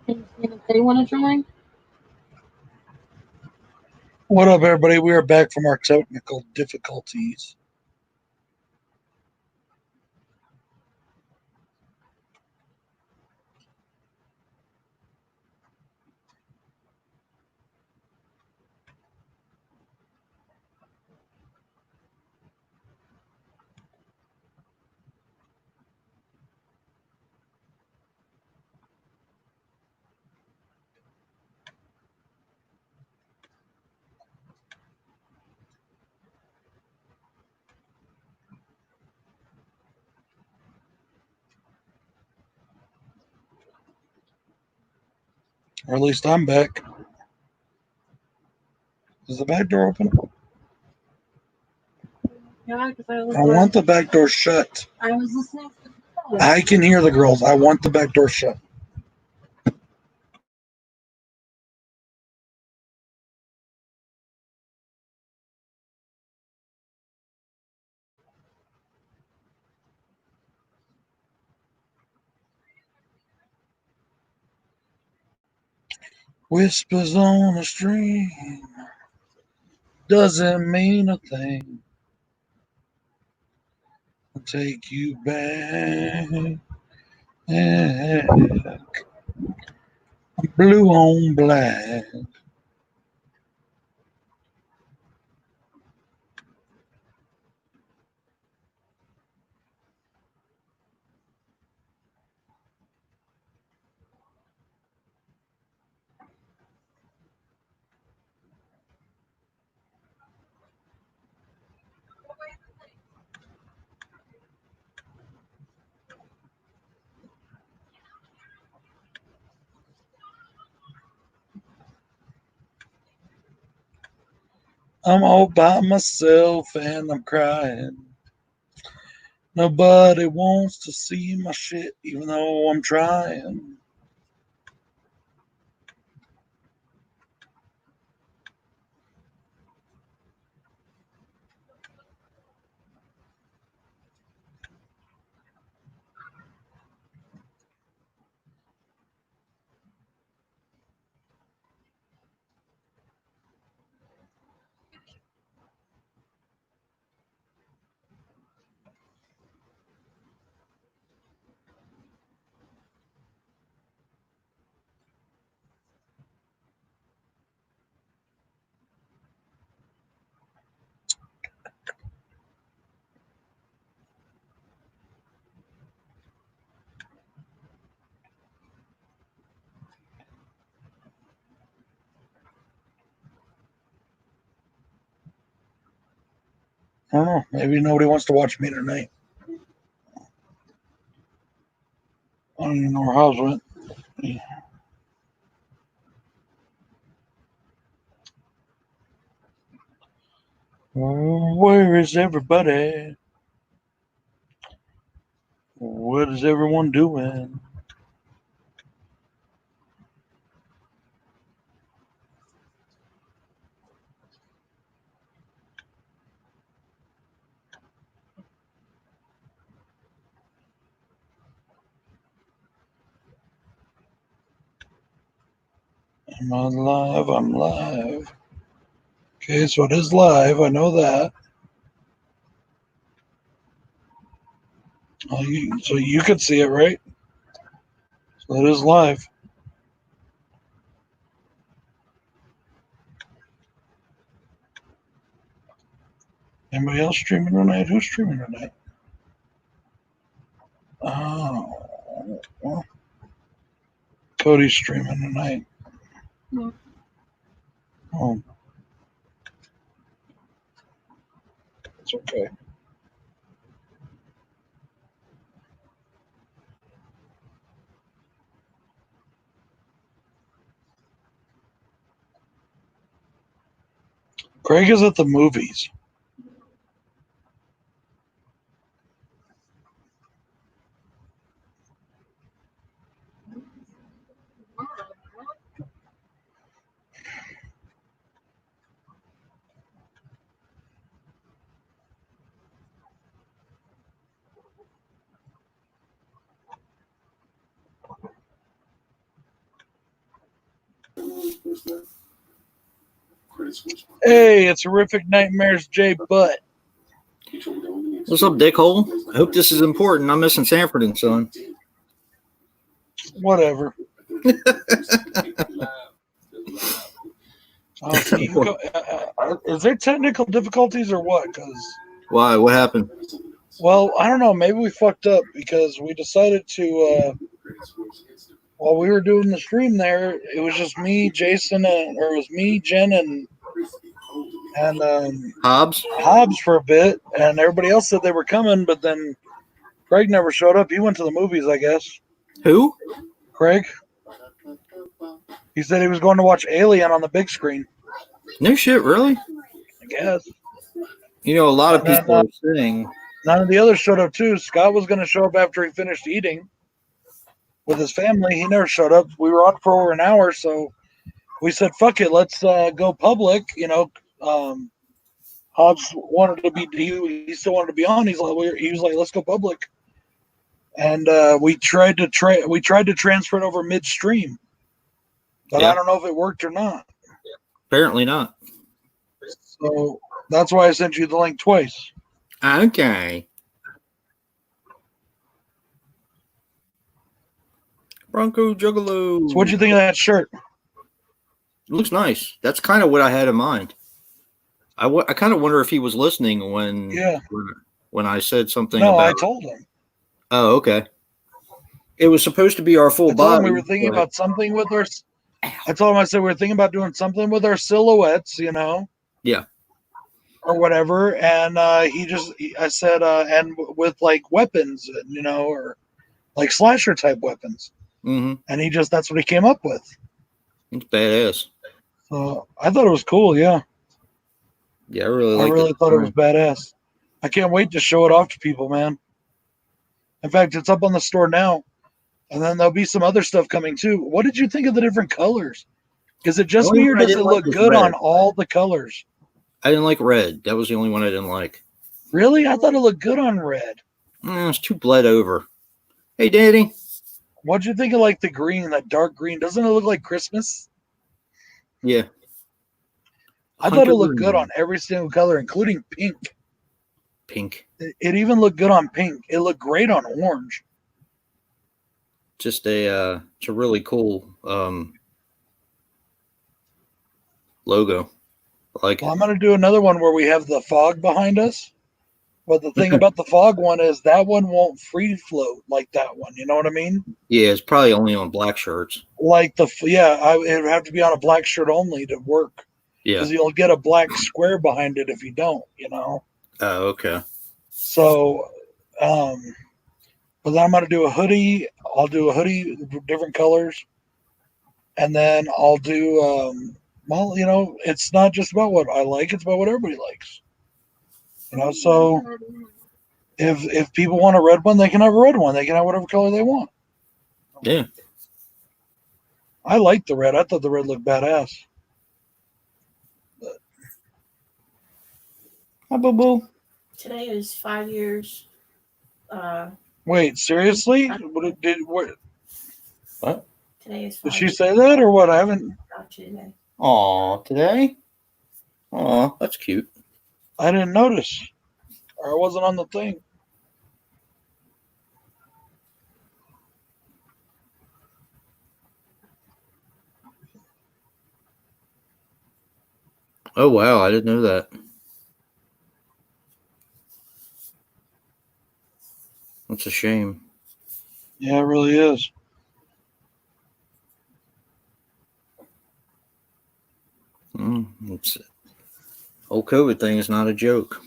And see if they want to join. What up, everybody? We are back from our technical difficulties. Or at least I'm back. Is the back door open? Yeah, because I want the back door shut. I was listening to the girls. I can hear the girls. I want the back door shut. Whispers on a stream doesn't mean a thing. I'll take you back. Blue on black. I'm all by myself and I'm crying. Nobody wants to see my shit, even though I'm trying. I don't know. Maybe nobody wants to watch me tonight. I don't even know where House went. Yeah. Where is everybody? What is everyone doing? Am I live? I'm live. Okay, so it is live. I know that. So you could see it, right? So it is live. Anybody else streaming tonight? Who's streaming tonight? Oh, well, Cody's streaming tonight. Hmm. Oh, it's okay. Craig is at the movies. Hey, it's Horrific Nightmares J Butt. What's up, dickhole? I hope this is important. I'm missing Sanford and Son. Whatever. So you can go, is there technical difficulties or what? Because Why? What happened? well, I don't know. Maybe we fucked up because we decided to. While we were doing the stream there, it was just me, Jason, or it was me, Jen, and Hobbs? Hobbs for a bit, and everybody else said they were coming, but then Craig never showed up. He went to the movies, I guess. Who? Craig. He said he was going to watch Alien on the big screen. No shit, really? I guess. You know, a lot of And people then, are saying. None of the others showed up too. Scott was going to show up after he finished eating with his family. He never showed up. We were on for over an hour, so we said, "Fuck it, let's go public." You know, Hobbs wanted to be. He still wanted to be on. He was like, "Let's go public." And we tried to transfer it over midstream, but Yeah. I don't know if it worked or not. Apparently not. So that's why I sent you the link twice. Okay. Bronco Juggalo. So what'd you think of that shirt? It looks nice. That's kind of what I had in mind. I kind of wonder if he was listening when I said something No, about. I told him. Oh, okay. It was supposed to be our full I told him body. we were thinking but- about something with our. I told him, I said we were thinking about doing something with our silhouettes, you know. Yeah. Or whatever, and I said, and with like weapons, you know, or like slasher type weapons, Mm-hmm. and that's what he came up with. It's badass. So I thought it was cool. Yeah, Yeah, I really I like really thought it was badass. I can't wait to show it off to people, man. In fact, it's up on the store now, and then there'll be some other stuff coming too. What did you think of the different colors? Is it just The only me, or one I does it didn't like look was good red. on all the colors? I didn't like red. That was the only one I didn't like. Really? I thought it looked good on red. It's too bled over. Hey, Daddy. What'd you think of like the green, that dark green? Doesn't it look like Christmas? Yeah. I thought it looked Hunter good green. on every single color, including pink. Pink. It even looked good on pink. It looked great on orange. Just it's a really cool logo. I like Well, it. I'm going to do another one where we have the fog behind us. But the thing about the fog one is that one won't free float like that one. You know what I mean? Yeah, it's probably only on black shirts. Like it would have to be on a black shirt only to work. Yeah. Because you'll get a black square behind it if you don't, you know? Oh, okay. So, but then I'm going to do a hoodie. I'll do a hoodie, different colors. And then I'll do, well, you know, it's not just about what I like, it's about what everybody likes. You know, so if people want a red one, they can have a red one. They can have whatever color they want. Yeah. I like the red. I thought the red looked badass. Hi, boo. Today is 5 years. Wait, seriously? What? Today is 5 Did she years. say that or what? I haven't. Gotcha today. Aw, today? Aw, that's cute. I didn't notice. Or I wasn't on the thing. Oh, wow. I didn't know that. That's a shame. Yeah, it really is. It's whole COVID thing is not a joke.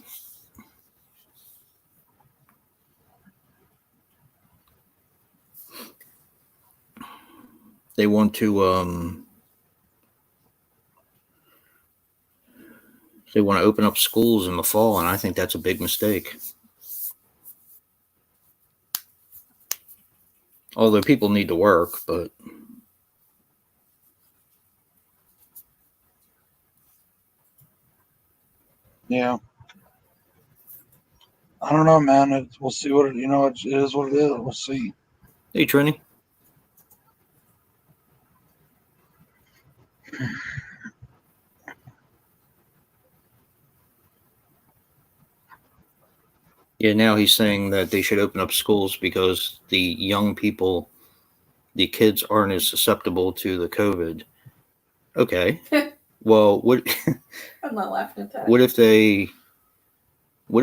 They want to open up schools in the fall, and I think that's a big mistake. Although people need to work, but Yeah. I don't know, man. We'll see what it is what it is. We'll see. hey, Trini. Yeah, now he's saying that they should open up schools because the young people, the kids aren't as susceptible to the COVID. Okay. Well, what I'm not laughing at that. what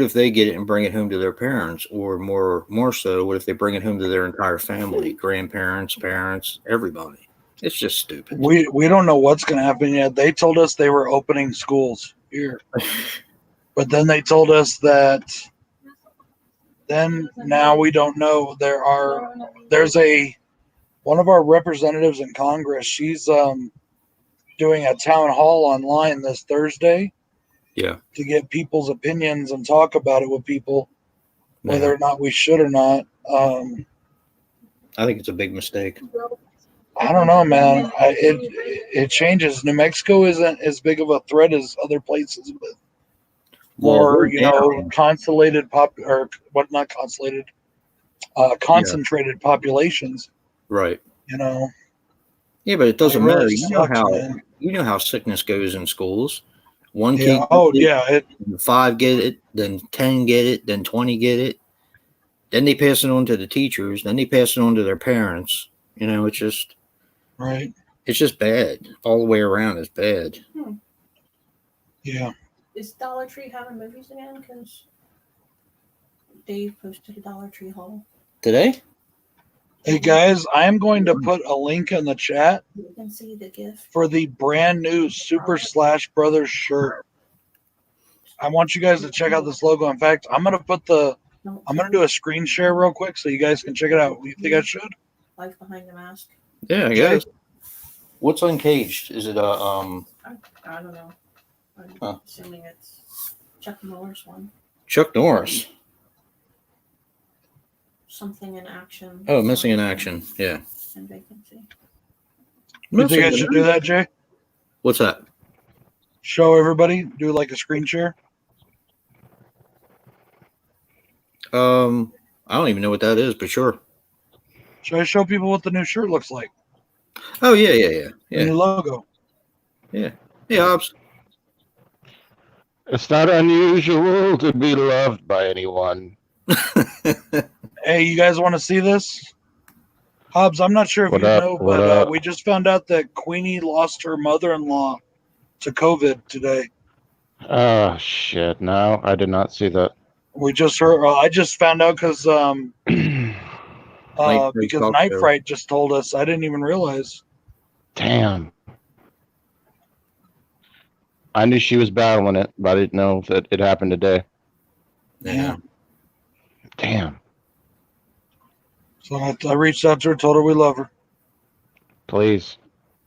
if they get it and bring it home to their parents, or more so, what if they bring it home to their entire family, grandparents, parents, everybody? It's just stupid. We don't know what's going to happen yet. They told us they were opening schools here, but then they told us that. Then now we don't know. There's one of our representatives in Congress. She's doing a town hall online this Thursday. Yeah. To get people's opinions and talk about it with people, whether or not we should or not. I think it's a big mistake. I don't know, man. It changes. New Mexico isn't as big of a threat as other places with more, concentrated populations. Right. Yeah, but it doesn't matter. Really You know how sickness goes in schools. One kid, 5 get it, then 10 get it, then 20 get it. Then they pass it on to the teachers. Then they pass it on to their parents. It's just right. It's just bad. All the way around is bad. Yeah. Is Dollar Tree having movies again? Because Dave posted a Dollar Tree haul today. Hey guys, I am going to put a link in the chat. You can see the gift for the brand new Super Slash Brothers shirt. I want you guys to check out this logo. In fact, I'm gonna do a screen share real quick so you guys can check it out. You think I should? Life Behind the Mask. Yeah, I guess. What's Uncaged? Is it I don't know. I'm assuming it's Chuck Norris one. Chuck Norris. Something in action. Oh, Missing in Action. Yeah. And Vacancy. You think I should do that, Jay? What's that? Show everybody. Do like a screen share. I don't even know what that is, but sure. Should I show people what the new shirt looks like? Oh yeah. The new logo. Yeah. Hobbs. It's not unusual to be loved by anyone. Hey, you guys want to see this? Hobbs, I'm not sure if know, but we just found out that Queenie lost her mother-in-law to COVID today. Oh, shit. No, I did not see that. We just heard. I just found out because Night Fright just told us. I didn't even realize. Damn. I knew she was battling it, but I didn't know that it happened today. Yeah. Damn. So I reached out to her, told her we love her. Please.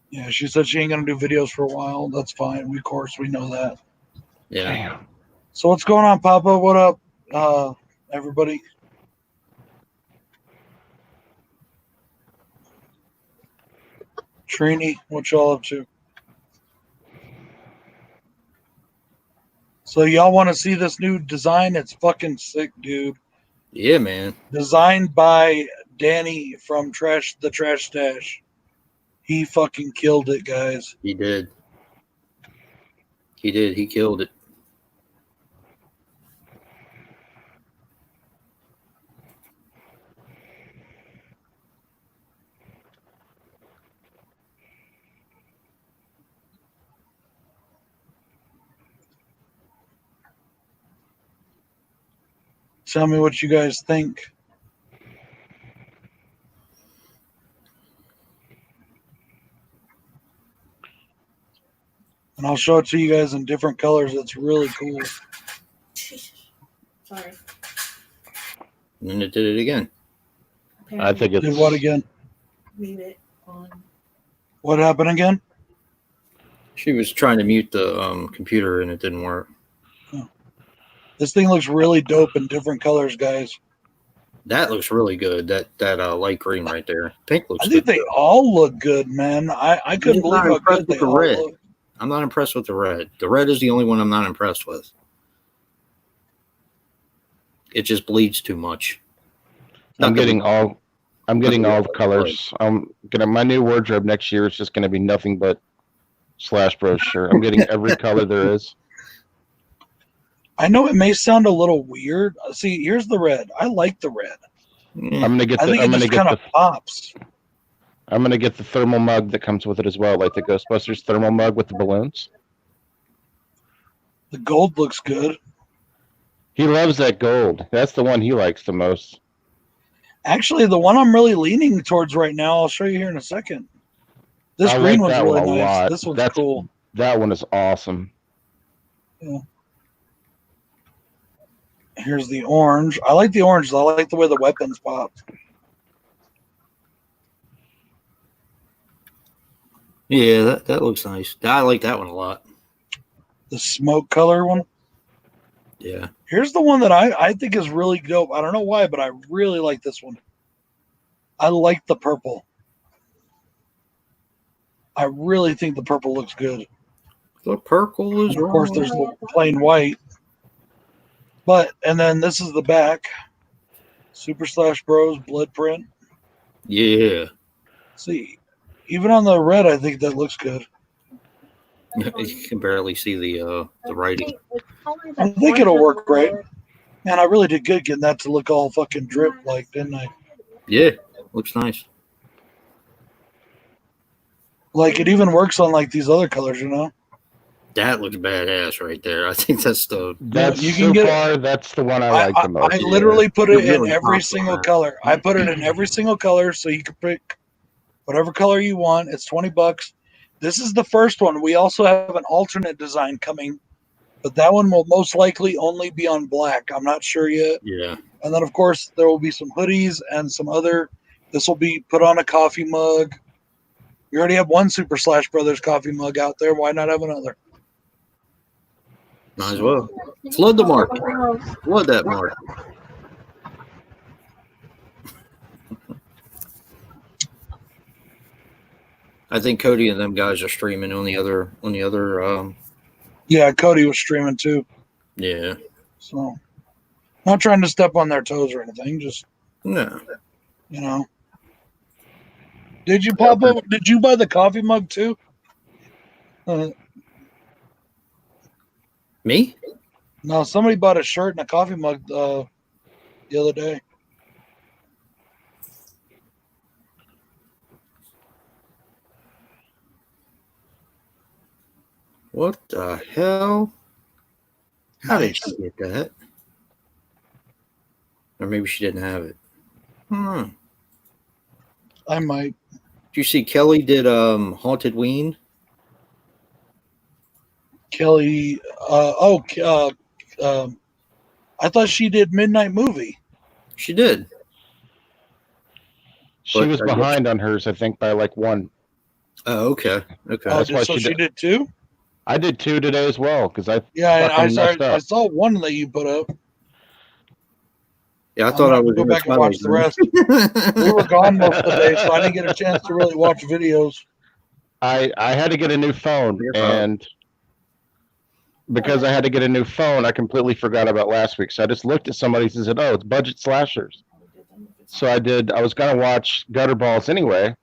Yeah, she said she ain't gonna do videos for a while. That's fine. Of course, we know that. Yeah. Damn. So what's going on, Papa? What up, everybody? Trini, what y'all up to? So y'all want to see this new design? It's fucking sick, dude. Yeah, man. Designed by Danny from the Trash Stash. He fucking killed it, guys. He did. He killed it. Tell me what you guys think. And I'll show it to you guys in different colors. It's really cool. Sorry. And then it did it again. I think it's... Did what again? Leave it on. What happened again? She was trying to mute the computer and it didn't work. This thing looks really dope in different colors, guys. That looks really good. That light green right there. Pink looks I think good. they all look good, man. I couldn't believe how good they all look. I'm not impressed with the red. The red is the only one I'm not impressed with. It just bleeds too much. I'm getting all the colors. My new wardrobe next year is just going to be nothing but Slash Bros shirt. I'm getting every color there is. I know it may sound a little weird. See, here's the red. I like the red. Yeah. I'm gonna get I the. think I'm it gonna just get kind the. of pops. I'm gonna get the thermal mug that comes with it as well, like the Ghostbusters thermal mug with the balloons. The gold looks good. He loves that gold. That's the one he likes the most. Actually, the one I'm really leaning towards right now, I'll show you here in a second. This I green like one's that really one a nice. lot. This one's That's cool. That one is awesome. Here's the orange. I like the orange. I like the way the weapons pop. Yeah, that looks nice. I like that one a lot. The smoke color one. Yeah. Here's the one that I think is really dope. I don't know why, but I really like this one. I like the purple. I really think the purple looks good. The purple is And of course, wrong. there's the plain white. But, and then this is the back. Super Slash Bros blood print. Yeah. See, even on the red, I think that looks good. You can barely see the writing. I think it'll work great. Man, I really did good getting that to look all fucking drip like, didn't I? Yeah, looks nice. Like, it even works on like these other colors, you know? That looks badass right there. I think that's the. That's you can so get it. far. That's the one I like the most. I literally put it It really in every pops on single that. color. I put it in every single color so you can pick whatever color you want. It's $20. This is the first one. We also have an alternate design coming, but that one will most likely only be on black. I'm not sure yet. Yeah. And then, of course, there will be some hoodies and some other. This will be put on a coffee mug. We already have one Super Slash Brothers coffee mug out there. Why not have another? Might as well. Flood the market. Flood that market. I think Cody and them guys are streaming on the other Yeah, Cody was streaming too. yeah. So, not trying to step on their toes or anything. Just, No. you know. Did you pop up? Did you buy the coffee mug too? Me? No, somebody bought a shirt and a coffee mug the other day. What the hell? How did she get that? Or maybe she didn't have it. I might. Did you see Kelly did Haunted Ween? Kelly. I thought she did Midnight Movie. She did. She But was I guess- behind on hers, I think, by like one. Oh, okay. Okay. Oh, That's why so she she did- did too? I did two today as well because I Yeah, fucking messed I up. saw one that you put up. Yeah, I I'm thought gonna I was go in the back and watch the rest. We were gone most of the day, so I didn't get a chance to really watch videos. I had to get a new phone, Your phone. and because I had to get a new phone, I completely forgot about last week. So I just looked at somebody and said, "Oh, it's budget slashers." So I did. I was gonna watch Gutter Balls anyway,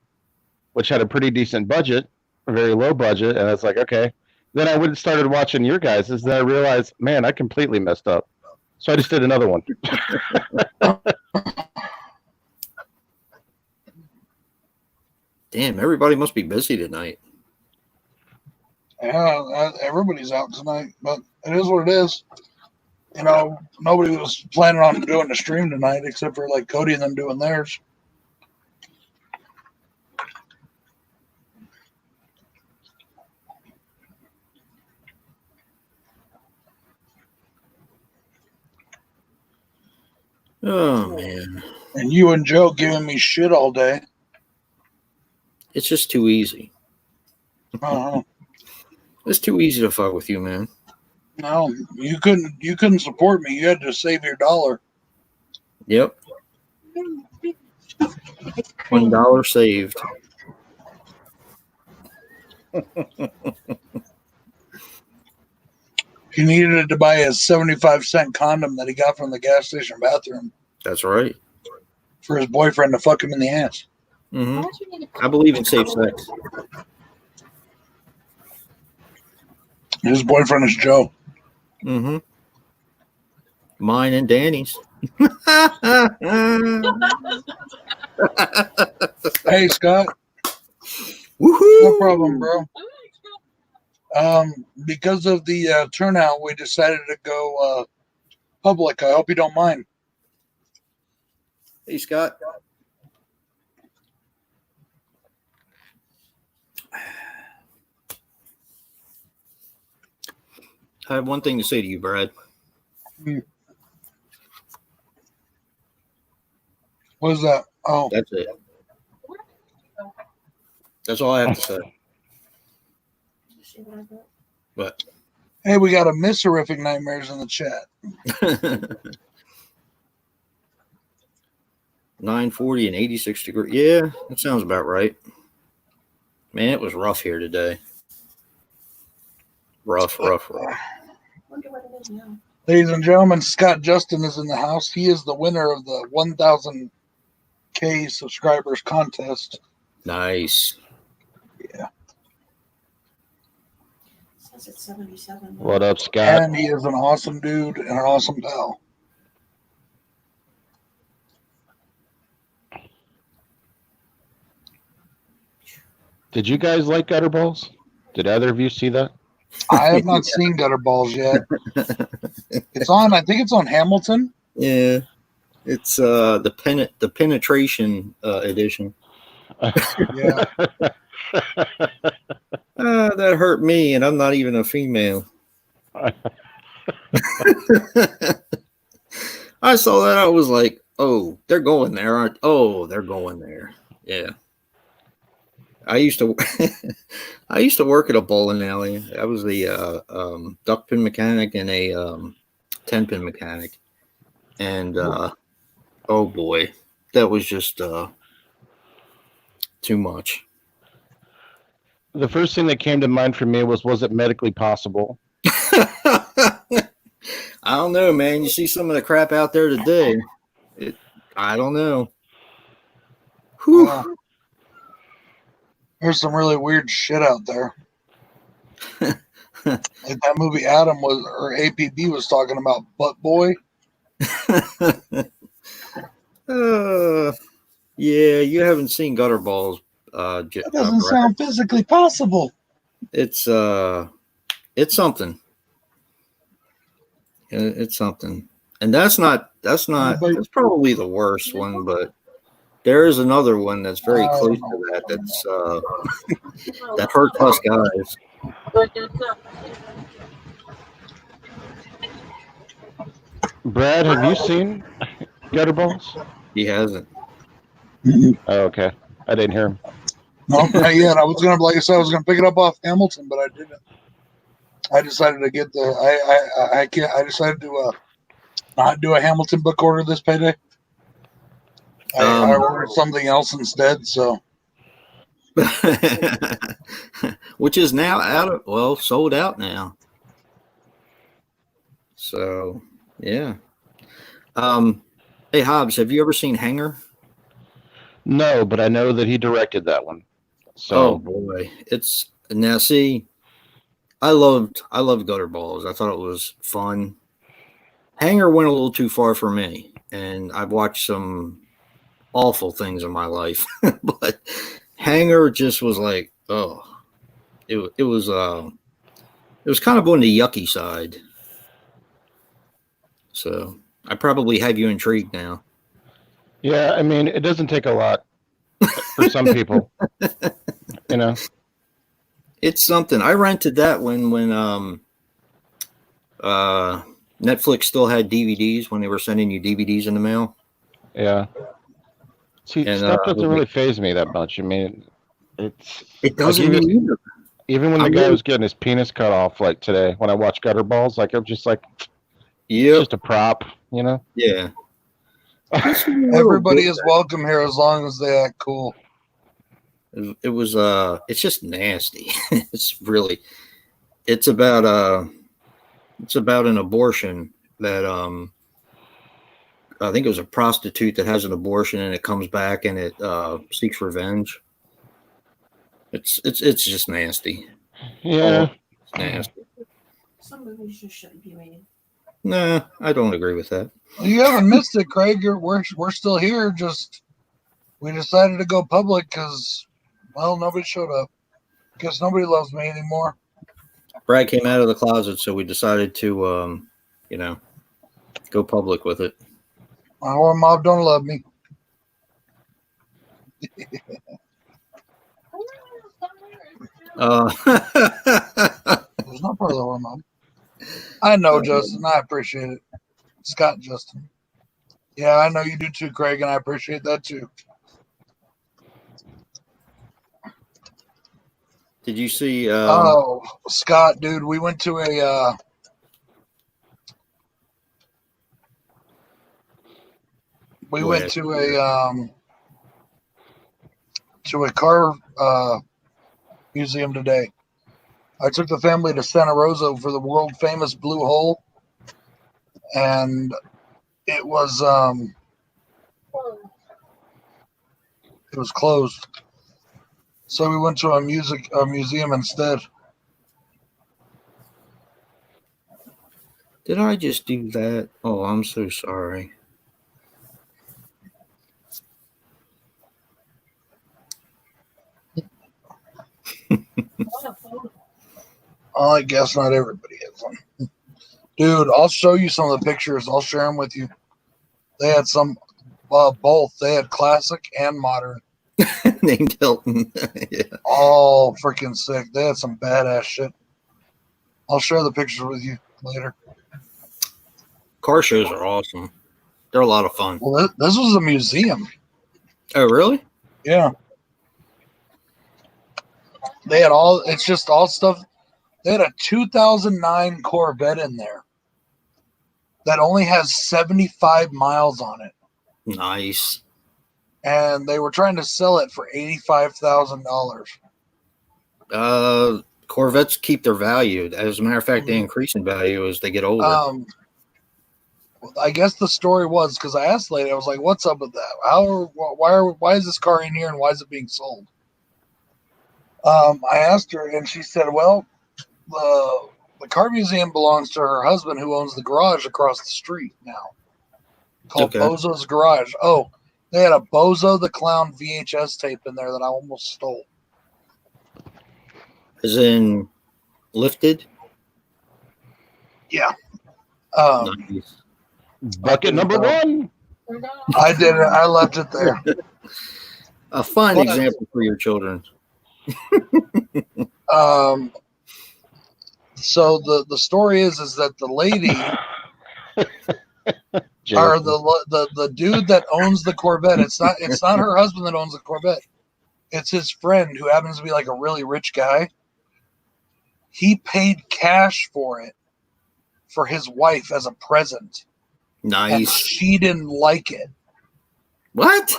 which had a pretty decent budget, a very low budget, and I was like, okay. Then I went and started watching your guys', and I realized, man, I completely messed up. So I just did another one. Damn, everybody must be busy tonight. Yeah, everybody's out tonight, but it is what it is. You know, nobody was planning on doing the stream tonight except for like Cody and them doing theirs. Oh man, And you and Joe giving me shit all day. it's just too easy. Uh-huh. It's too easy to fuck with you, man. No, you couldn't support me. You had to save your dollar. Yep. $1 saved. He needed to buy a 75-cent condom that he got from the gas station bathroom That's right. for his boyfriend to fuck him in the ass. Hmm I believe in safe sex. His boyfriend is Joe. Mm-hmm. Mine and Danny's. Hey, Scott. Woohoo! No problem, bro. Because of the turnout, we decided to go public. I hope you don't mind. Hey, Scott. I have one thing to say to you, Brad. What is that? Oh, That's it. That's all I have to say. See what I got? But hey, we got a Miss Horrific Nightmares in the chat. 940 and 86 degrees. Yeah, that sounds about right. Man, it was rough here today. Rough. Wonder what it is now. Ladies and gentlemen, Scott Justin is in the house. He is the winner of the 1,000K subscribers contest. Nice. It says it's 77. What up, Scott? And he is an awesome dude and an awesome pal. Did you guys like gutter balls? Did either of you see that? I have not seen Gutter Balls yet. It's on, I think it's on Hamilton. Yeah. It's the penetration edition. Yeah. That hurt me, and I'm not even a female. I saw that. I was like, "Oh, they're going there, aren't? Oh, they're going there." Yeah. I used to work at a bowling alley. I was the duck pin mechanic and a 10-pin mechanic, and oh boy, that was just too much. The first thing that came to mind for me was it medically possible? I don't know, man. You see some of the crap out there today. I don't know. Whew. Well, there's some really weird shit out there. Like that movie Adam was, or APB was talking about Butt Boy. Yeah, you haven't seen Gutter Balls. That doesn't sound physically possible. It's something. It's something, and that's probably the worst one, but there is another one that's very close to that. That's that hurt us guys. Brad, have you seen gutter balls? He hasn't. Oh, okay. I didn't hear him. No, not yet. I was gonna, like I said, I was gonna pick it up off Hamilton, but I didn't. I decided to get I decided to not do a Hamilton book order this payday. I ordered something else instead. So, which is now sold out now. So yeah. Hey Hobbs, have you ever seen Hanger? No, but I know that he directed that one. So, oh boy, it's now. See, I loved Gutter Balls. I thought it was fun. Hanger went a little too far for me, and I've watched some awful things in my life, but Hanger just was like, oh, it was kind of on the yucky side. So I probably have you intrigued now. yeah, I mean, it doesn't take a lot for some people, you know. It's something. I rented that when Netflix still had DVDs, when they were sending you DVDs in the mail. Yeah. See, And, stuff doesn't really faze me that much. I mean, it doesn't like either. Even when the guy was getting his penis cut off, like today, when I watched Gutter Balls, like I'm just like, yeah, just a prop, you know? Yeah. everybody is welcome here as long as they act cool. It was it's just nasty. It's about an abortion that I think it was a prostitute that has an abortion and it comes back and it seeks revenge. It's just nasty. Yeah. It's nasty. Some movies just shouldn't be made. Nah, I don't agree with that. You haven't missed it, Craig. We're still here. Just we decided to go public because, well, nobody showed up. Guess nobody loves me anymore. Brad came out of the closet, so we decided to, go public with it. My horror mob don't love me. Uh, It's not part of the horror mob. I know, Justin. I appreciate it. Scott and Justin. Yeah, I know you do too, Craig, and I appreciate that too. did you see? Oh, Scott, dude, we went to a we Go went ahead. to a car museum today. I took the family to Santa Rosa for the world famous Blue Hole, and it was closed. So we went to a museum instead. Did I just do that? Oh, I'm so sorry. I guess not everybody has them. Dude, I'll show you some of the pictures. I'll share them with you. They had some, both. They had classic and modern. Named Hilton. Yeah. All freaking sick. They had some badass shit. I'll share the pictures with you later. Car shows are awesome. They're a lot of fun. Well, this was a museum. Oh, really? Yeah. They had all, it's just all stuff. They had a 2009 Corvette in there that only has 75 miles on it. Nice. And they were trying to sell it for $85,000. Corvettes keep their value. As a matter of fact, they increase in value as they get older. I guess the story was because I asked the lady, I was like, "What's up with that? Why is this car in here and why is it being sold?" I asked her, and she said, "Well, the car museum belongs to her husband, who owns the garage across the street now, called Okay. Bozo's Garage." Oh, they had a Bozo the Clown VHS tape in there that I almost stole. As in lifted? Yeah. Nice. Bucket number one. I did it. I left it there. A fine But- example for your children. So the story is that the lady or the dude that owns the Corvette, it's not her husband that owns the Corvette. It's his friend who happens to be like a really rich guy. He paid cash for it for his wife as a present. And Nice. she didn't like it. What?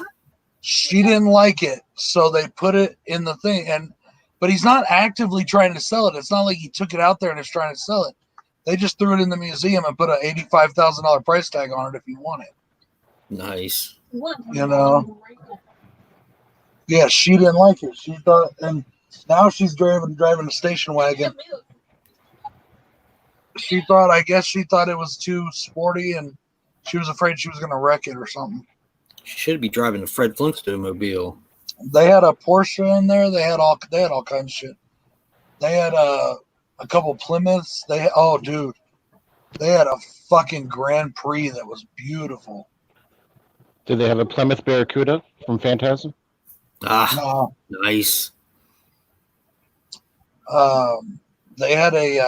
She didn't like it, so they put it in the thing. But he's not actively trying to sell it. It's not like he took it out there and is trying to sell it. They just threw it in the museum and put an $85,000 price tag on it if you want it. Nice. You know? Yeah, she didn't like it. She thought, and now she's driving a station wagon. I guess she thought it was too sporty, and she was afraid she was going to wreck it or something. She should be driving the Fred Flintstone mobile. They had a Porsche in there. They had all kinds of shit. They had a couple Plymouths. They had a fucking Grand Prix that was beautiful. Did they have a Plymouth Barracuda from Phantasm? Ah, No, nice. they had a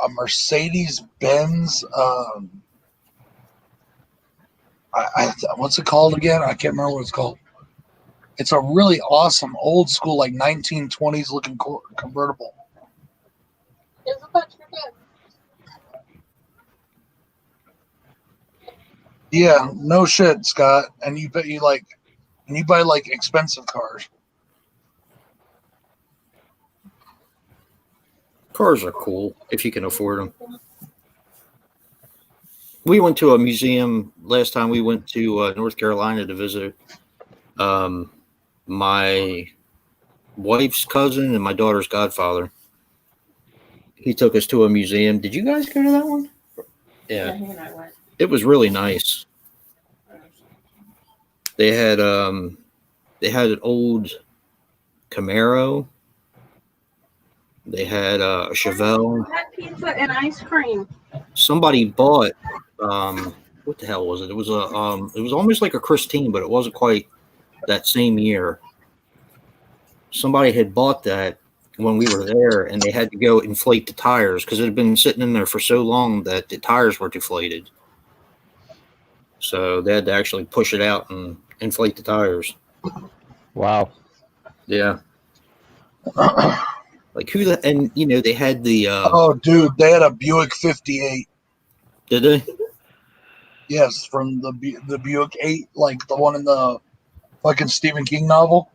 Mercedes Benz. What's it called again? I can't remember what it's called. It's a really awesome old school, like 1920s looking convertible. Yeah, no shit, Scott. And you buy like expensive cars. Cars are cool if you can afford them. We went to a museum last time we went to North Carolina to visit. My wife's cousin and my daughter's godfather. He took us to a museum. Did you guys go to that one? Yeah, Yeah, he and I went. it was really nice. They had an old Camaro. They had a Chevelle. Had pizza and ice cream. Somebody bought what the hell was it? It was it was almost like a Christine, but it wasn't quite that same year. Somebody had bought that when we were there, and they had to go inflate the tires because it had been sitting in there for so long that the tires were deflated. So they had to actually push it out and inflate the tires. Wow. Yeah. Like who the and you know they had the Oh, dude, they had a Buick 58. did they? Yes, from the Buick 8, like the one in the fucking Stephen King novel.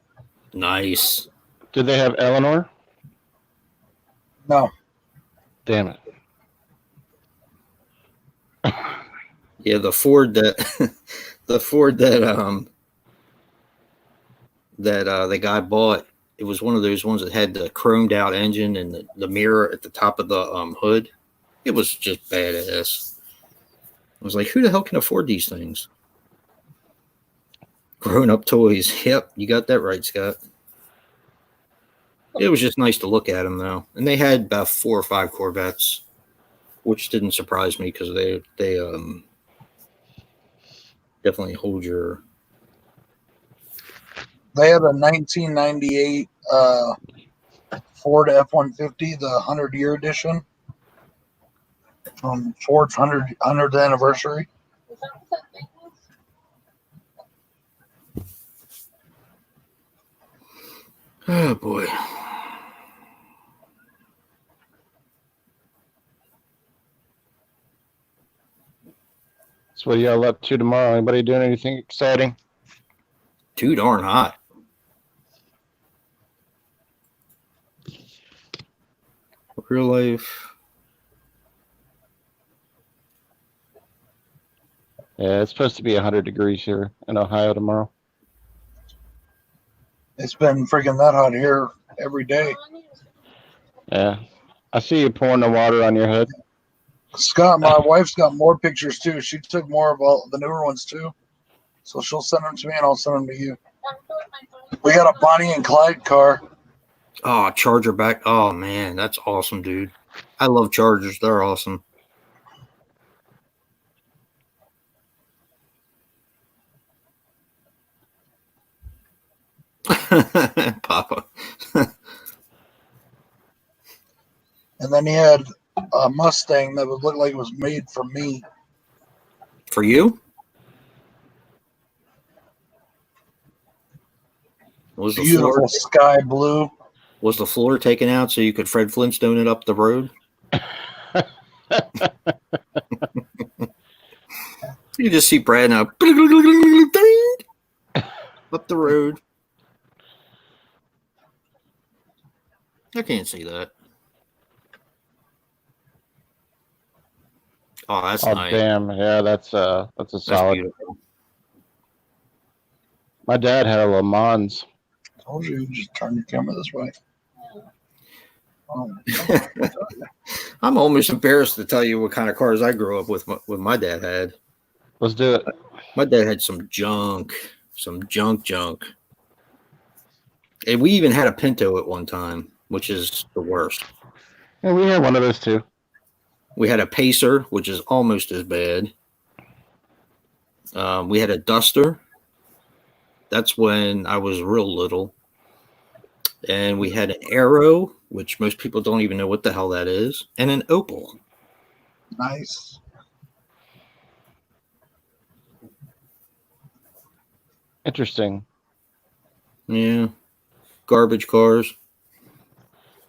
Nice. Did they have Eleanor? No, Damn it. Yeah, the Ford that the Ford that the guy bought, it was one of those ones that had the chromed out engine and the mirror at the top of the hood. It was just badass. I was like, who the hell can afford these things? Grown up toys. Yep, you got that right, Scott. It was just nice to look at them, though. And they had about 4 or 5 Corvettes, which didn't surprise me because they definitely hold your. they had a 1998 Ford F-150, the 100-year edition from Ford's 100th anniversary. Is that what that thing was? Oh boy. So what are y'all up to tomorrow? Anybody doing anything exciting? Too darn hot. Real life. Yeah, it's supposed to be 100 degrees here in Ohio tomorrow. It's been freaking that hot here every day. Yeah. I see you pouring the water on your hood. Scott, my wife's got more pictures too. She took more of all the newer ones too. So she'll send them to me and I'll send them to you. We got a Bonnie and Clyde car. Oh, Charger back. Oh man, that's awesome, dude. I love Chargers. They're awesome. Papa. And then he had a Mustang that would look like it was made for me. For you? Was the Beautiful floor sky blue. was the floor taken out so you could Fred Flintstone it up the road? You just see Brad now up the road. I can't see that. Oh, that's Oh nice. damn, yeah, that's a That's solid. beautiful. My dad had a Le Mans. Told you, just turn your camera this way. I'm almost embarrassed to tell you what kind of cars I grew up with. What my dad had. Let's do it. My dad had some junk. And we even had a Pinto at one time, which is the worst. Yeah, we had one of those too. We had a Pacer, which is almost as bad. We had a Duster. That's when I was real little. And we had an Arrow, which most people don't even know what the hell that is, and an Opal. Nice. Interesting. Yeah. Garbage cars.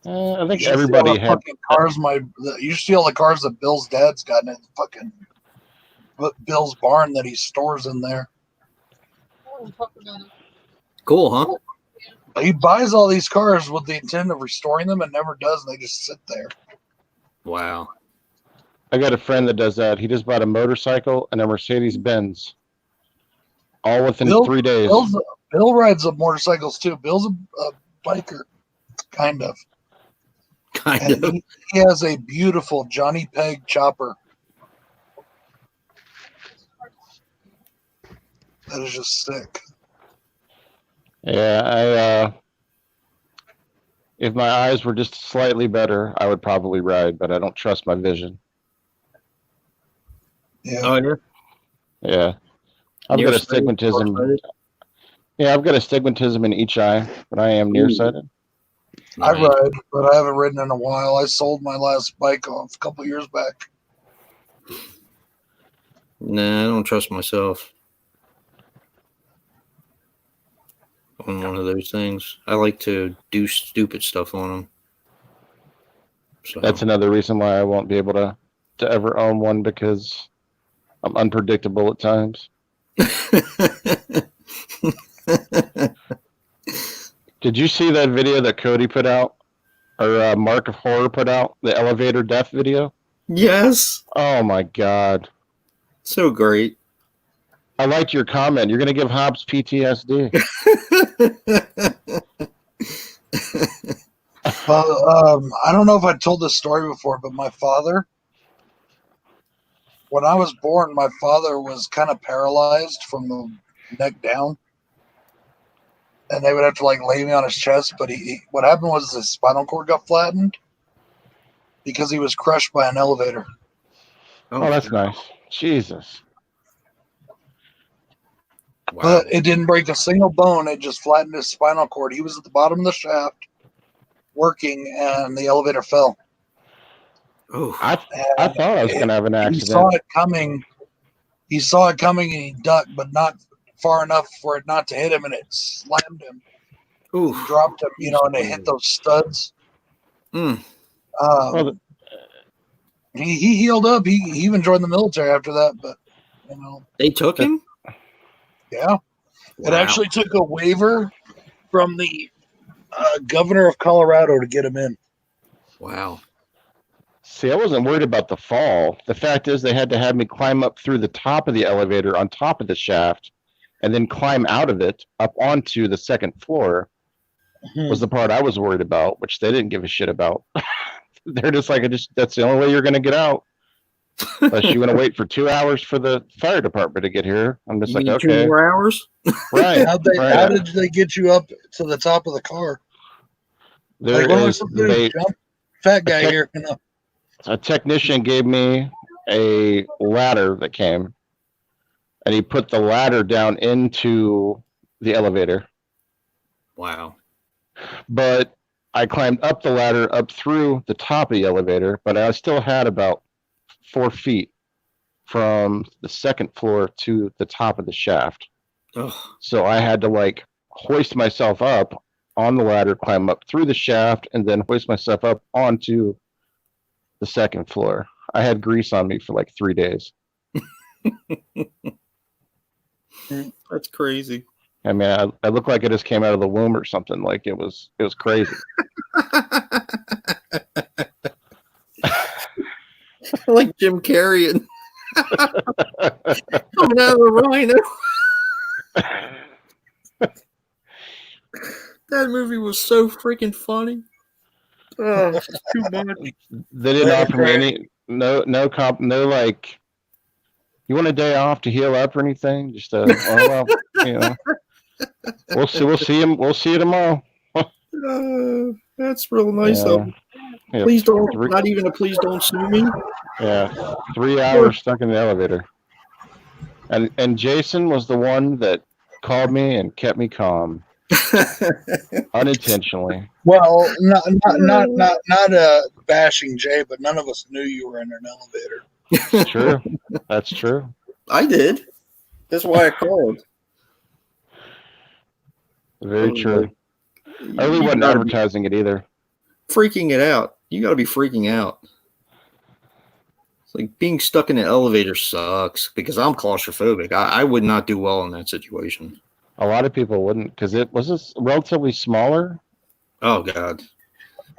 I think You should see all everybody the had. fucking cars. You should see all the cars that Bill's dad's got in his fucking Bill's barn that he stores in there. Cool, huh? He buys all these cars with the intent of restoring them and never does. And they just sit there. Wow. I got a friend that does that. He just bought a motorcycle and a Mercedes Benz, all within 3 days. Bill rides up motorcycles too. Bill's a biker, kind of. Kind And of. he has a beautiful Johnny Peg chopper. That is just sick. Yeah, if my eyes were just slightly better, I would probably ride, but I don't trust my vision. Yeah. Oh, yeah. Yeah. I've got Nearsighted, astigmatism. farsighted? Yeah, I've got astigmatism in each eye, but I am nearsighted. I Nice. ride, but I haven't ridden in a while. I sold my last bike off a couple years back. Nah, I don't trust myself on one of those things. I like to do stupid stuff on them. So. That's another reason why I won't be able to ever own one, because I'm unpredictable at times. Did you see that video that Cody put out, or Mark of Horror put out, the elevator death video? Yes. Oh my God. So great. I liked your comment. You're going to give Hobbs PTSD. Well, I don't know if I told this story before, but my father, when I was born, my father was kind of paralyzed from the neck down. And they would have to like lay me on his chest. But what happened was his spinal cord got flattened because he was crushed by an elevator. Oh, that's nice. Jesus. Wow. But it didn't break a single bone. It just flattened his spinal cord. He was at the bottom of the shaft working, and the elevator fell. Oh. I thought I was going to have an accident. He saw it coming. He saw it coming, and he ducked, but not far enough for it not to hit him, and it slammed him. Ooh. Dropped him, and it hit those studs. Mm. He healed up. He even joined the military after that, but They took him? yeah. It Wow. actually took a waiver from the governor of Colorado to get him in. Wow. See, I wasn't worried about the fall. The fact is, they had to have me climb up through the top of the elevator on top of the shaft, and then climb out of it up onto the second floor. Was the part I was worried about, which they didn't give a shit about. They're just like, that's the only way you're going to get out. Unless you want to wait for 2 hours for the fire department to get here. I'm just You like, need okay. 2 more hours? Right. How did they get you up to the top of the car? There what am I is, supposed to do? Jump? Fat guy here. A technician gave me a ladder that came, and he put the ladder down into the elevator. Wow. But I climbed up the ladder up through the top of the elevator, but I still had about 4 feet from the second floor to the top of the shaft. Ugh. So I had to hoist myself up on the ladder, climb up through the shaft, and then hoist myself up onto the second floor. I had grease on me for 3 days. That's crazy. I mean, I look like I just came out of the womb or something. It was crazy. Like Jim Carrey and coming out of the rhino. That movie was so freaking funny. Oh, it's too much. They didn't offer me any no you want a day off to heal up or anything? Just we'll see him. We'll see you tomorrow. That's real nice of him. Yeah, please don't. Not even a please don't sue me. Yeah, 3 hours stuck in the elevator. And Jason was the one that called me and kept me calm, unintentionally. Well, not bashing Jay, but none of us knew you were in an elevator. True, that's true. I did. That's why I called. Very true. I really wasn't advertising it either. Freaking it out. You got to be freaking out. It's like being stuck in an elevator sucks because I'm claustrophobic. I would not do well in that situation. A lot of people wouldn't, because it was relatively smaller. Oh God.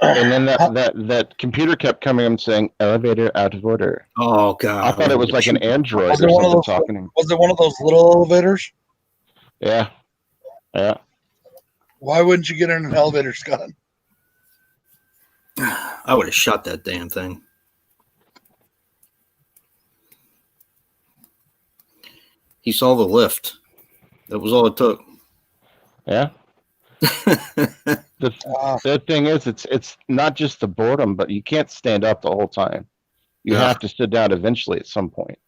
And then that computer kept coming and saying elevator out of order. Oh God. I thought it was like an android Was or it one of something those? talking. Was it one of those little elevators? Yeah. Why wouldn't you get in an elevator, Scott? I would have shot that damn thing. He saw the lift. That was all it took. Yeah. The thing is, it's not just the boredom, but you can't stand up the whole time. You have to sit down eventually at some point.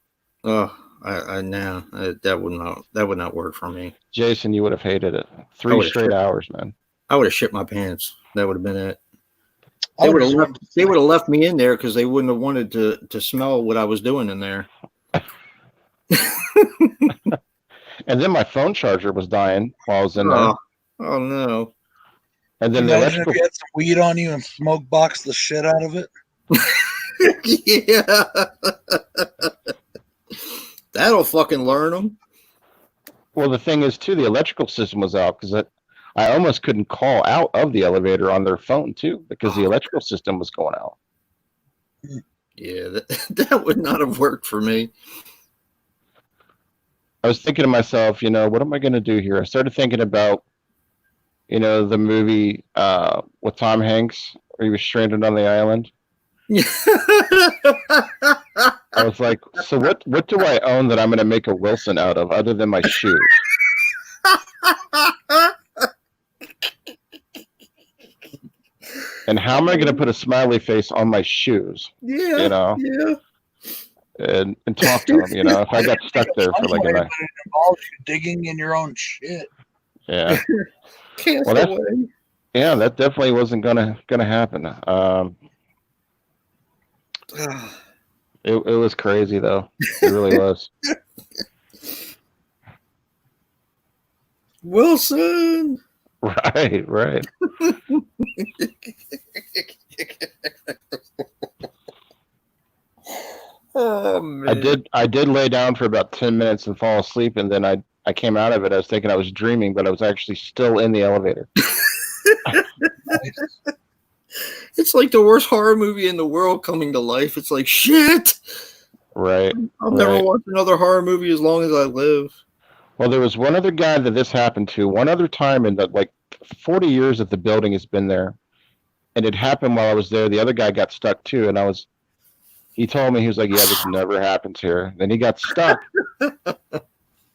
Oh, I know that would not work for me. Jason, you would have hated it. 3 straight hours, man. I would have shit my pants. That would have been it. They would have left me in there because they wouldn't have wanted to smell what I was doing in there. And then my phone charger was dying while I was in there. Oh no! And then imagine if you had some weed on you and smoke box the shit out of it. Yeah, that'll fucking learn them. Well, the thing is, too, the electrical system was out because I almost couldn't call out of the elevator on their phone too because the electrical system was going out. Yeah, that would not have worked for me. I was thinking to myself, what am I going to do here? I started thinking about, the movie with Tom Hanks where he was stranded on the island. I was like, so what do I own that I'm going to make a Wilson out of other than my shoes? And how am I going to put a smiley face on my shoes? Yeah. And talk to them, if I got stuck there for like a night. It involves you digging in your own shit. Yeah. Well, that definitely wasn't gonna happen. It was crazy though. It really was. Wilson. Right. Oh man. I did lay down for about 10 minutes and fall asleep, and then I came out of it. I was thinking I was dreaming, but I was actually still in the elevator. It's like the worst horror movie in the world coming to life. It's like shit. Right. I'll never watch another horror movie as long as I live. Well, there was one other guy that this happened to one other time in the 40 years that the building has been there, and it happened while I was there. The other guy got stuck too, and he told me, he was like, yeah, this never happens here. Then he got stuck.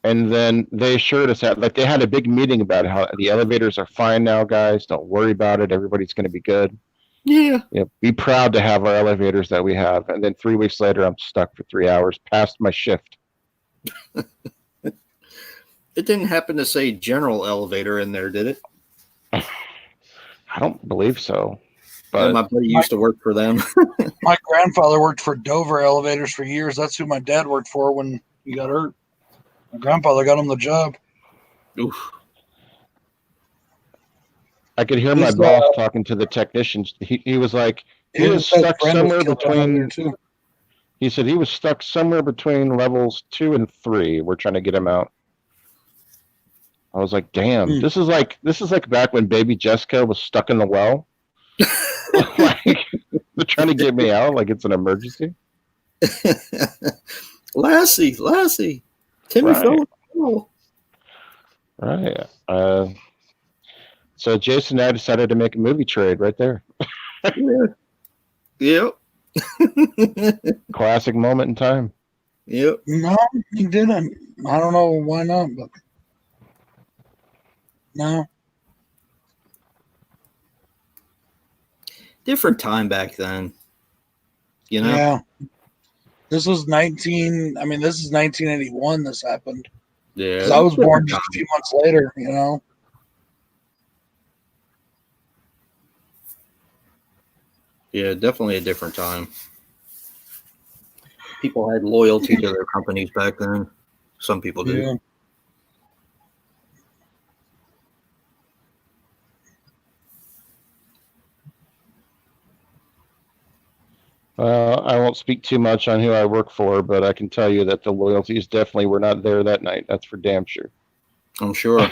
And then they assured us that they had a big meeting about how the elevators are fine now, guys. Don't worry about it. Everybody's going to be good. Yeah. Be proud to have our elevators that we have. And then 3 weeks later, I'm stuck for 3 hours past my shift. It didn't happen to say general elevator in there, did it? I don't believe so. But my buddy used to work for them. My grandfather worked for Dover Elevators for years. That's who my dad worked for when he got hurt. My grandfather got him the job. Oof. I could hear my boss talking to the technicians. He was like, he was stuck somewhere between. He said he was stuck somewhere between levels 2 and 3. We're trying to get him out. I was like, damn, this is like back when baby Jessica was stuck in the well. They're trying to get me out like it's an emergency. Lassie. Timmy fell. Right. So Jason and I decided to make a movie trade right there. Yep. Classic moment in time. Yep. No, he didn't. I don't know why not, but no. Different time back then. Yeah. This was 1981 this happened. Yeah. I was born just a few months later, Yeah, definitely a different time. People had loyalty to their companies back then. Some people did. Yeah. I won't speak too much on who I work for, but I can tell you that the loyalties definitely were not there that night. That's for damn sure. I'm sure.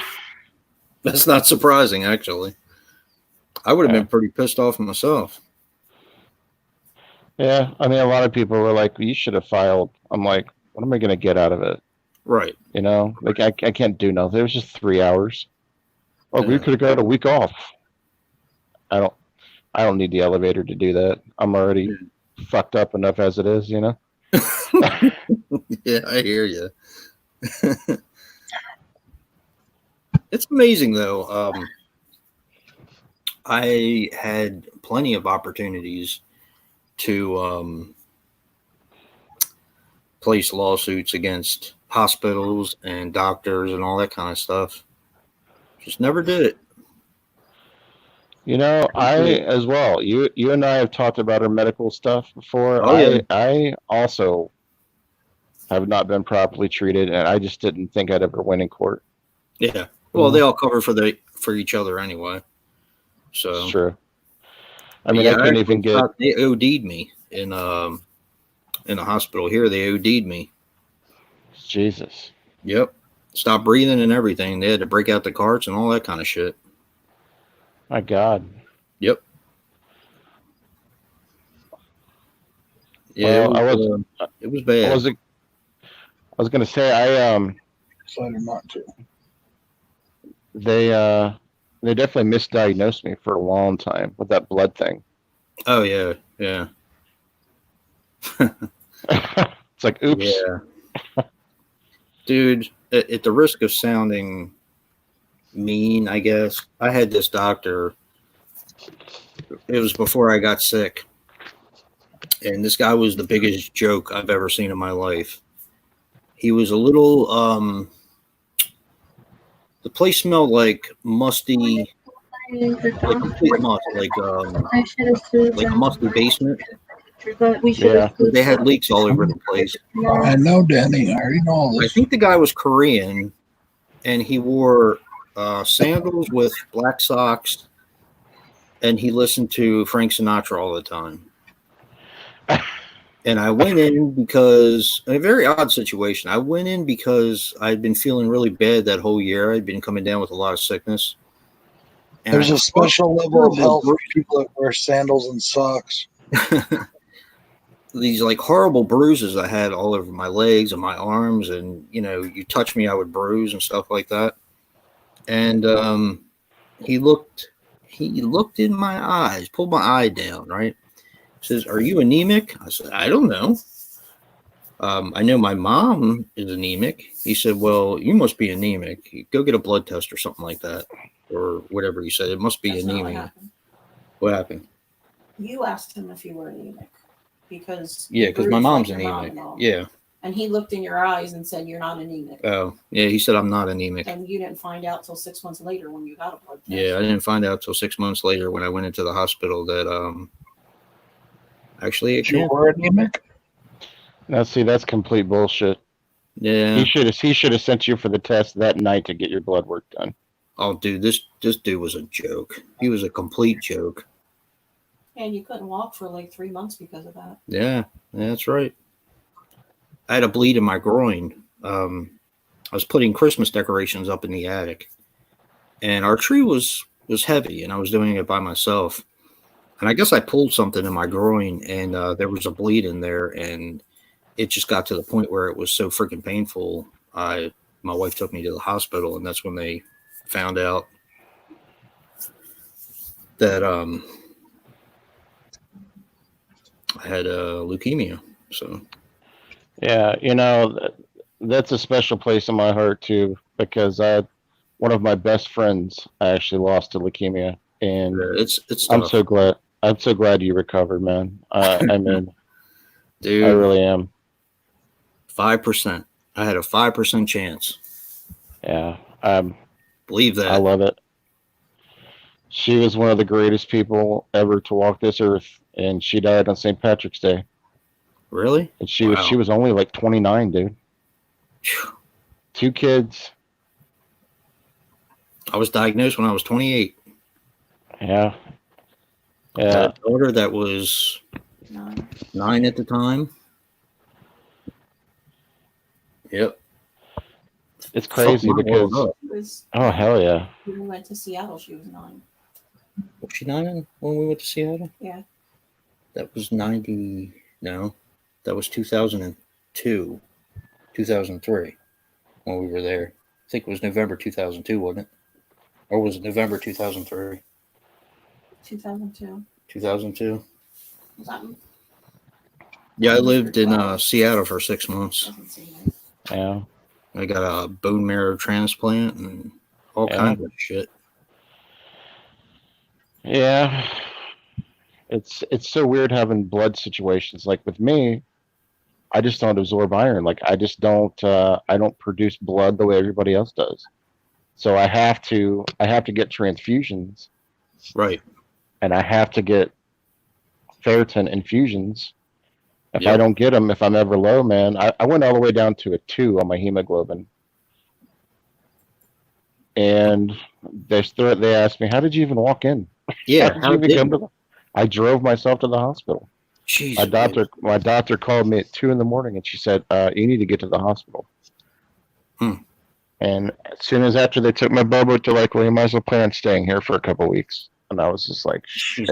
That's not surprising, actually. I would have been pretty pissed off myself. Yeah, I mean, a lot of people were like, you should have filed. I'm like, what am I going to get out of it? Right. I can't do nothing. It was just 3 hours. Oh, we Yeah. could have got a week off. I don't. I don't need the elevator to do that. I'm already fucked up enough as it is, you know. Yeah, I hear you. It's amazing though. I had plenty of opportunities to place lawsuits against hospitals and doctors and all that kind of stuff. Just never did it. You know, I as well. You and I have talked about our medical stuff before. Oh yeah, I also have not been properly treated, and I just didn't think I'd ever win in court. yeah. Well, they all cover for each other anyway. So It's true. I but mean, yeah, I couldn't actually even get. thought they OD'd me in the hospital here. They OD'd me. Jesus. Yep. Stopped breathing and everything. They had to break out the carts and all that kind of shit. My God. Yep. Yeah, Well, it was bad. I was gonna say Decided not to. they definitely misdiagnosed me for a long time with that blood thing. Oh yeah, yeah, It's like, oops. yeah. Dude, at the risk of sounding mean, I guess, I had this doctor. It was before I got sick. And this guy was the biggest joke I've ever seen in my life. He was a little the place smelled like musty, like complete must, like a musty basement. Yeah. They had leaks all over the place. I know, Danny. I already know all I this. think the guy was Korean, and he wore sandals with black socks, and he listened to Frank Sinatra all the time. And I went in because a very odd situation. I went in because I'd been feeling really bad that whole year. I'd been coming down with a lot of sickness. And There's a special level of health for people that wear sandals and socks. These like horrible bruises I had all over my legs and my arms, and you touch me, I would bruise and stuff like that. And he looked in my eyes, pulled my eye down, right? Says, "Are you anemic?" I said, "I don't know. I know my mom is anemic." He said, "Well, you must be anemic. Go get a blood test or something like that, or whatever he said. It must be That's not what anemia." happened. What happened? You asked him if you were anemic because Yeah, because my bruised mom's like your mom anemic. and all. Yeah. And he looked in your eyes and said, "You're not anemic." Oh, yeah. He said I'm not anemic. And you didn't find out till 6 months later when you got a blood test. Yeah, I didn't find out till 6 months later when I went into the hospital that actually it You can't. were anemic? Now, see, that's complete bullshit. Yeah. He should have sent you for the test that night to get your blood work done. Oh, dude, this dude was a joke. He was a complete joke. And you couldn't walk for like 3 months because of that. Yeah, that's right. I had a bleed in my groin. I was putting Christmas decorations up in the attic, and our tree was heavy, and I was doing it by myself. And I guess I pulled something in my groin, and there was a bleed in there, and it just got to the point where it was so freaking painful. My wife took me to the hospital, and that's when they found out that I had leukemia. So Yeah, that's a special place in my heart too, because one of my best friends I actually lost to leukemia, and it's I'm tough. so glad you recovered, man. I mean, Dude, I really am. 5%. I had a 5% chance. Yeah, Believe that. I love it. She was one of the greatest people ever to walk this earth, and she died on St. Patrick's Day. Really? And she was only like 29, dude. 2 kids. I was diagnosed when I was 28. Yeah. I had Yeah. a daughter that was 9 at the time. Yep. It's crazy Fuck my world because up. She was, oh hell yeah. when we went to Seattle, she was 9. Was she 9 when we went to Seattle? Yeah. That was 90. No, that was 2002, 2003 when we were there. I think it was November 2002, wasn't it? Or was it November 2003? 2002. 2002? Was that Yeah, I lived in Seattle for 6 months. doesn't seem right. Yeah. I got a bone marrow transplant and all Yeah. kinds of shit. Yeah. It's so weird having blood situations. Like with me, I just don't absorb iron. Like I just don't I don't produce blood the way everybody else does. So I have to get transfusions, Right. and I have to get ferritin infusions. If I Yep. don't get them, if I'm ever low, man, I went all the way down to a 2 on my hemoglobin. And they asked me, how did you even walk in? Yeah. How did you even come to I drove myself to the hospital. Jesus. My doctor called me at 2 in the morning, and she said, you need to get to the hospital. And as soon as after they took my bubble, they're like, well, you might as well plan on staying here for a couple of weeks. And I was just like, shit.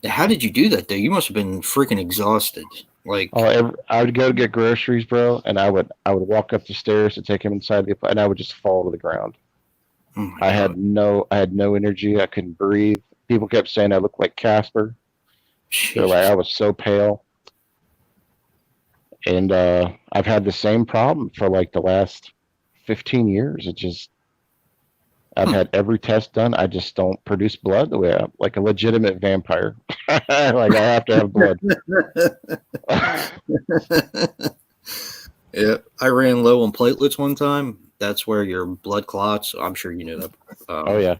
How did you do that, though? You must have been freaking exhausted. Like, I would go get groceries, bro, and I would walk up the stairs to take him inside and I would just fall to the ground. oh my I God. had no energy. I couldn't breathe. People kept saying I looked like Casper. They're like, I was so pale. And I've had the same problem for like the last 15 years. I've had every test done. I just don't produce blood the way like a legitimate vampire. Like I have to have blood. Yeah, I ran low on platelets one time. That's where your blood clots. I'm sure you know that. Oh, yeah.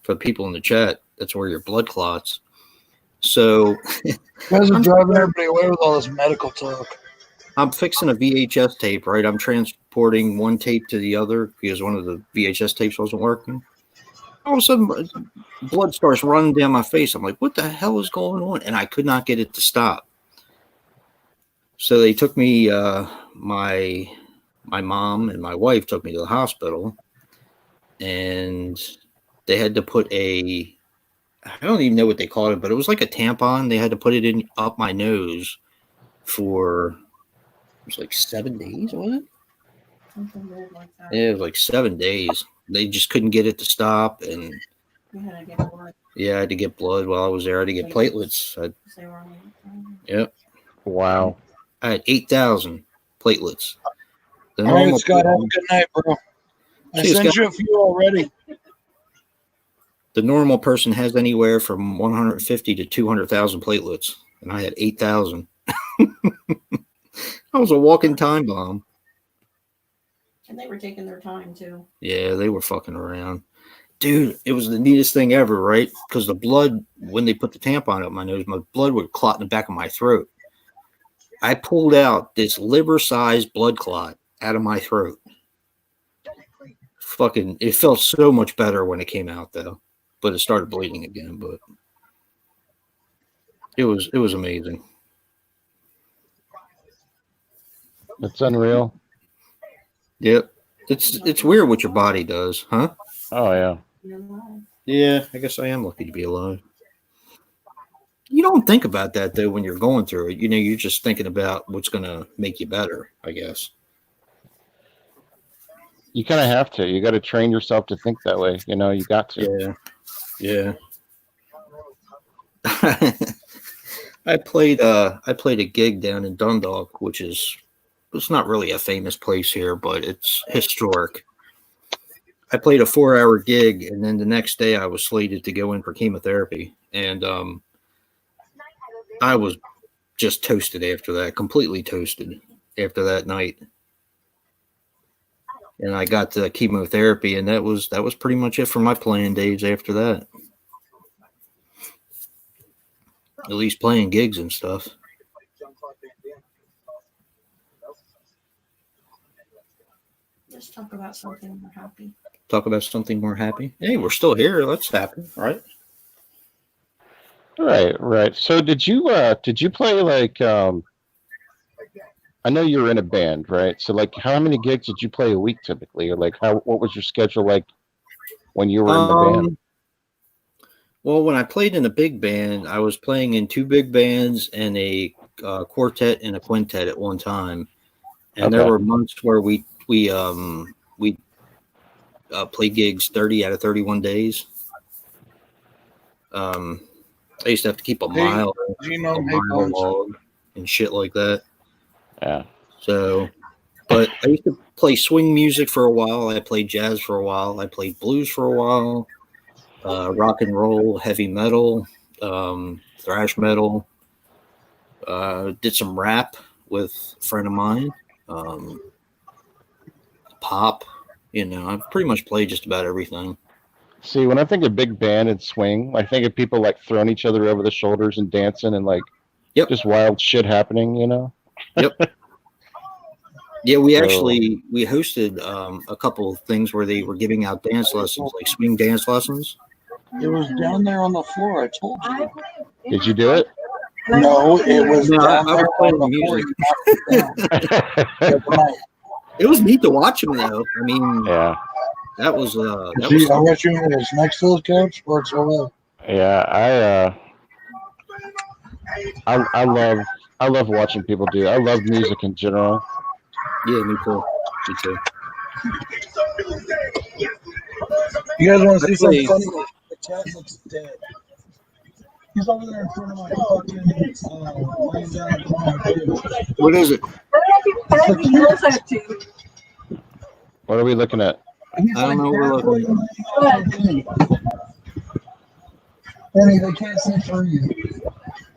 For the people in the chat, that's where your blood clots. So You guys are driving everybody away with all this medical talk. I'm fixing a VHS tape, right? I'm transporting one tape to the other because one of the VHS tapes wasn't working. All of a sudden, blood starts running down my face. I'm like, what the hell is going on? And I could not get it to stop. So they took me, my mom and my wife took me to the hospital, and they had to put I don't even know what they called it, but it was like a tampon. They had to put it in up my nose for, it was like 7 days, was it? Something weird like that. Yeah, it was like 7 days. They just couldn't get it to stop, and You had to get blood. yeah, I had to get blood while I was there. I had to get platelets. They were on Yep, Wow. I had 8,000 platelets. The All right, Scott, have a good night, bro. I See you, sent Scott. you a few already. The normal person has anywhere from 150 to 200,000 platelets, and I had 8,000. I was a walking time bomb. And they were taking their time too. Yeah, they were fucking around. Dude, it was the neatest thing ever, right? Because the blood, when they put the tampon up my nose, my blood would clot in the back of my throat. I pulled out this liver-sized blood clot out of my throat. Fucking, it felt so much better when it came out, though. But it started bleeding again, but it was amazing. It's unreal. Yep. It's weird what your body does, huh? Oh, yeah. You're alive. Yeah, I guess I am lucky to be alive. You don't think about that, though, when you're going through it. You know, you're just thinking about what's going to make you better, I guess. You kind of have to. You got to train yourself to think that way. You know, you got to. Yeah. I played a gig down in Dundalk, which is, it's not really a famous place here, but it's historic. I played a 4-hour gig, and then the next day I was slated to go in for chemotherapy, and I was just toasted after that, completely toasted after that night. And I got to chemotherapy, and that was pretty much it for my playing days after that. At least playing gigs and stuff. Let's talk about something more happy. Talk about something more happy. Hey, we're still here. That's happy, right? Right. So did you play like I know you were in a band, right? So like how many gigs did you play a week typically? Or like what was your schedule like when you were in the band? Well, when I played in a big band, I was playing in 2 big bands and a quartet and a quintet at one time. And there were months where we play gigs 30 out of 31 days. I used to have to keep a mile log and shit like that. Yeah. So, but I used to play swing music for a while. I played jazz for a while. I played blues for a while. Rock and roll, heavy metal, thrash metal. Did some rap with a friend of mine. Pop. I've pretty much played just about everything. See, when I think of big band and swing, I think of people like throwing each other over the shoulders and dancing and like just wild shit happening, Yep. Yeah, we hosted a couple of things where they were giving out dance lessons, like swing dance lessons. It was down there on the floor. I told you. Did you do it? No, it was down I there was playing on the music. floor. It was neat to watch them, though. I mean, Yeah. that was I got you was next to the couch, or it's over. Yeah, I love watching people do it. I love music in general. Yeah, me too. You guys want to see something funny? The cat looks dead. He's over there in front of my fucking laying down in front of my kid. What is it? What are we looking at? I don't know what we're looking at. Danny, they can't see through you.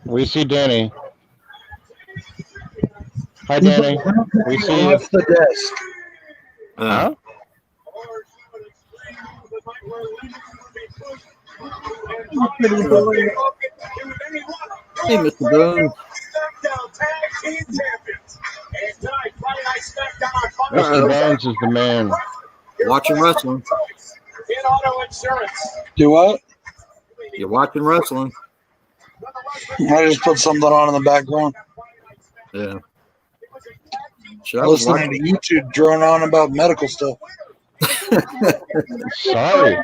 We see Danny. Hi, Danny. We see you. Off the desk. Huh? Hey, Mr. Boone. Mr. Bones is the man. Watching wrestling. Do what? You're watching wrestling. I just put something on in the background. Yeah. I was listening to YouTube drone on about medical stuff. Sorry.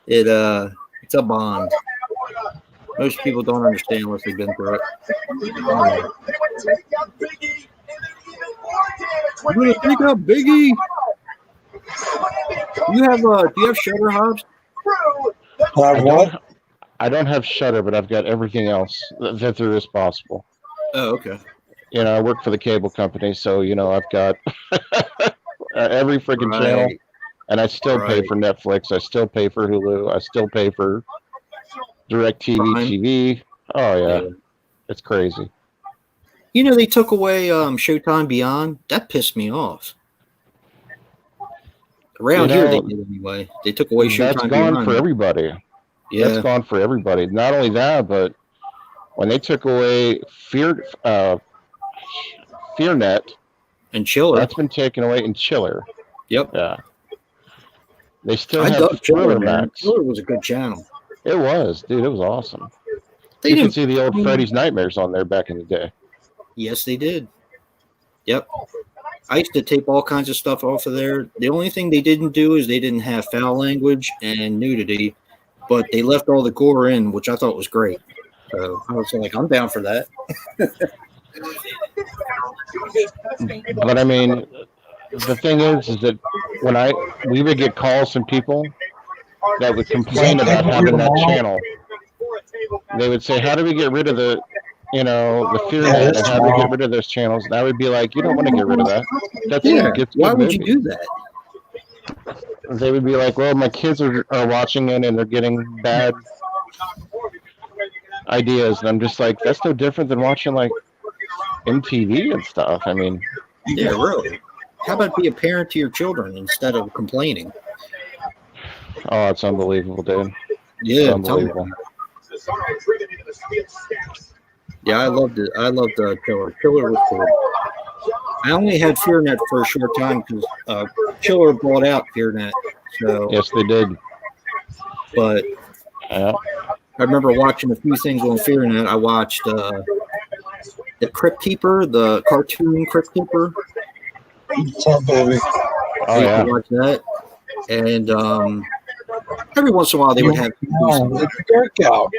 It's a bond. Most people don't understand unless they've been through it. I'm gonna pick up Biggie. Do you have Shutter, Hobbs? What? I don't have Shutter, but I've got everything else that there is possible. Oh, okay. I work for the cable company, so I've got every freaking channel, and I still pay for Netflix. I still pay for Hulu. I still pay for DirecTV TV. Oh yeah, it's crazy. They took away Showtime Beyond. That pissed me off. Around here, they did anyway. They took away Showtime That's gone Beyond. For everybody. Yeah, that's gone for everybody. Not only that, but when they took away FearNet and Chiller, that's been taken away in Chiller. Yep. Yeah. They still have Chiller Max. Chiller was a good channel. It was, dude. It was awesome. You can see the old Freddy's Nightmares on there back in the day. Yes, they did. Yep. I used to tape all kinds of stuff off of there. The only thing they didn't do is they didn't have foul language and nudity, but they left all the gore in, which I thought was great. So I was like, I'm down for that. But I mean, the thing is that when we would get calls from people that would complain about having that channel. They would say, how do we get rid of the FearNet, and how do we get rid of those channels? And I would be like, you don't want to get rid of that. That's why would you do that? They would be like, well, my kids are watching it and they're getting bad ideas. And I'm just like, that's no different than watching like MTV and stuff. I mean, yeah, really. How about be a parent to your children instead of complaining? Oh, it's unbelievable, dude. Yeah, it's unbelievable. Yeah, I loved it. I loved Chiller. Chiller was cool. I only had FearNet for a short time because Chiller bought out FearNet. So yes, they did. But yeah. I remember watching a few things on FearNet. I watched the Crypt Keeper, the cartoon Crypt Keeper. Baby. Oh yeah. Watch that, and every once in a while they would have. It's dark out.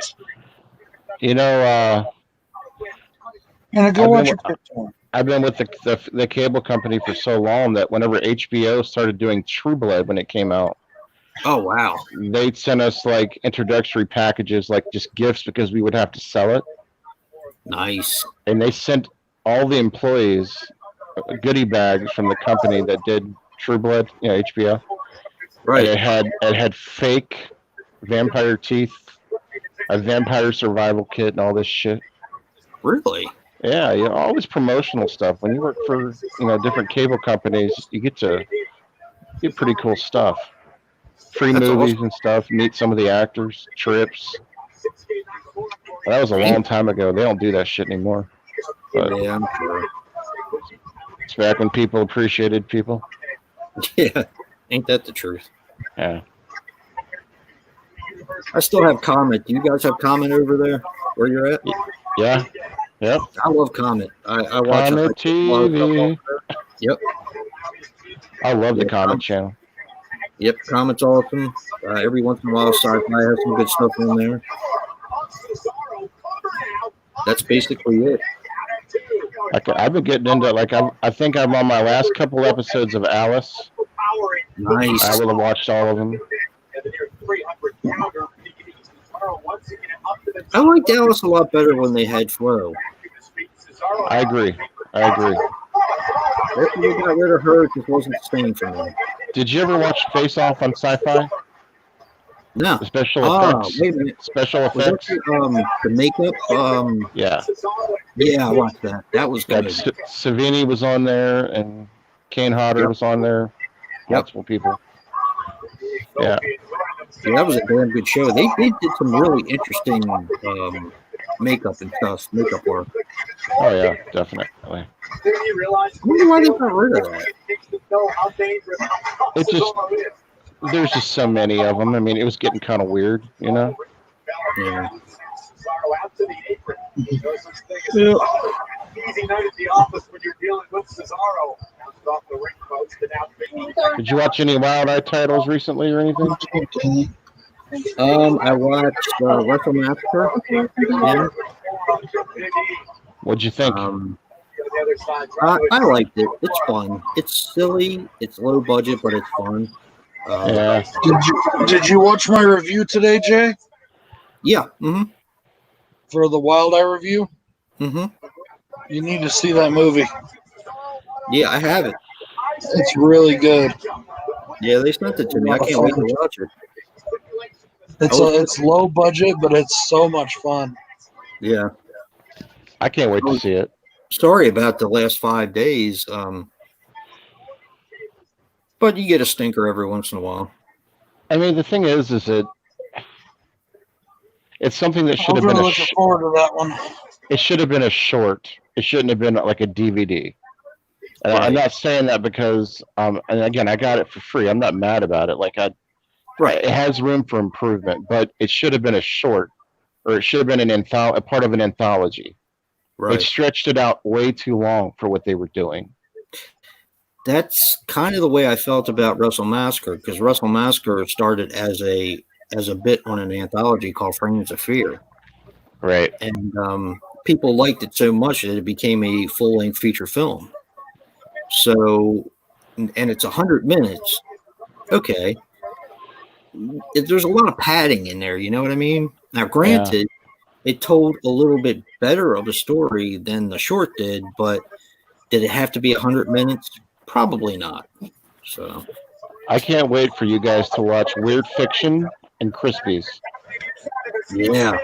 And go watch your cartoon. I've been with the cable company for so long that whenever HBO started doing True Blood when it came out, Oh wow. they'd send us like introductory packages, like just gifts because we would have to sell it. Nice. And they sent all the employees goodie bags from the company that did True Blood, HBO. And Right. it had fake vampire teeth, a vampire survival kit, and all this shit. Really? Yeah, all this promotional stuff. When you work for different cable companies, you get pretty cool stuff. Free That's movies awesome. and stuff. Meet some of the actors. Trips. That was a long time ago. They don't do that shit anymore. But Yeah, I'm sure. it's back when people appreciated people. Yeah. Ain't that the truth? Yeah. I still have Comet. Do you guys have Comet over there where you're at? Yeah. Yep. I love Comet. I watch Comet it. A lot of stuff TV. off there. Yep. I love the Yeah, Comet channel. Yep. Comet's awesome. Every once in a while, Sci-Fi has some good stuff on there. That's basically it. I've been getting into I think I'm on my last couple episodes of Alice. Nice. I will have watched all of them. I like Dallas a lot better when they had Flo. I agree. After they got rid of her, it just wasn't the same for me. Did you ever watch Face Off on Sci-Fi? No. The special effects. Wait a minute. Special Was that effects. the makeup? Yeah. Yeah, I watched that. That was Got good. Savini was on there, and Kane Hodder was on there. Multiple people. Yeah. Yeah, that was a damn good show. They did some really interesting makeup and stuff, makeup work. Oh yeah, definitely. I wonder why they got rid of that. It just there's just so many of them. I mean, it was getting kind of weird, Yeah. Easy night at the office when you're dealing with Cesaro. Off the ring post and now Did you watch any Wild Eye titles recently or anything? I watched Wrestle Massacre. Yeah. What'd you think? I liked it. It's fun. It's silly. It's low budget, but it's fun. Yeah. Did you watch my review today, Jay? Yeah. Mm-hmm. For the Wild Eye review? Mm-hmm. You need to see that movie. Yeah, I have it. It's really good. Yeah, they sent it to me. I can't wait to watch it. It's low budget, but it's so much fun. Yeah. I can't wait to see it. Sorry about the last 5 days. But you get a stinker every once in a while. I mean, the thing is that it's something that should have I'm been looking forward to that one. it should have been a short. It shouldn't have been like a DVD. And I'm not saying that because, and again, I got it for free. I'm not mad about it. It has room for improvement, but it should have been a short, or it should have been a part of an anthology. Right. They stretched it out way too long for what they were doing. That's kind of the way I felt about Wrestle Massacre, because Wrestle Massacre started as a bit on an anthology called Frames of Fear. Right. And people liked it so much that it became a full-length feature film. So, and it's 100 minutes. Okay. There's a lot of padding in there, you know what I mean? Now, granted, it told a little bit better of a story than the short did, but did it have to be 100 minutes? Probably not. So, I can't wait for you guys to watch Weird Fiction and Crispies. yeah.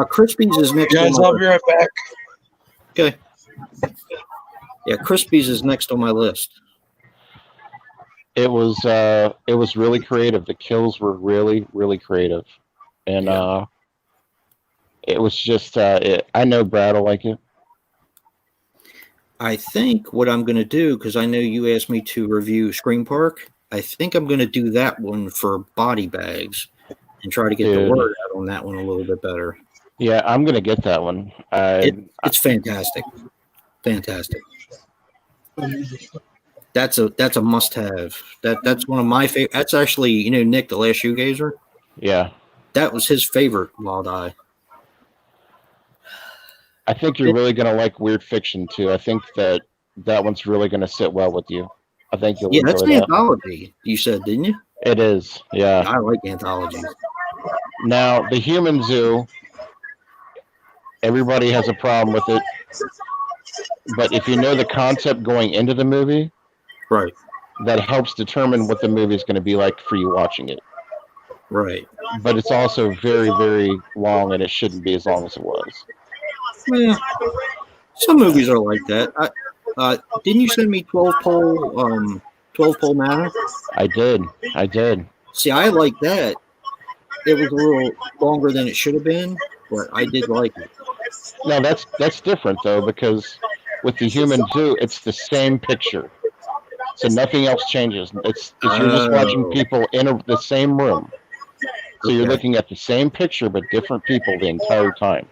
Crispies is next. Guys, I'll be right back. Okay. Yeah, Crispies is next on my list. It was really creative. The kills were really, really creative, and it was just. I know Brad will like it. I think what I'm going to do, because I know you asked me to review Scream Park, I think I'm going to do that one for Body Bags and try to get the word out on that one a little bit better. Yeah, I'm going to get that one. It's fantastic. Fantastic. That's a must-have. That's one of my favorite. That's actually, Nick, the Last Shoegazer. Yeah. That was his favorite Wild Eye. I think you're really going to like Weird Fiction, too. I think that that one's really going to sit well with you. I think you'll Yeah, that's enjoy an that. anthology. You said, didn't you? It is, yeah. I like anthologies. Now, the Human Zoo, everybody has a problem with it. But if you know the concept going into the movie, Right. that helps determine what the movie is going to be like for you watching it. Right. But it's also very, very long, and it shouldn't be as long as it was. Yeah. Some movies are like that. Didn't you send me 12 pole Manor? I did. See, I like that. It was a little longer than it should have been, but I did like it. No, that's different though, because with the Human Zoo, it's the same picture, so nothing else changes. It's you're just watching people in the same room, so you're looking at the same picture but different people the entire time.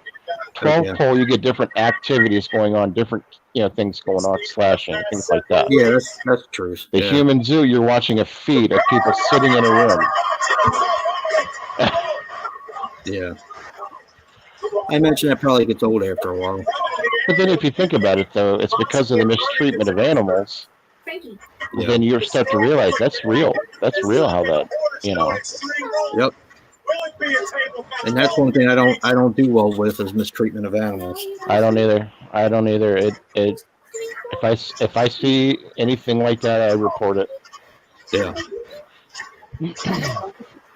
12 pole, you get different activities going on, different things going on, slashing, things like that. Yeah, that's true. The Human Zoo, you're watching a feed of people sitting in a room. Yeah. I imagine that probably gets old after a while. But then if you think about it, though, it's because of the mistreatment of animals. Yeah. Then you start to realize that's real. That's real how that, Yep. And that's one thing I don't do well with is mistreatment of animals. I don't either. If I see anything like that, I report it. Yeah.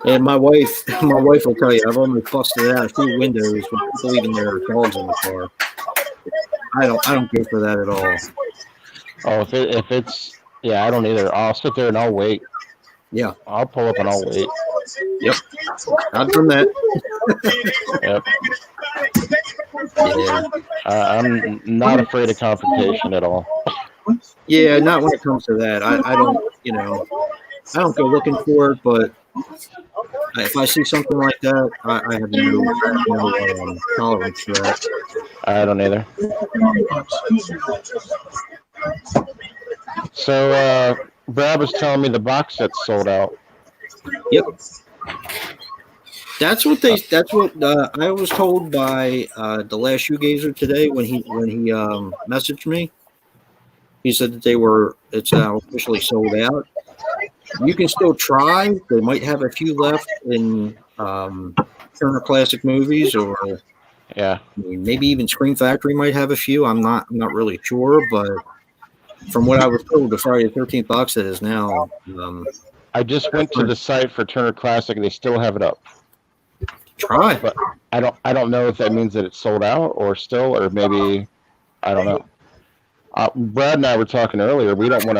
And my wife will tell you, I've almost busted out a few windows with people leaving their dogs in the car. I don't care for that at all. Oh, if it's I don't either. I'll sit there and I'll wait. Yeah. I'll pull up and I'll wait. Yep. I've done that. Yep. Yeah. I'm not afraid of confrontation at all. Yeah, not when it comes to that. I don't I don't go looking for it, but if I see something like that, I have no tolerance for that. I don't either. So, Brad was telling me the box set's sold out. Yep. That's what I was told by the last shoegazer today when he messaged me. He said that it's now officially sold out. You can still try. They might have a few left in Turner Classic Movies, or maybe even Scream Factory might have a few. I'm not really sure, but from what I was told, the Friday the 13th box set is now. I just went to the site for Turner Classic, and they still have it up. Try, but I don't know if that means that it's sold out or still, or maybe I don't know. Brad and I were talking earlier. We don't want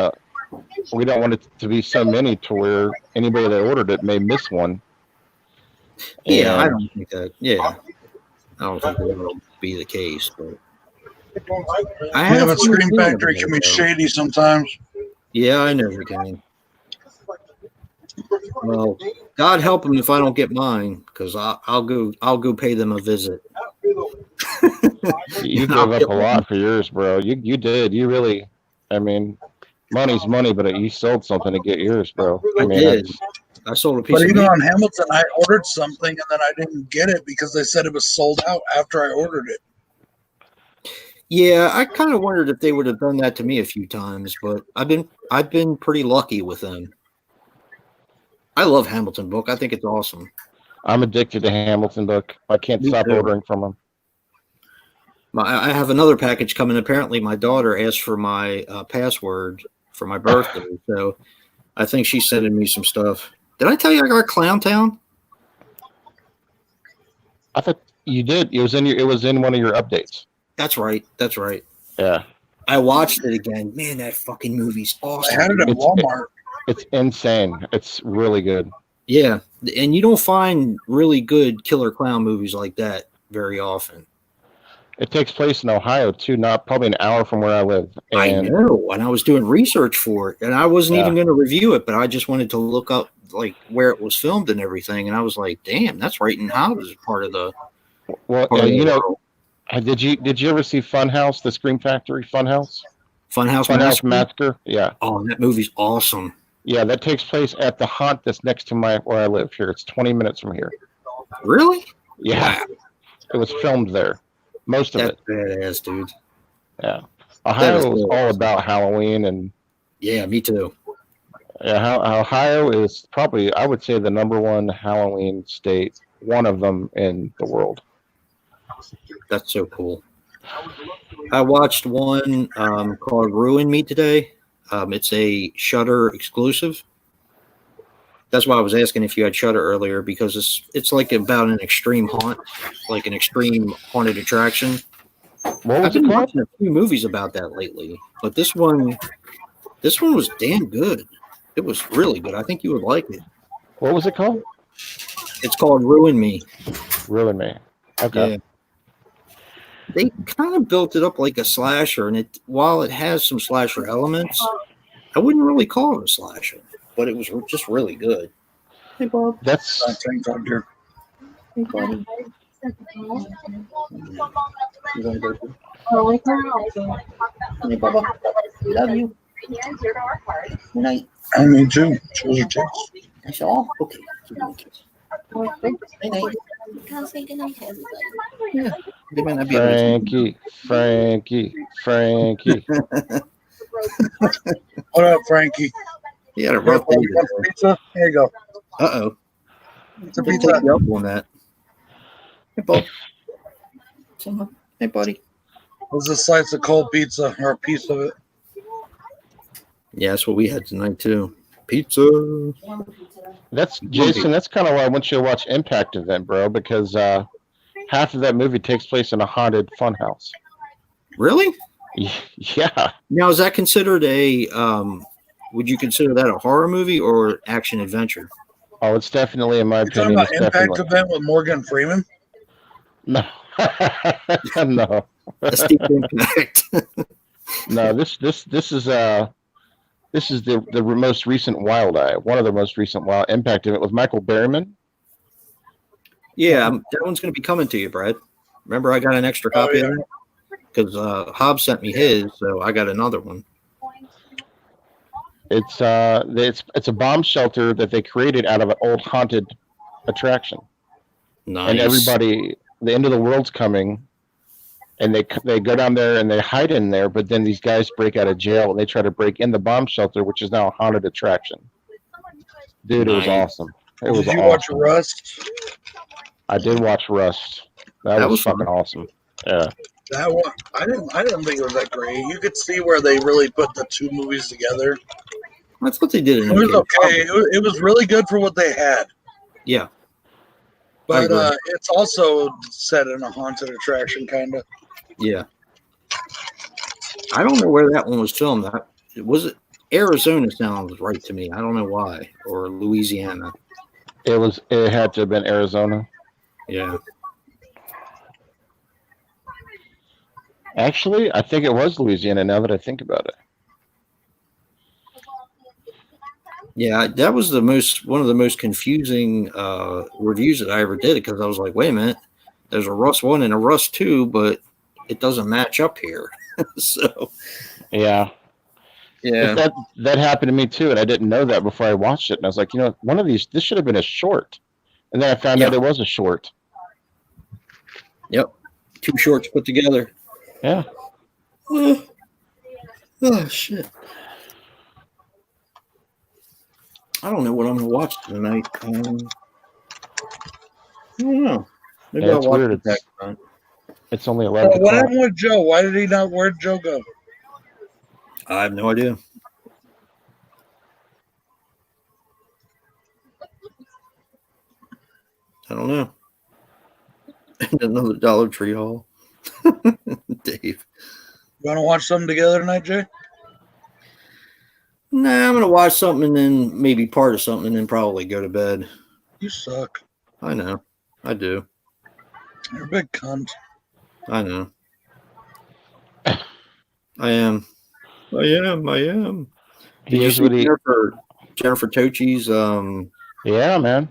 it to be so many to where anybody that ordered it may miss one. Yeah, I don't think that. Yeah, I don't think that will be the case. But but Scream Factory can be shady sometimes. Yeah, I know they can. Well, God help them if I don't get mine, because I'll go pay them a visit. You gave up a lot for yours, bro. You did. You really. I mean, money's money, but you sold something to get yours, bro. I did. I sold a piece. But even on Hamilton, I ordered something and then I didn't get it because they said it was sold out after I ordered it. Yeah, I kind of wondered if they would have done that to me a few times, but I've been pretty lucky with them. I love Hamilton book. I think it's awesome. I'm addicted to Hamilton book. I can't stop ordering from them. I have another package coming. Apparently, my daughter asked for my password for my birthday, so I think she's sending me some stuff. Did I tell you I got Clown Town? I thought you did. It was in one of your updates. That's right. Yeah. I watched it again. Man, that fucking movie's awesome. I had it at Walmart. It's insane. It's really good. Yeah, and you don't find really good killer clown movies like that very often. It takes place in Ohio too, not probably an hour from where I live. And I know, and I was doing research for it, and I wasn't even going to review it, but I just wanted to look up like where it was filmed and everything, and I was like, "Damn, that's right in Howard's part of the." Well, did you ever see Funhouse, the Scream Factory Funhouse? Funhouse Massacre? Yeah. Oh, that movie's awesome. Yeah, that takes place at the haunt that's next to where I live here. It's 20 minutes from here. Really? Yeah. Wow. It was filmed there. Most of it. That's badass, dude. Yeah. Ohio is all about Halloween, and Yeah, me too. Ohio is probably, I would say, the number one Halloween state, one of them in the world. That's so cool. I watched one called Ruin Me today. It's a Shudder exclusive. That's why I was asking if you had Shudder earlier, because it's like about an extreme haunt, like an extreme haunted attraction. What I've was it been called? watching a few movies about that lately, but this one was damn good. It was really good. I think you would like it. What was it called? It's called Ruin Me. Ruin Me. Okay. Yeah. They kind of built it up like a slasher, and while it has some slasher elements, I wouldn't really call it a slasher, but it was just really good. Hey, Bob. That's Hey, buddy. You want to go too? Hey, Bubba. Love you. Good night. I mean, too. Choose your tits. That's all? Okay. Give me a kiss. Night night. Can I say goodnight to everybody? Yeah. They might not be able to. Frankie. What up, Frankie? He had a You rough day want today. some pizza? Here you go. Uh-oh. It's a We'll pizza. take you up on that. Hey, Bob. Hey, buddy. This is a slice of cold pizza, or a piece of it. Yeah, that's what we had tonight, too. Pizza. That's Jason. That's kind of why I want you to watch Impact Event, bro, because half of that movie takes place in a haunted funhouse. Really? Yeah. Now, is that considered would you consider that a horror movie or action adventure? Oh, it's definitely, in my You talking opinion, about it's Impact definitely Event with Morgan Freeman? no, no, A steep impact. no. This is the most recent Wild Eye, one of the most recent Wild Impact Event with Michael Berryman. Yeah, that one's going to be coming to you, Brad. Remember, I got an extra copy of it because Hobbs sent me his, so I got another one. It's a bomb shelter that they created out of an old haunted attraction. Nice. And everybody, the end of the world's coming, and they go down there and they hide in there. But then these guys break out of jail and they try to break in the bomb shelter, which is now a haunted attraction. Dude, It was awesome. It was Did you awesome. watch Rust? I did watch Rust. That was fucking fun. awesome. Yeah. That one, I didn't think it was that great. You could see where they really put the two movies together. That's what they did. It was okay. It was really good for what they had. Yeah. But it's also set in a haunted attraction, kind of. Yeah. I don't know where that one was filmed. Was it Arizona? Sounds right to me. I don't know why, or Louisiana. It had to have been Arizona. Yeah. Actually, I think it was Louisiana. Now that I think about it. Yeah, that was one of the most confusing reviews that I ever did, because I was like, wait a minute, there's a Rust 1 and a Rust 2, but it doesn't match up here. So yeah. That happened to me too, and I didn't know that before I watched it. And I was like, one of these, this should have been a short. And then I found out it was a short. Yep. 2 shorts put together. Yeah. Oh shit. I don't know what I'm gonna watch tonight. I don't know. Maybe I'll watch weird. it. It's only 11 What o'clock. happened with Joe? Why did he not? Where'd Joe go? I have no idea. I don't know. Another Dollar Tree haul. Dave. You want to watch something together tonight, Jay? Nah, I'm gonna watch something and then maybe part of something and then probably go to bed. You suck. I know. I do. You're a big cunt. I know. I am. Did you see Jennifer Tochi's? Yeah, man.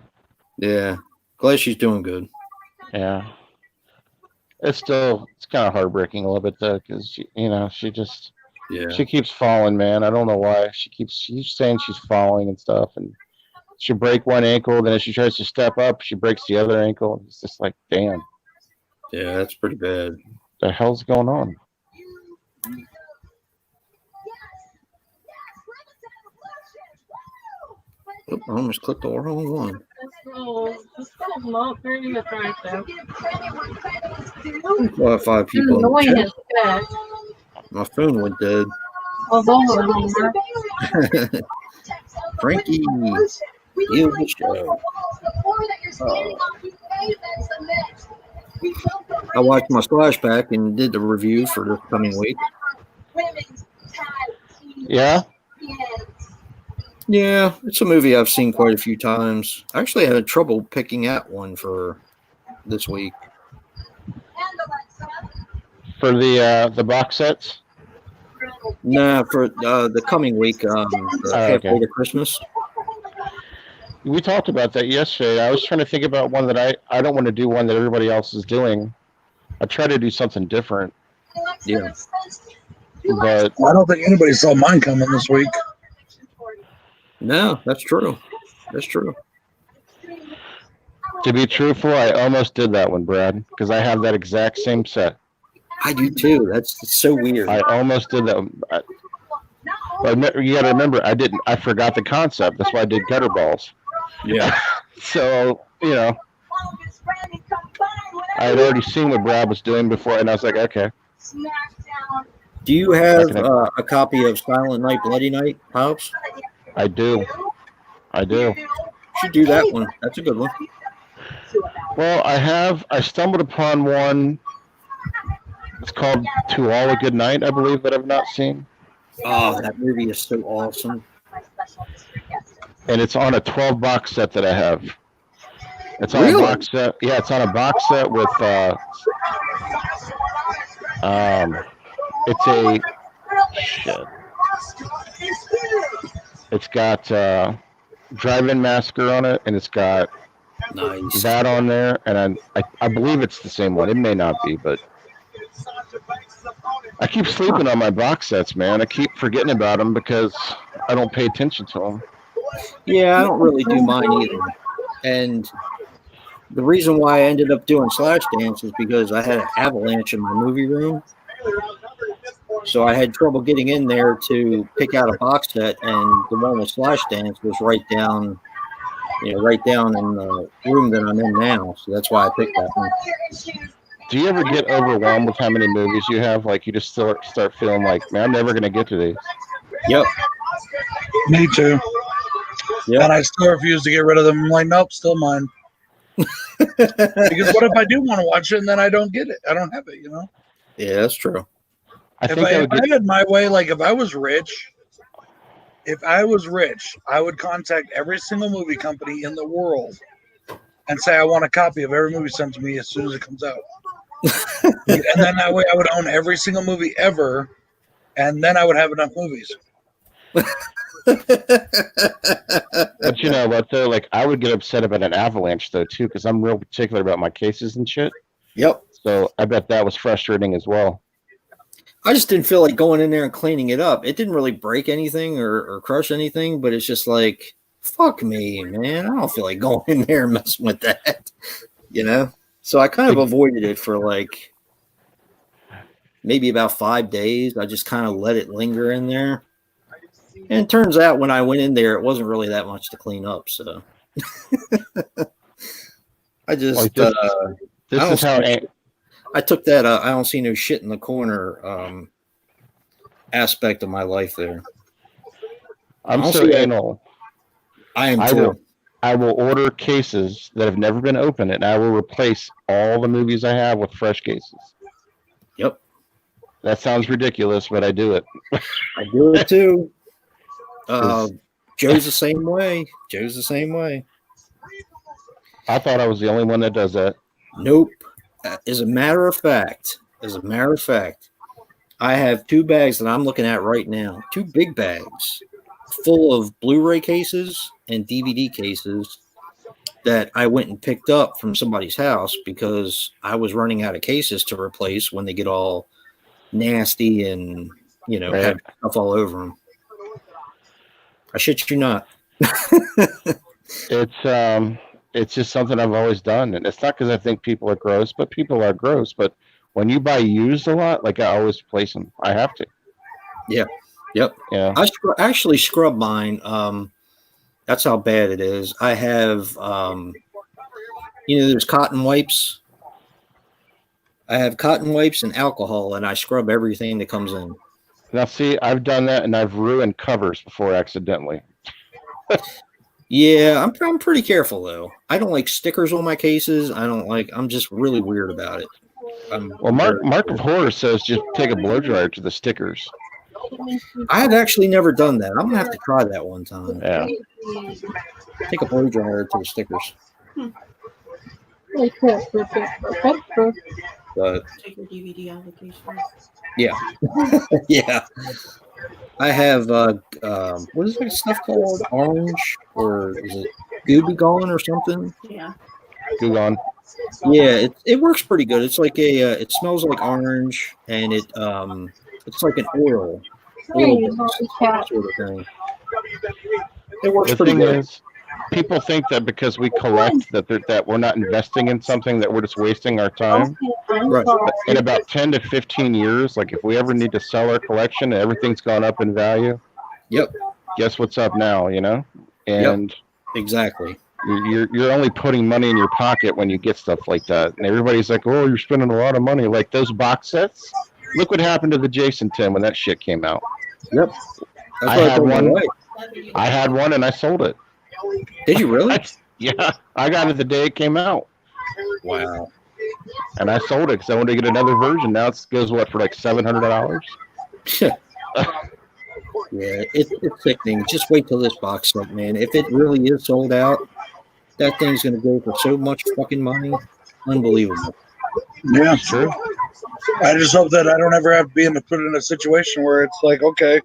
Yeah. Glad she's doing good. Yeah. It's kind of heartbreaking a little bit though, because she keeps falling, man. I don't know why. She's saying she's falling and stuff, and she'll break one ankle, then as she tries to step up, she breaks the other ankle. It's just like, damn. Yeah, that's pretty bad. The hell's going on? Oh, I almost clicked the wrong one. This is not very attractive. We'll have 5 people. In Annoying the as chat. heck. My phone went dead. Although Homer. Frankie, deal the show. I watched my flashback and did the review for this coming week. Yeah. Yeah, it's a movie I've seen quite a few times. I actually had trouble picking out one for this week. For the box sets. Nah, for the coming week, halfway to Christmas. We talked about that yesterday. I was trying to think about one that I don't want to do one that everybody else is doing. I try to do something different. Yeah. But I don't think anybody saw mine coming this week. No, that's true. That's true. to be truthful, I almost did that one, Brad, because I have that exact same set. I do too. That's so weird. I almost did that. But you got to remember, I forgot the concept. That's why I did gutter balls. Yeah. So, you know, I had already seen what Brad was doing before, and I was like, okay. Do you have a copy of Silent Night, Bloody Night, Pops? I do. You should do that one. That's a good one. Well, I stumbled upon one. It's called To All a Good Night, I believe, that I've not seen. Oh, that movie is so awesome. And it's on a 12 box set that I have. It's on Really? a box set. Yeah, it's on a box set with it's a shit. It's got Drive-In Massacre on it, and it's got Nice. that on there, and I believe it's the same one. It may not be, but I keep sleeping on my box sets, man. I keep forgetting about them because I don't pay attention to them. Yeah, I don't really do mine either. And the reason why I ended up doing Slash Dance is because I had an avalanche in my movie room. So I had trouble getting in there to pick out a box set, and the one with Slash Dance was right down in the room that I'm in now. So that's why I picked that one. Do you ever get overwhelmed with how many movies you have? Like, you just start feeling like, man, I'm never going to get to these. Yep. Me too. Yep. And I still refuse to get rid of them. I'm like, nope, still mine. Because what if I do want to watch it and then I don't get it? I don't have it, you know? Yeah, that's true. If I had my way, like if I was rich, I would contact every single movie company in the world and say I want a copy of every movie sent to me as soon as it comes out. And then that way I would own every single movie ever, and then I would have enough movies. But you know what, though? Like, I would get upset about an avalanche, though, too, because I'm real particular about my cases and shit. Yep. So I bet that was frustrating as well. I just didn't feel like going in there and cleaning it up. It didn't really break anything or crush anything, but it's just like, fuck me, man. I don't feel like going in there and messing with that, you know? So I kind of avoided it for like maybe about 5 days. I just kind of let it linger in there. And it turns out when I went in there, it wasn't really that much to clean up. So I just, Like this is how I took that I don't see no shit in the corner aspect of my life there. I'm so anal. I am too. I will order cases that have never been opened, and I will replace all the movies I have with fresh cases. Yep. That sounds ridiculous, but I do it. I do it too. Joe's the same way. I thought I was the only one that does that. Nope. As a matter of fact, I have 2 bags that I'm looking at right now. 2 big bags full of Blu-ray cases and DVD cases that I went and picked up from somebody's house because I was running out of cases to replace when they get all nasty and, you know, have stuff all over them. I shit you not. It's just something I've always done, and it's not because I think people are gross, but people are gross. But when you buy used a lot, like, I always place them. I have to. Yeah. Yep. Yeah. I actually scrub mine That's how bad it is. I have, there's cotton wipes. I have cotton wipes and alcohol, and I scrub everything that comes in. Now, see, I've done that, and I've ruined covers before accidentally. Yeah, I'm pretty careful though. I don't like stickers on my cases. I'm just really weird about it. Well, Mark of Horror says just take a blow dryer to the stickers. I have actually never done that. I'm gonna have to try that one time. Yeah. Take a blow dryer to the stickers. But Take your DVD application. yeah, yeah. I have what is that stuff called? Orange, or is it Gooby Gone or something? Yeah. Go on. Yeah, it works pretty good. It's like it smells like orange, and it's like an oil sort of thing. It works The pretty thing good. is, people think that because we collect that we're not investing in something, that we're just wasting our time. Right. In about 10 to 15 years, like if we ever need to sell our collection and everything's gone up in value, Yep, guess what's up now, And exactly. you're only putting money in your pocket when you get stuff like that. And everybody's like, oh, you're spending a lot of money. Like those box sets. Look what happened to the Jason 10 when that shit came out. Yep. That's I what had told my one. wife. I had one and I sold it. Did you really? Yeah, I got it the day it came out. Wow. And I sold it because I wanted to get another version. Now it goes, what, for like $700? Yeah, it's sickening. Just wait till this box set, man. If it really is sold out, that thing's gonna go for so much fucking money. Unbelievable. Yeah, True. I just hope that I don't ever have to be put in a situation where it's like, okay,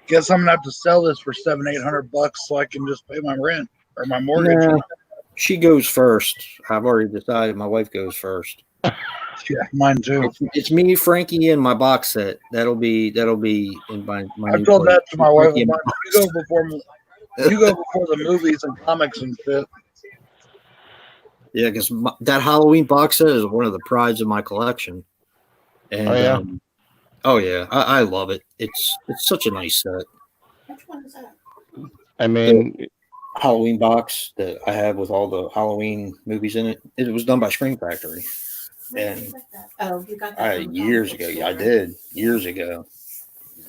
guess I'm gonna have to sell this for $700-800 so I can just pay my rent or my mortgage. Nah, she goes first. I've already decided my wife goes first. Yeah, mine too. It's me, Frankie, and my box set. That'll be in my I've new told place. that to my wife. Frankie and I'm like, you go before the movies and comics and shit. Yeah, because that Halloween box set is one of the prides of my collection. And Oh, yeah? I love it. It's such a nice set. Which one is that? I mean, Halloween box that I have with all the Halloween movies in it. It was done by Screen Factory. Where did And you get that? Oh, you got that from the years comic ago. book Yeah, I store. did. Years ago.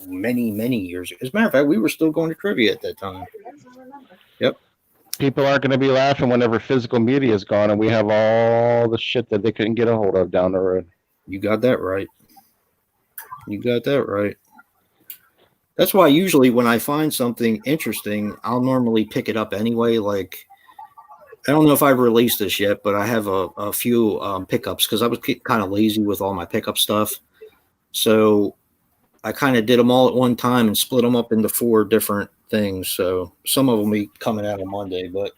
Many years ago. As a matter of fact, we were still going to trivia at that time. I remember. people aren't going to be laughing whenever physical media is gone and we have all the shit that they couldn't get a hold of down the road. You got that right. You got that right. That's why usually when I find something interesting, I'll normally pick it up anyway. Like, I don't know if I've released this yet, but I have a few pickups because I was kind of lazy with all my pickup stuff. So I kind of did them all at one time and split them up into 4 different things. So some of them will be coming out on Monday, but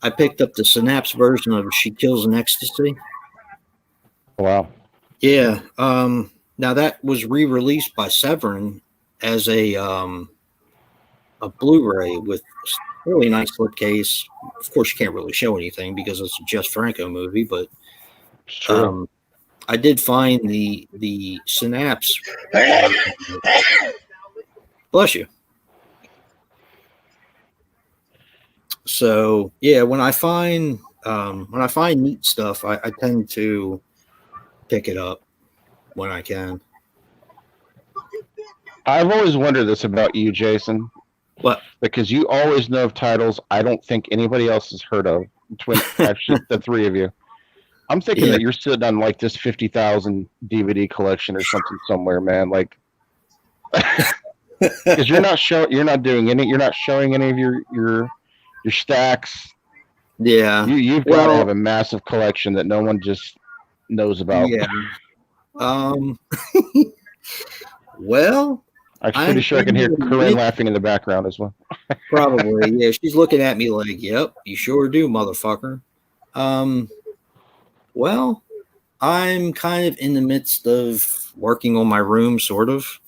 I picked up the Synapse version of She Kills in Ecstasy. Wow. Yeah. Now that was re-released by Severin as a Blu-ray with a really nice slipcase. Of course, you can't really show anything because it's a Jess Franco movie, but Sure. I did find the Synapse. Bless you. So yeah, when I find neat stuff, I tend to pick it up when I can. I've always wondered this about you, Jason. What? Because you always know of titles I don't think anybody else has heard of. Between actually the 3 of you. I'm thinking that you're sitting on like this 50,000 DVD collection or something somewhere, man. Like, because you're not showing any of your stacks. Yeah. You've got to have a massive collection that no one just knows about. Yeah. Well, I'm pretty sure I can hear Corinne laughing in the background as well. Probably. Yeah, she's looking at me like, "Yep, you sure do, motherfucker." Well, I'm kind of in the midst of working on my room, sort of.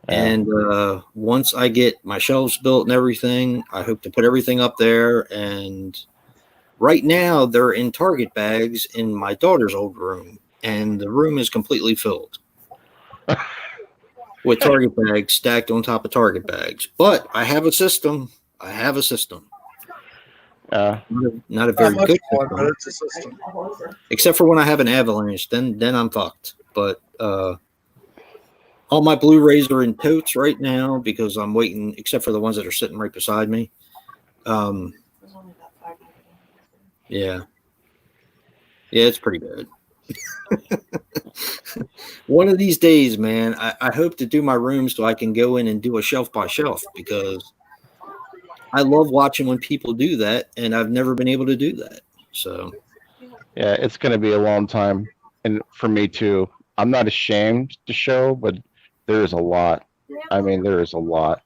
Yeah. And once I get my shelves built and everything, I hope to put everything up there. And right now, they're in Target bags in my daughter's old room, and the room is completely filled with Target bags stacked on top of Target bags. But I have a system. I have a system. Uh, Not a Not very much good one, but system, it's a system. except for when I have an avalanche. Then I'm fucked. But all my Blu-rays are in totes right now because I'm waiting, except for the ones that are sitting right beside me. There's only about 5 minutes. Yeah, it's pretty bad. One of these days, man, I hope to do my room so I can go in and do a shelf by shelf because I love watching when people do that, and I've never been able to do that. So yeah, it's going to be a long time, and for me too. I'm not ashamed to show, but there is a lot. I mean, there is a lot.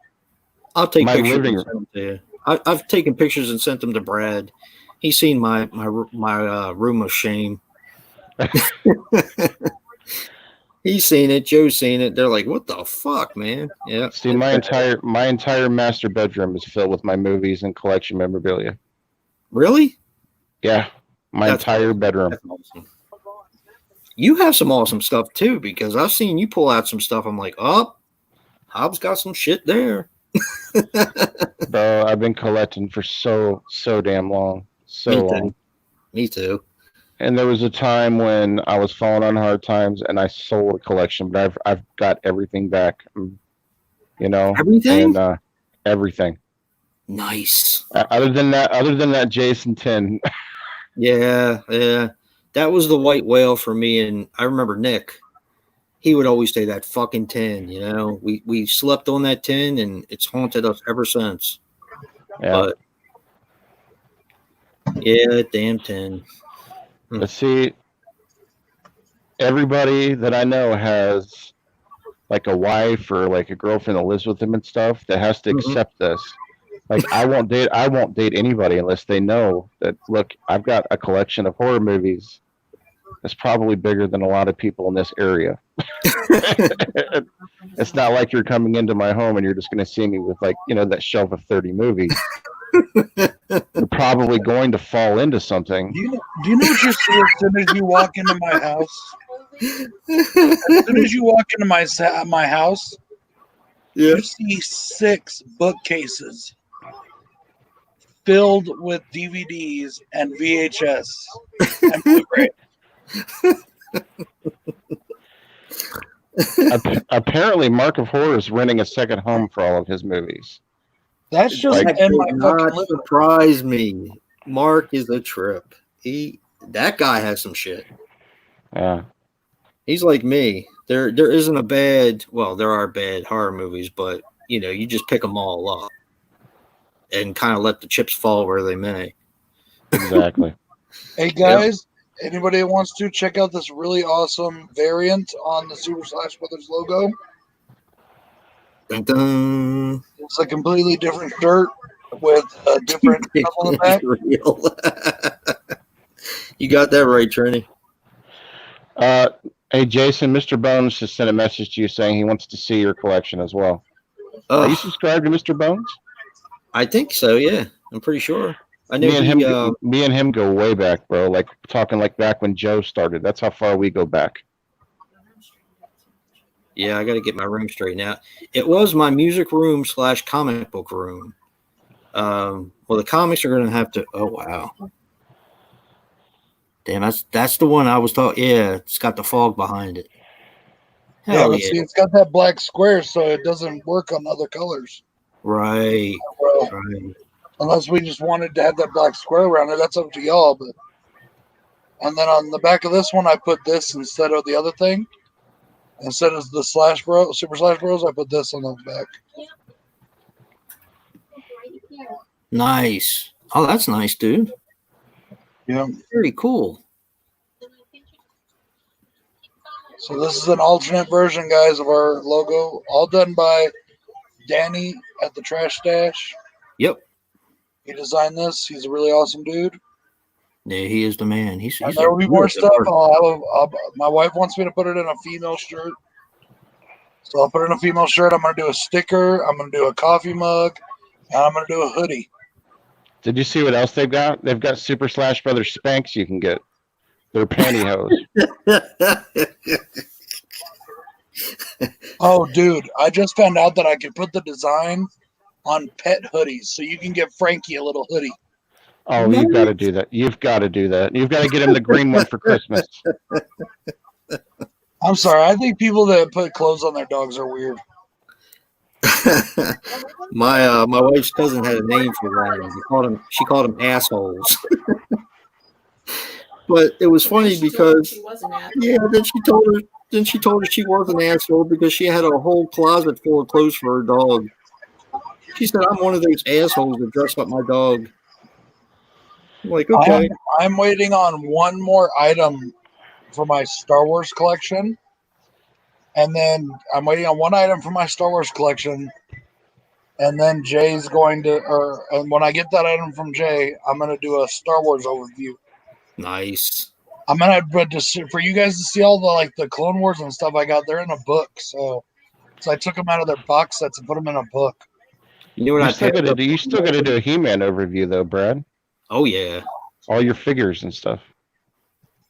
I'll take My pictures living and send them to you. I've taken pictures and sent them to Brad. He's seen my room of shame. He's seen it. Joe's seen it. They're like, "What the fuck, man?" Yeah. See, my entire master bedroom is filled with my movies and collection memorabilia. Really? Yeah, my That's entire awesome. bedroom. That's awesome. You have some awesome stuff too, because I've seen you pull out some stuff. I'm like, oh, Hobbs got some shit there. Bro, I've been collecting for so damn long. So Me too. long. Me too. And there was a time when I was falling on hard times and I sold a collection, but I've got everything back. You know? Everything? And everything. Nice. Other than that Jason 10. Yeah. That was the white whale for me. And I remember Nick. He would always say that fucking 10, you know. We slept on that 10 and it's haunted us ever since. Yeah. But yeah, damn 10. But see, everybody that I know has like a wife or like a girlfriend that lives with them and stuff that has to accept this. Like I won't date anybody unless they know that, look, I've got a collection of horror movies that's probably bigger than a lot of people in this area. It's not like you're coming into my home and you're just going to see me with like, you know, that shelf of 30 movies. You're probably going to fall into something. Do you know what you see as soon as you walk into my house? As soon as you walk into my house, you see 6 bookcases filled with DVDs and VHS and Blu-ray. Apparently, Mark of Horror is renting a second home for all of his movies. That's just That in my did fucking not living room. surprise me. Mark is a trip. That guy has some shit. Yeah. He's like me. There isn't a bad. Well, there are bad horror movies, but you know, you just pick them all up and kind of let the chips fall where they may. Exactly. Hey guys, anybody that wants to check out this really awesome variant on the Super Slash Brothers logo? Dun, dun. It's a completely different shirt with a different stuff on the back. Real. You got that right, Trini. Hey, Jason, Mr. Bones just sent a message to you saying he wants to see your collection as well. Are you subscribed to Mr. Bones? I think so, yeah. I'm pretty sure. I know me and him go way back, bro. Like talking like back when Joe started. That's how far we go back. Yeah, I got to get my room straightened out. It was my music room / comic book room. Well, the comics are going to have to. Oh wow, damn! That's the one I was talking. Yeah, it's got the fog behind it. Hell but see, it's got that black square, so it doesn't work on other colors. Right. Well, Right. unless we just wanted to have that black square around it, that's up to y'all. But and then on the back of this one, I put this instead of the other thing. Instead of the Super Slash Bros, I put this on the back. Nice. Oh, that's nice, dude. Yeah. Very cool. So this is an alternate version, guys, of our logo, all done by Danny at the Trash Stash. Yep. He designed this. He's a really awesome dude. Yeah, he is the man. He's there will be more stuff. My wife wants me to put it in a female shirt. So I'll put it in a female shirt. I'm going to do a sticker. I'm going to do a coffee mug. And I'm going to do a hoodie. Did you see what else they've got? They've got Super Slash Brothers Spanx you can get. They're pantyhose. Oh, dude. I just found out that I could put the design on pet hoodies, so you can get Frankie a little hoodie. Oh, you've got to do that. You've got to do that. You've got to get him the green one for Christmas. I'm sorry. I think people that put clothes on their dogs are weird. My wife's cousin had a name for that. She called them assholes. But it was funny because She was an asshole. yeah, then she told her she was an asshole because she had a whole closet full of clothes for her dog. She said, "I'm one of those assholes that dress up my dog." I'm like, okay. I'm waiting on one more item for my Star Wars collection. And then I'm waiting on one item for my Star Wars collection. And then Jay's going to, and when I get that item from Jay, I'm going to do a Star Wars overview. Nice. I'm going to, but for you guys to see all the Clone Wars and stuff I got, they're in a book. So I took them out of their box sets and put them in a book. You know what You still got to do a He-Man overview though, Brad. Oh yeah. All your figures and stuff.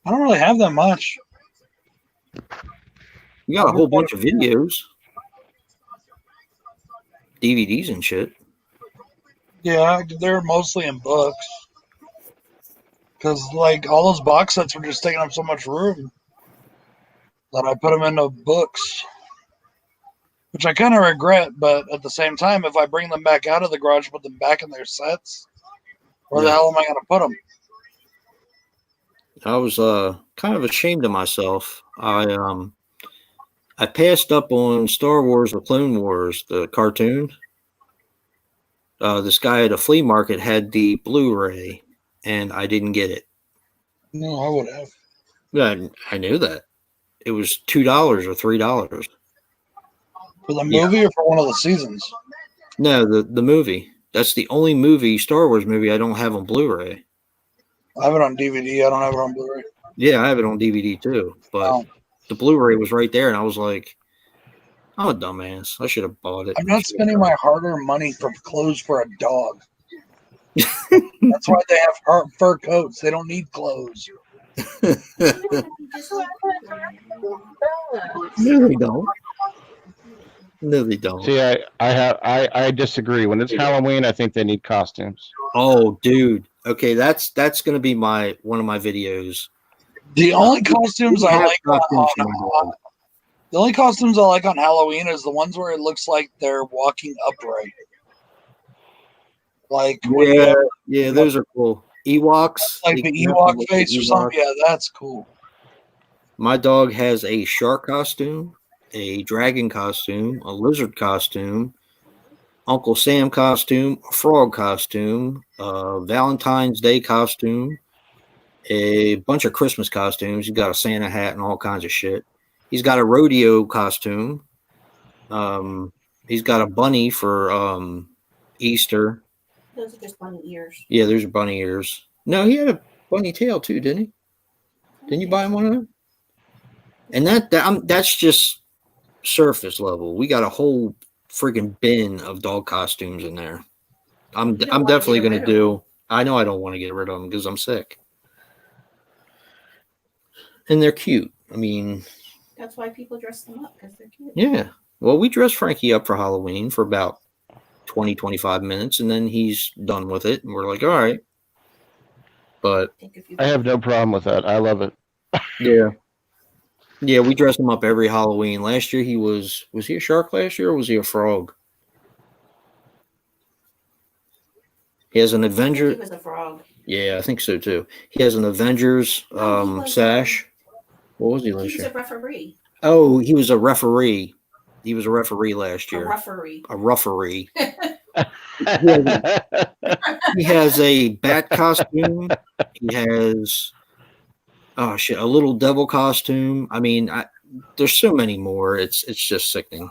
I don't really have that much. You got a whole bunch of videos, DVDs and shit. Yeah, they're mostly in books. Because, all those box sets were just taking up so much room that I put them into books. Which I kind of regret, but at the same time, if I bring them back out of the garage, put them back in their sets, where the hell am I going to put them? I was kind of ashamed of myself. I passed up on Star Wars or Clone Wars, the cartoon. This guy at a flea market had the Blu-ray, and I didn't get it. No, I would have. Yeah, I knew that. It was $2 or $3. For the movie or for one of the seasons? No, the movie. That's the only Star Wars movie I don't have on Blu-ray. I have it on DVD. I don't have it on Blu-ray. Yeah, I have it on DVD too. But the Blu-ray was right there, and I was like, I'm a dumbass. I should have bought it. I'm not spending my hard-earned money for clothes for a dog. That's why they have fur coats. They don't need clothes. No, they don't. No, they don't. See, I disagree. When it's Halloween, I think they need costumes. Oh, dude. Okay, that's going to be one of my videos. The only costumes I like the only costumes I like on Halloween is the ones where it looks like they're walking upright. Yeah, those are cool. Ewoks, like the Ewok face or something. Yeah, that's cool. My dog has a shark costume, a dragon costume, a lizard costume, Uncle Sam costume, a frog costume, a Valentine's Day costume, a bunch of Christmas costumes. He's got a Santa hat and all kinds of shit. He's got a rodeo costume. He's got a bunny for Easter. Those are just bunny ears. Yeah, there's bunny ears. No, he had a bunny tail too, didn't he? Didn't you buy him one of them? And that's just surface level. We got a whole freaking bin of dog costumes in there. I'm definitely going to do. I know I don't want to get rid of them because I'm sick. And they're cute. I mean, that's why people dress them up, because they're cute. Yeah. Well, we dressed Frankie up for Halloween for about 20, 25 minutes, and then he's done with it. And we're like, all right. But I have no problem with that. I love it. Yeah. Yeah, we dress him up every Halloween. Last year was he a shark last year or was he a frog? He has an Avenger. He was a frog. Yeah, I think so too. He has an Avengers sash. What was he last year? He was a referee. Oh, he was a referee. He was a referee last year. A referee. He has a bat costume. He has a little devil costume. I mean, there's so many more. It's just sickening.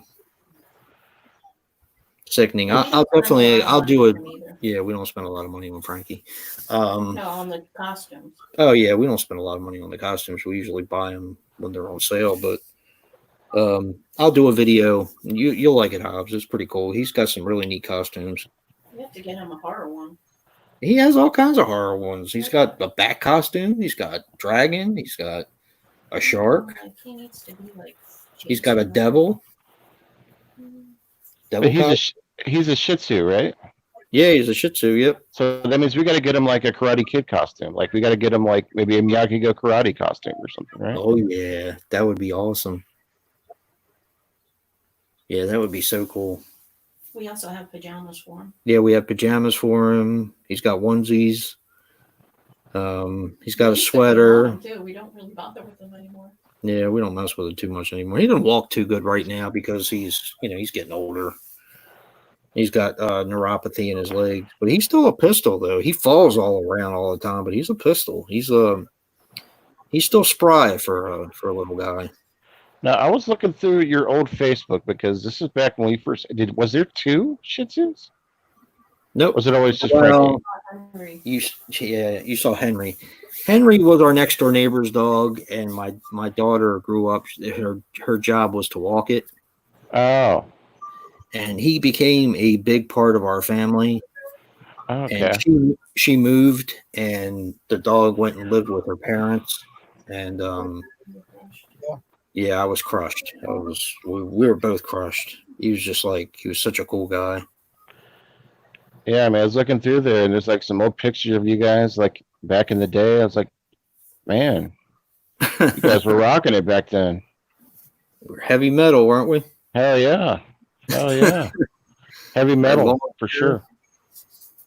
Sickening. I'll do it. Yeah, we don't spend a lot of money on Frankie. No, on the costumes. Oh yeah, we don't spend a lot of money on the costumes. We usually buy them when they're on sale. But I'll do a video. You'll like it, Hobbs. It's pretty cool. He's got some really neat costumes. You have to get him a horror one. He has all kinds of horror ones. He's got a bat costume. He's got dragon. He's got a shark. He needs to be like. He's got a devil. He's He's a Shih Tzu, right? Yeah, he's a Shih Tzu. Yep. So that means we got to get him like a Karate Kid costume. Like we got to get him like maybe a Miyagi-Go karate costume or something, right? Oh yeah, that would be awesome. Yeah, that would be so cool. We also have pajamas for him. Yeah, we have pajamas for him. He's got onesies. He's got a sweater. Too. We don't really bother with him anymore. Yeah, we don't mess with him too much anymore. He doesn't walk too good right now because he's getting older. He's got neuropathy in his legs, but he's still a pistol though. He falls all around all the time, but he's a pistol. He's still spry for a little guy. Now I was looking through your old Facebook because this is back when we first did. Was there 2 Shih Tzus? Nope. Was it always just Well, Frankie? you saw Henry. Henry was our next door neighbor's dog, and my daughter grew up. Her job was to walk it. Oh. And he became a big part of our family. Okay. And she moved, and the dog went and lived with her parents. And yeah, I was crushed. We were both crushed. He was such a cool guy. Yeah, I mean, I was looking through there, and there's like some old pictures of you guys, like back in the day. I was like, man, you guys were rocking it back then. We were heavy metal, weren't we? Hell yeah. Hell yeah. Heavy metal, for sure.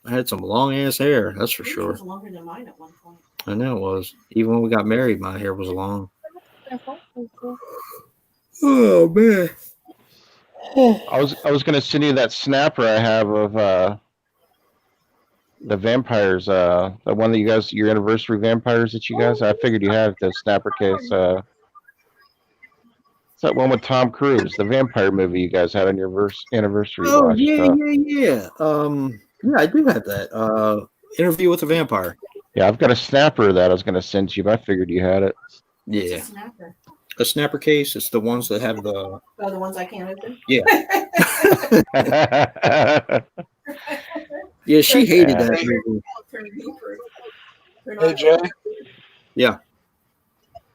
I had some long ass hair, that's for sure. It was longer than mine at one point. I know it was. Even when we got married, my hair was long. Oh man. I was gonna send you that snapper I have of the vampires, the one that you guys, your anniversary vampires that you guys. I figured you have the snapper case. It's that one with Tom Cruise, the vampire movie you guys had on your anniversary. Oh yeah. Yeah, I do have that. Interview with a Vampire. Yeah, I've got a snapper that I was gonna send you, but I figured you had it. Yeah. It's a snapper. A snapper case. It's the ones that have the. Oh, the ones I can't open. Yeah. Yeah, she hated that movie. Hey Jay. Yeah.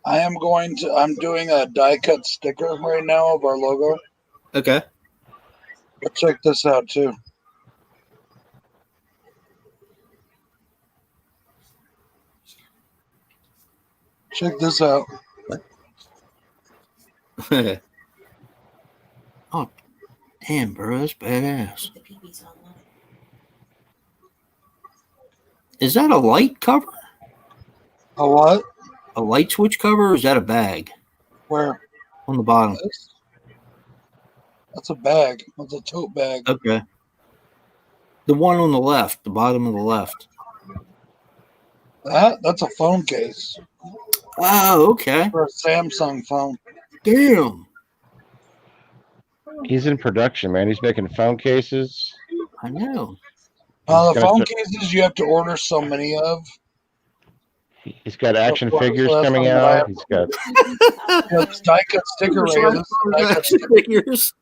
I'm doing a die cut sticker right now of our logo. Okay. But check this out too. Check this out. Oh, damn, bro, that's badass. The PB's online. Is that a light cover? A what? A light switch cover, or is that a bag Where? on the bottom? That's a bag. That's a tote bag. Okay. The one on the left, the bottom of the left. That's a phone case Oh, okay. for a Samsung phone. Damn. He's in production, man. He's making phone cases. I know. The phone cases you have to order so many of. He's got action figures coming out. He's got It's die cut sticker right here. This is die cut sticker. Figures.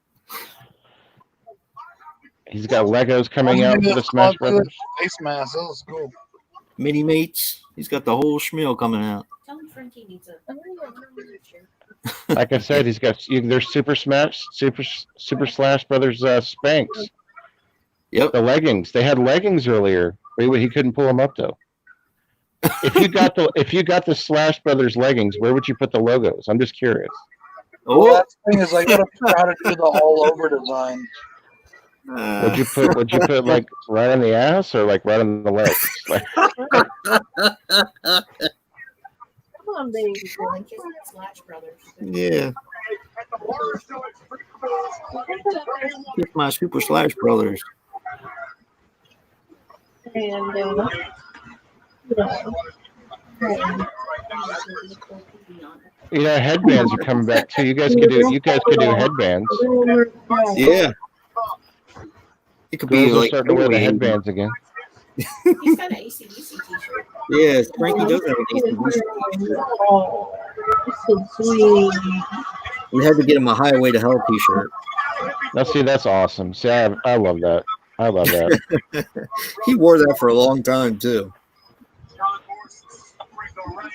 He's got Legos coming out for the Smash Brothers. Face mask. That was cool. Mini mates. He's got the whole schmeal coming out. Tell him Frankie needs a. Like I said, he's got there's Super Slash Brothers Spanx. Yep. The leggings. They had leggings earlier. But he couldn't pull them up though. If you got the Slash Brothers leggings, where would you put the logos? I'm just curious. Well, Oh, that's the thing is I gotta figure out how to do the all over design. Would you put like right on the ass or like right on the legs? Like, Come on, baby. Slash Brothers. yeah. Get my Super Slash Brothers. And headbands are coming back too. You guys could do headbands. Yeah. It could be Girls are like starting to wear the headbands again. He's got an ACDC t-shirt. Yeah, Frankie does have an ACDC t-shirt. oh, so sweet. We had to get him a Highway to Hell t-shirt. Now, see, that's awesome. See, I love that. I love that. He wore that for a long time too.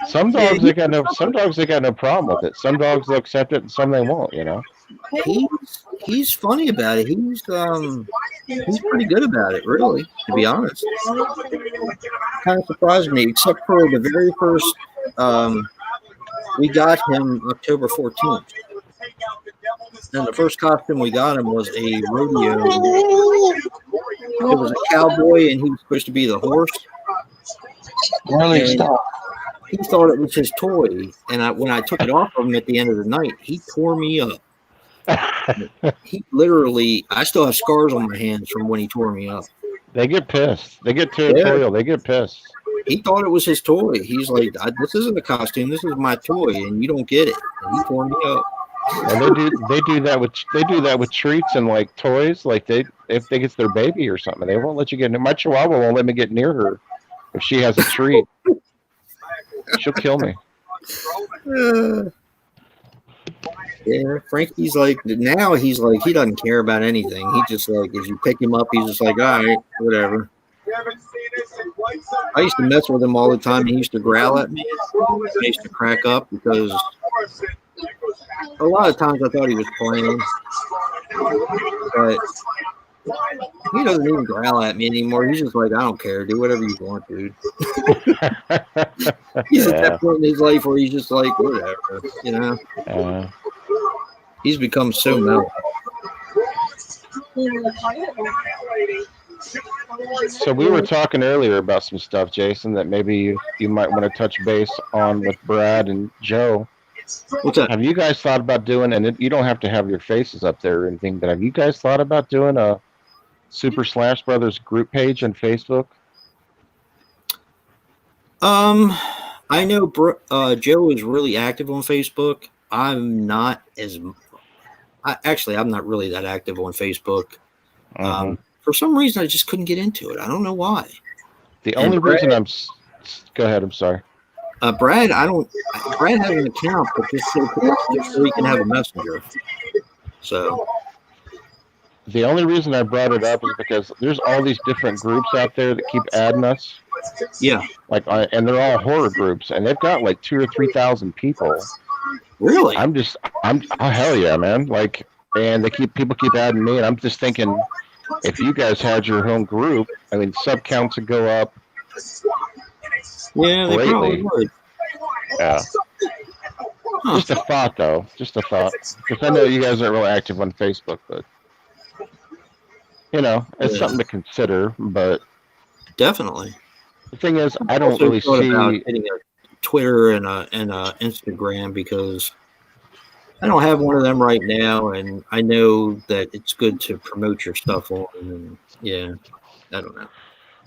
Some dogs they got no problem with it. Some dogs will accept it, and some they won't. He's he's funny about it. He's pretty good about it, really, to be honest. Kind of surprised me, except for the very first we got him October 14th. And the first costume we got him was a rodeo. It was a cowboy, and he was supposed to be the horse. Really And stop. he thought it was his toy. And when I took it off of him at the end of the night, he tore me up. He literally, I still have scars on my hands from when he tore me up. They get pissed. They get territorial. They get pissed. He thought it was his toy. He's like, "This isn't a costume. This is my toy, and you don't get it." And he tore me up. And they do that with treats and like toys. Like if they get their baby or something, they won't let you get. My Chihuahua won't let me get near her if she has a treat. She'll kill me. Yeah, Frankie's like now. He's like he doesn't care about anything. He just like if you pick him up, he's just like, all right, whatever. I used to mess with him all the time. He used to growl at me. I used to crack up because a lot of times I thought he was playing, but he doesn't even growl at me anymore. He's just like, I don't care. Do whatever you want, dude. He's at that point in his life where he's just like, whatever, you know. He's become so mellow. So we were talking earlier about some stuff, Jason, that maybe you might want to touch base on with Brad and Joe. What's that? Have you guys thought about doing, and you don't have to have your faces up there or anything, but have you guys thought about doing a Super Slash Brothers group page on Facebook? I know Joe is really active on Facebook. I'm not I'm not really that active on Facebook. For some reason, I just couldn't get into it. I don't know why. The only reason go ahead. I'm sorry. Brad has an account, but just so he can have a messenger. So the only reason I brought it up is because there's all these different groups out there that keep adding us. Yeah. And they're all horror groups, and they've got like 2,000 or 3,000 people. Really? Oh hell yeah, man! Like, and people keep adding me, and I'm just thinking, if you guys had your own group, I mean, sub counts would go up. Yeah, they probably would. Yeah. Just a thought, though. Just a thought. Because I know you guys aren't real active on Facebook, but it's something to consider. But definitely. The thing is, I don't really see hitting a Twitter and a Instagram because I don't have one of them right now, and I know that it's good to promote your stuff on. And yeah, I don't know.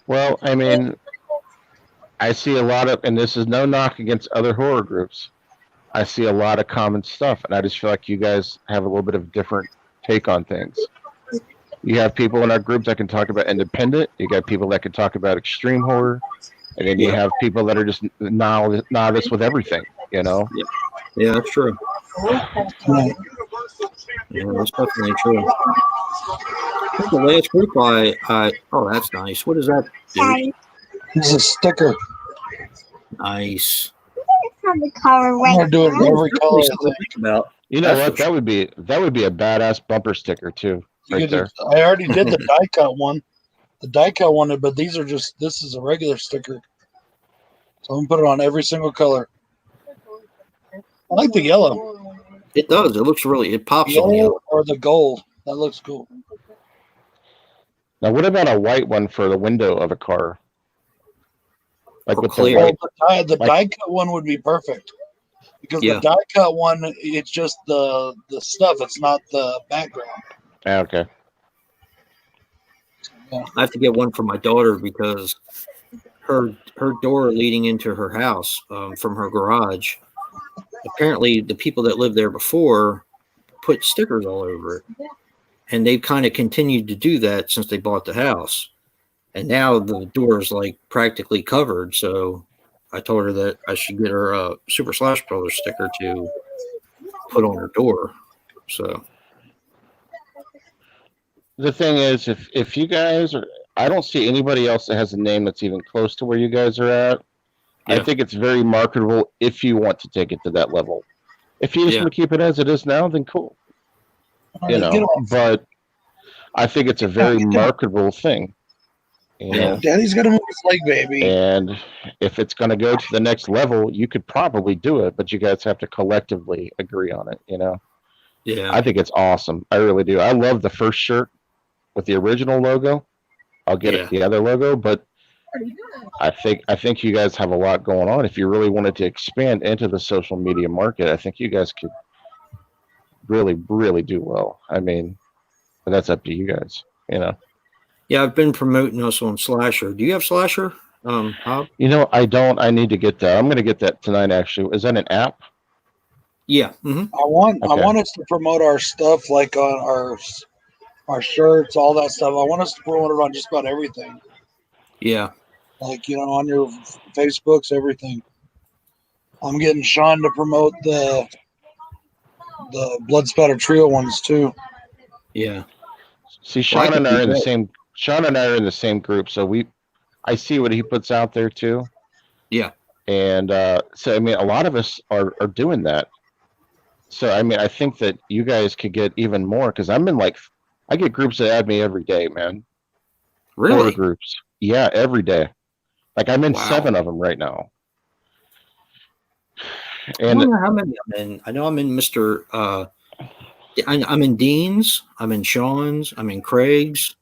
Well, I mean, I see a lot of, and this is no knock against other horror groups. I see a lot of common stuff, and I just feel like you guys have a little bit of a different take on things. You have people in our group that can talk about independent. You got people that can talk about extreme horror, and then you have people that are just novice with everything. Yeah, that's true. Yeah, that's definitely true. I think the last group oh, that's nice. What is that, dude? It's a sticker. Nice. I'm gonna do it in every color. About. You know what? That would be a badass bumper sticker too, right there. I already did the die cut one. The die cut one, but this is a regular sticker. So I'm gonna put it on every single color. I like the yellow. It does. It looks it pops yellow on you. Or the gold. That looks cool. Now, what about a white one for the window of a car? Like with clear. The die cut one would be perfect. Because the die cut one, it's just the stuff. It's not the background. Okay. I have to get one for my daughter because her door leading into her house from her garage, apparently the people that lived there before put stickers all over it. And they've kind of continued to do that since they bought the house. And now the door is like practically covered. So I told her that I should get her a Super Slash Brothers sticker to put on her door. So the thing is, if you guys are, I don't see anybody else that has a name that's even close to where you guys are at. Yeah. I think it's very marketable if you want to take it to that level. If you just want to keep it as it is now, then cool. you know, but I think it's a very marketable thing. You know, Daddy's got to move his leg, baby. and if it's going to go to the next level, you could probably do it, but you guys have to collectively agree on it. You know, Yeah. I think it's awesome. I really do. I love the first shirt with the original logo. I'll get it the other logo, but I think you guys have a lot going on. If you really wanted to expand into the social media market, I think you guys could really, really do well. I mean, but that's up to you guys. You know. Yeah, I've been promoting us on Slasher. Do you have Slasher? Hob? You know, I don't. I need to get that. I'm going to get that tonight. Actually, is that an app? Yeah. Mm-hmm. I want us to promote our stuff, like on our shirts, all that stuff. I want us to promote it on just about everything. Yeah. Like, you know, on your Facebooks, everything. I'm getting Sean to promote the Blood Spatter Trio ones too. Yeah. See, Sean and I are in the same. Sean and I are in the same group, so I see what he puts out there too. Yeah. And so I mean, a lot of us are doing that. So I mean, I think that you guys could get even more because I get groups that add me every day, man. Really? Horror groups. Yeah, every day. Like I'm in 7 of them right now. And I don't know how many I'm in. I know I'm in Mr. I'm in Dean's. I'm in Sean's. I'm in Craig's.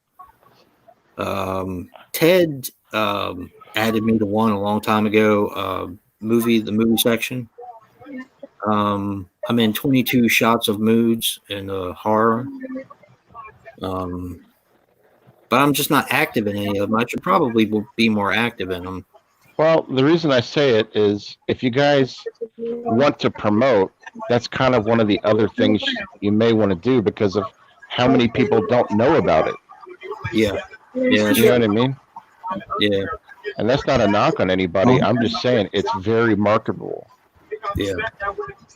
Ted added me to one a long time ago. The movie section. I'm in 22 Shots of Moods in horror. But I'm just not active in any of them. I should probably be more active in them. well, the reason I say it is if you guys want to promote, that's kind of one of the other things you may want to do because of how many people don't know about it. Yeah. Yeah. You know what I mean? Yeah. And that's not a knock on anybody. I'm just saying it's very marketable. Yeah.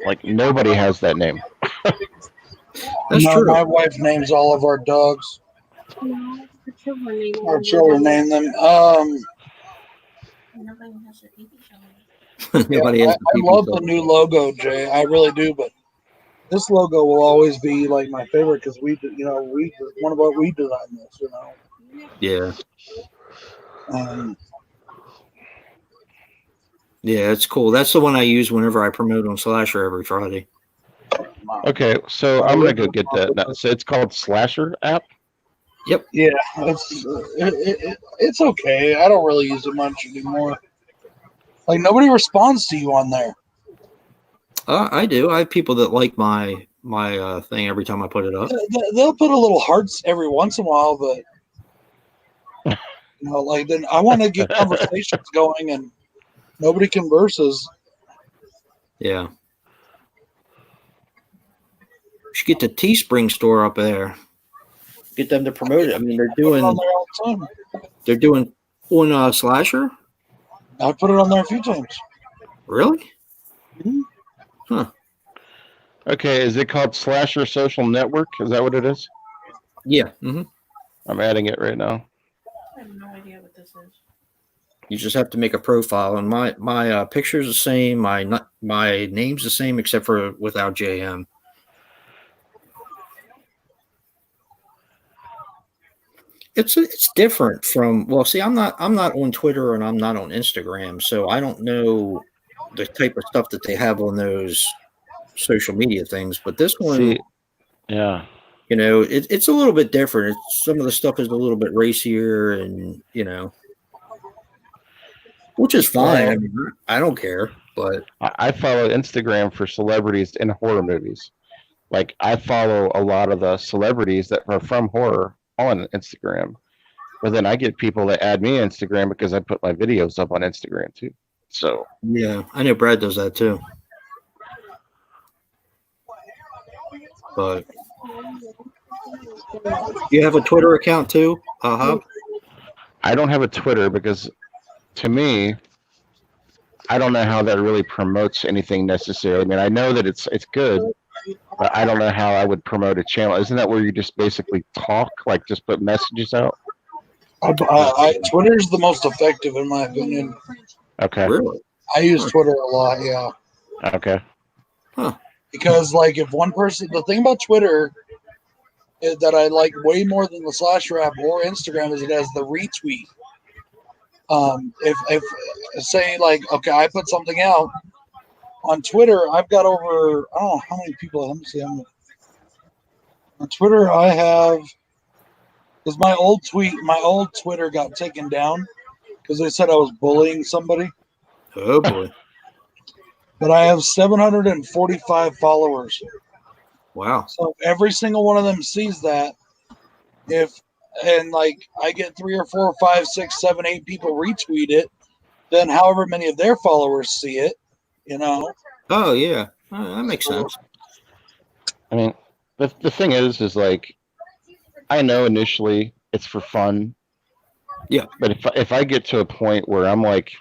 Like nobody has that name. That's true. My wife names all of our dogs. Our children name them. Nobody has a TV show. Nobody I has love the new logo, Jay. I really do, but this logo will always be like my favorite because we designed this, you know. Yeah. Um, Yeah, it's cool. That's the one I use whenever I promote on Slasher every Friday. Okay, so I'm gonna go get that. Now. So it's called Slasher app. Yep. yeah, it's okay. I don't really use it much anymore. Like nobody responds to you on there. I do. I have people that like my thing every time I put it up. They'll put a little hearts every once in a while, but you know, like then I want to get conversations going, and nobody converses. Yeah. You should get the Teespring store up there. Get them to promote it. I mean, they're doing On there all the time. they're doing on Slasher. I put it on there a few times. Really? Mhm. Huh. Okay, is it called Slasher Social Network? Is that what it is? Yeah. Mm-hmm. I'm adding it right now. I have no idea what this is. You just have to make a profile, and my picture's the same. My name's the same except for without JM. It's different from see, I'm not on Twitter and I'm not on Instagram, so I don't know the type of stuff that they have on those social media things. But this one, See, yeah. you know, it's a little bit different. Some of the stuff is a little bit racier, and you know, which is fine. I mean, I don't care, but I follow Instagram for celebrities in horror movies. Like I follow a lot of the celebrities that are from horror on Instagram, but then I get people that add me on Instagram because I put my videos up on Instagram too. So yeah, I know Brad does that too. But you have a Twitter account too, Hob? I don't have a Twitter because to me, I don't know how that really promotes anything necessarily. I mean, I know that it's good, but I don't know how I would promote a channel. Isn't that where you just basically talk, like just put messages out? Twitter's the most effective in my opinion. Okay. Really? I use Twitter a lot, yeah. Okay. Because like if one person, the thing about Twitter that I like way more than the slasher app or Instagram is it has the retweet. If say like, okay, I put something out on Twitter, I've got over, I don't know how many people. Let me see. On Twitter, I have, because my old Twitter got taken down because they said I was bullying somebody. Oh boy. But I have 745 followers. Wow. So every single one of them sees that. And like I get 3 or 4 or 5, 6, 7, 8 people retweet it, then however many of their followers see it, you know. Oh yeah. Oh, that makes sense. I mean, the thing is like, I know initially it's for fun. Yeah. But if I get to a point where I'm like,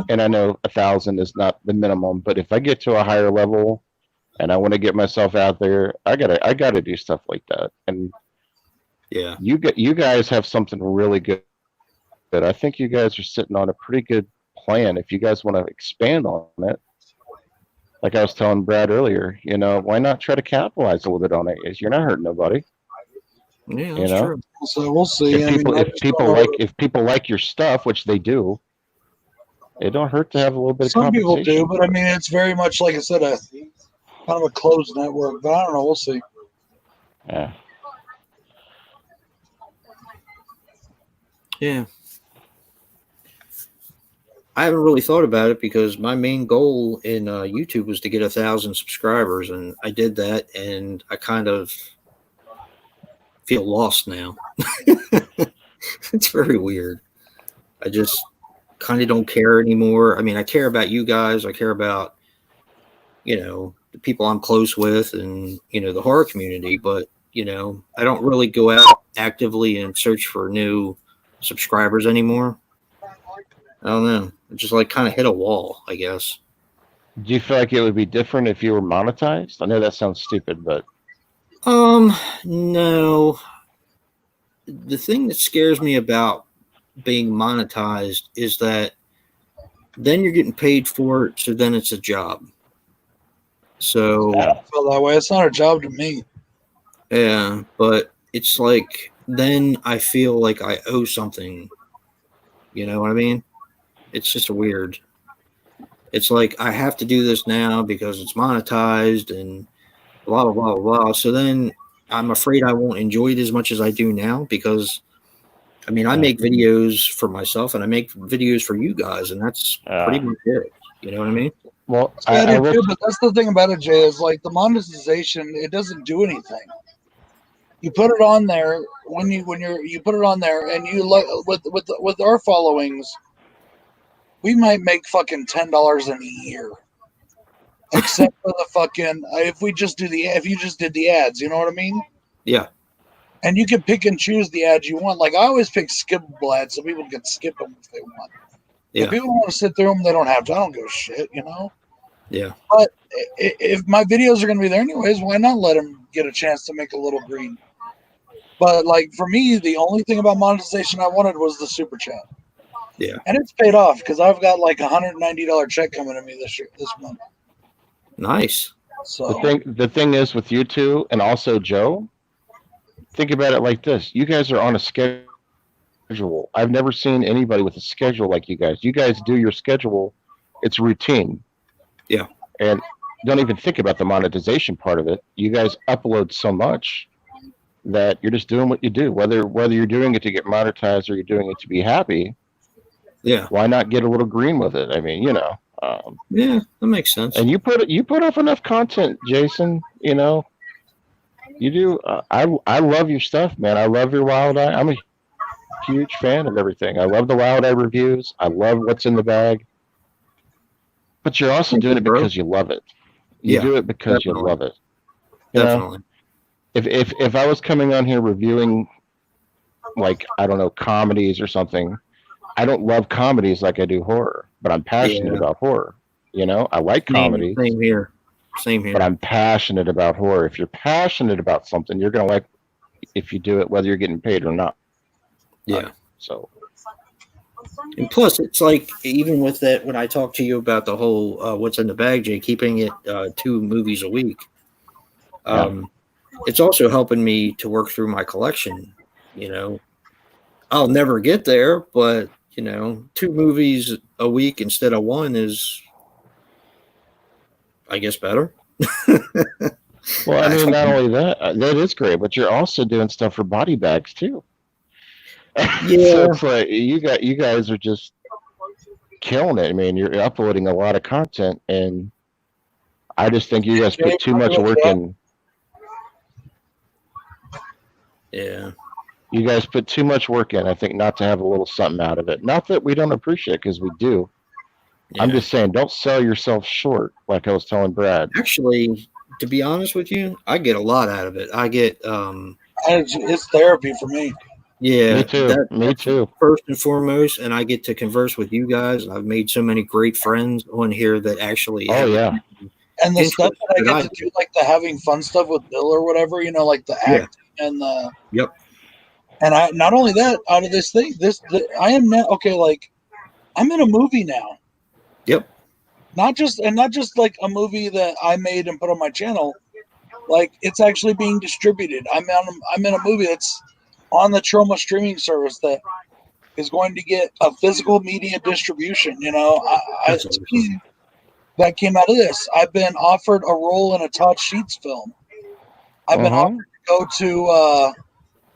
and I know 1,000 is not the minimum, but if I get to a higher level and I want to get myself out there, I gotta do stuff like that. And yeah, you guys have something really good. But I think you guys are sitting on a pretty good plan. If you guys want to expand on it, like I was telling Brad earlier, why not try to capitalize a little bit on it? You're not hurting nobody. Yeah, that's true. So we'll see. If people like your stuff, which they do, it don't hurt to have a little bit of some people compensation. do, but I mean, it's very much like I said, a kind of a closed network. But I don't know. We'll see. Yeah. Yeah. I haven't really thought about it because my main goal in YouTube was to get 1,000 subscribers, and I did that, and I kind of feel lost now. It's very weird. I just kind of don't care anymore. I mean, I care about you guys. I care about, the people I'm close with and, the horror community, but, I don't really go out actively and search for new subscribers anymore. I don't know. It just like kind of hit a wall, I guess. Do you feel like it would be different if you were monetized? I know that sounds stupid, but no. The thing that scares me about being monetized is that then you're getting paid for it, so then it's a job. So I don't feel that way. It's not a job to me. Yeah, but it's like then I feel like I owe something. You know what I mean? It's just weird. It's like I have to do this now because it's monetized and blah, blah, blah, blah. So then I'm afraid I won't enjoy it as much as I do now because, I mean, I make videos for myself and I make videos for you guys, and that's pretty much it. You know what I mean? Well, I do too, but that's the thing about it, Jay, is like the monetization, it doesn't do anything. You put it on there you put it on there, and you with our followings, we might make fucking $10 in a year, except for the fucking if you just did the ads, you know what I mean? Yeah. And you can pick and choose the ads you want. Like I always pick skippable ads so people can skip them if they want. Yeah. If people want to sit through them, they don't have to. I don't give a shit, Yeah. But if my videos are going to be there anyways, why not let them get a chance to make a little green? But like for me, the only thing about monetization I wanted was the super chat. Yeah. And it's paid off because I've got like $190 check coming to me this month. Nice. So the thing is with you two and also Joe, think about it like this: you guys are on a schedule. I've never seen anybody with a schedule like you guys. You guys do your schedule; it's routine. Yeah. And don't even think about the monetization part of it. You guys upload so much that you're just doing what you do. Whether you're doing it to get monetized or you're doing it to be happy. Yeah. Why not get a little green with it? I mean, yeah, that makes sense. And you put up enough content, Jason. You do. I love your stuff, man. I love your Wild Eye. I'm a huge fan of everything. I love the Wild Eye reviews. I love what's in the bag. But you're also doing it because you love it. You do it because you love it. Definitely. If I was coming on here reviewing, like, I don't know, comedies or something, I don't love comedies like I do horror, but I'm passionate about horror. I like comedy. Same here. But I'm passionate about horror. If you're passionate about something, you're going to like if you do it, whether you're getting paid or not. Yeah. So. And plus, it's like, even with that, when I talk to you about the whole what's in the bag, Jay, keeping it 2 movies a week, it's also helping me to work through my collection. You know, I'll never get there, but you know, 2 movies a week instead of 1 is, I guess, better. Well, I mean, not only that, that is great, but you're also doing stuff for body bags too. Yeah. So it's like you guys are just killing it. I mean, you're uploading a lot of content, and I just think you guys put too much work in. Yeah. You guys put too much work in, I think, not to have a little something out of it. Not that we don't appreciate it, because we do. Yeah. I'm just saying, don't sell yourself short, like I was telling Brad. Actually, to be honest with you, I get a lot out of it. I get it's therapy for me. yeah, Me too. Me too. First and foremost, and I get to converse with you guys. I've made so many great friends on here that actually Oh yeah. And the stuff that I that get to do, like the having fun stuff with Bill or whatever, you know, like the acting and the. Yep. And I not only that, out of this thing, I am now okay. Like, I'm in a movie now. Yep. Not just like a movie that I made and put on my channel. Like, it's actually being distributed. I'm in a movie that's on the Troma streaming service that is going to get a physical media distribution. You know, to me, that came out of this. I've been offered a role in a Todd Sheets film. I've been offered to go to,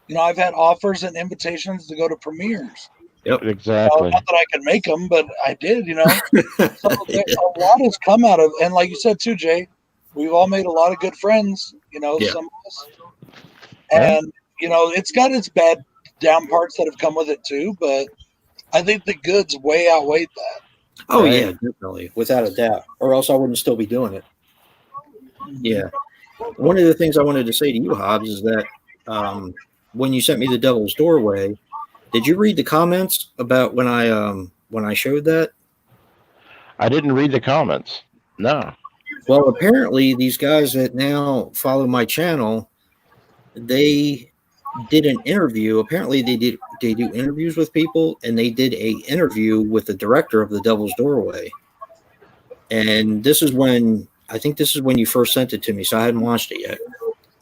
you know, I've had offers and invitations to go to premieres. Yep, exactly. Not that I could make them, but I did, you know. So a lot has come out of, and like you said too, Jay, we've all made a lot of good friends, you know, some of us. And, you know, it's got its bad down parts that have come with it too, but I think the goods way outweighed that. Oh, yeah, definitely, without a doubt. Or else I wouldn't still be doing it. Yeah. One of the things I wanted to say to you, Hobbs, is that when you sent me the Devil's Doorway, did you read the comments about when I showed that? I didn't read the comments. No. Well, apparently these guys that now follow my channel, they did an interview. Apparently they do interviews with people, and they did a interview with the director of the Devil's Doorway. And this is when you first sent it to me, so I hadn't watched it yet.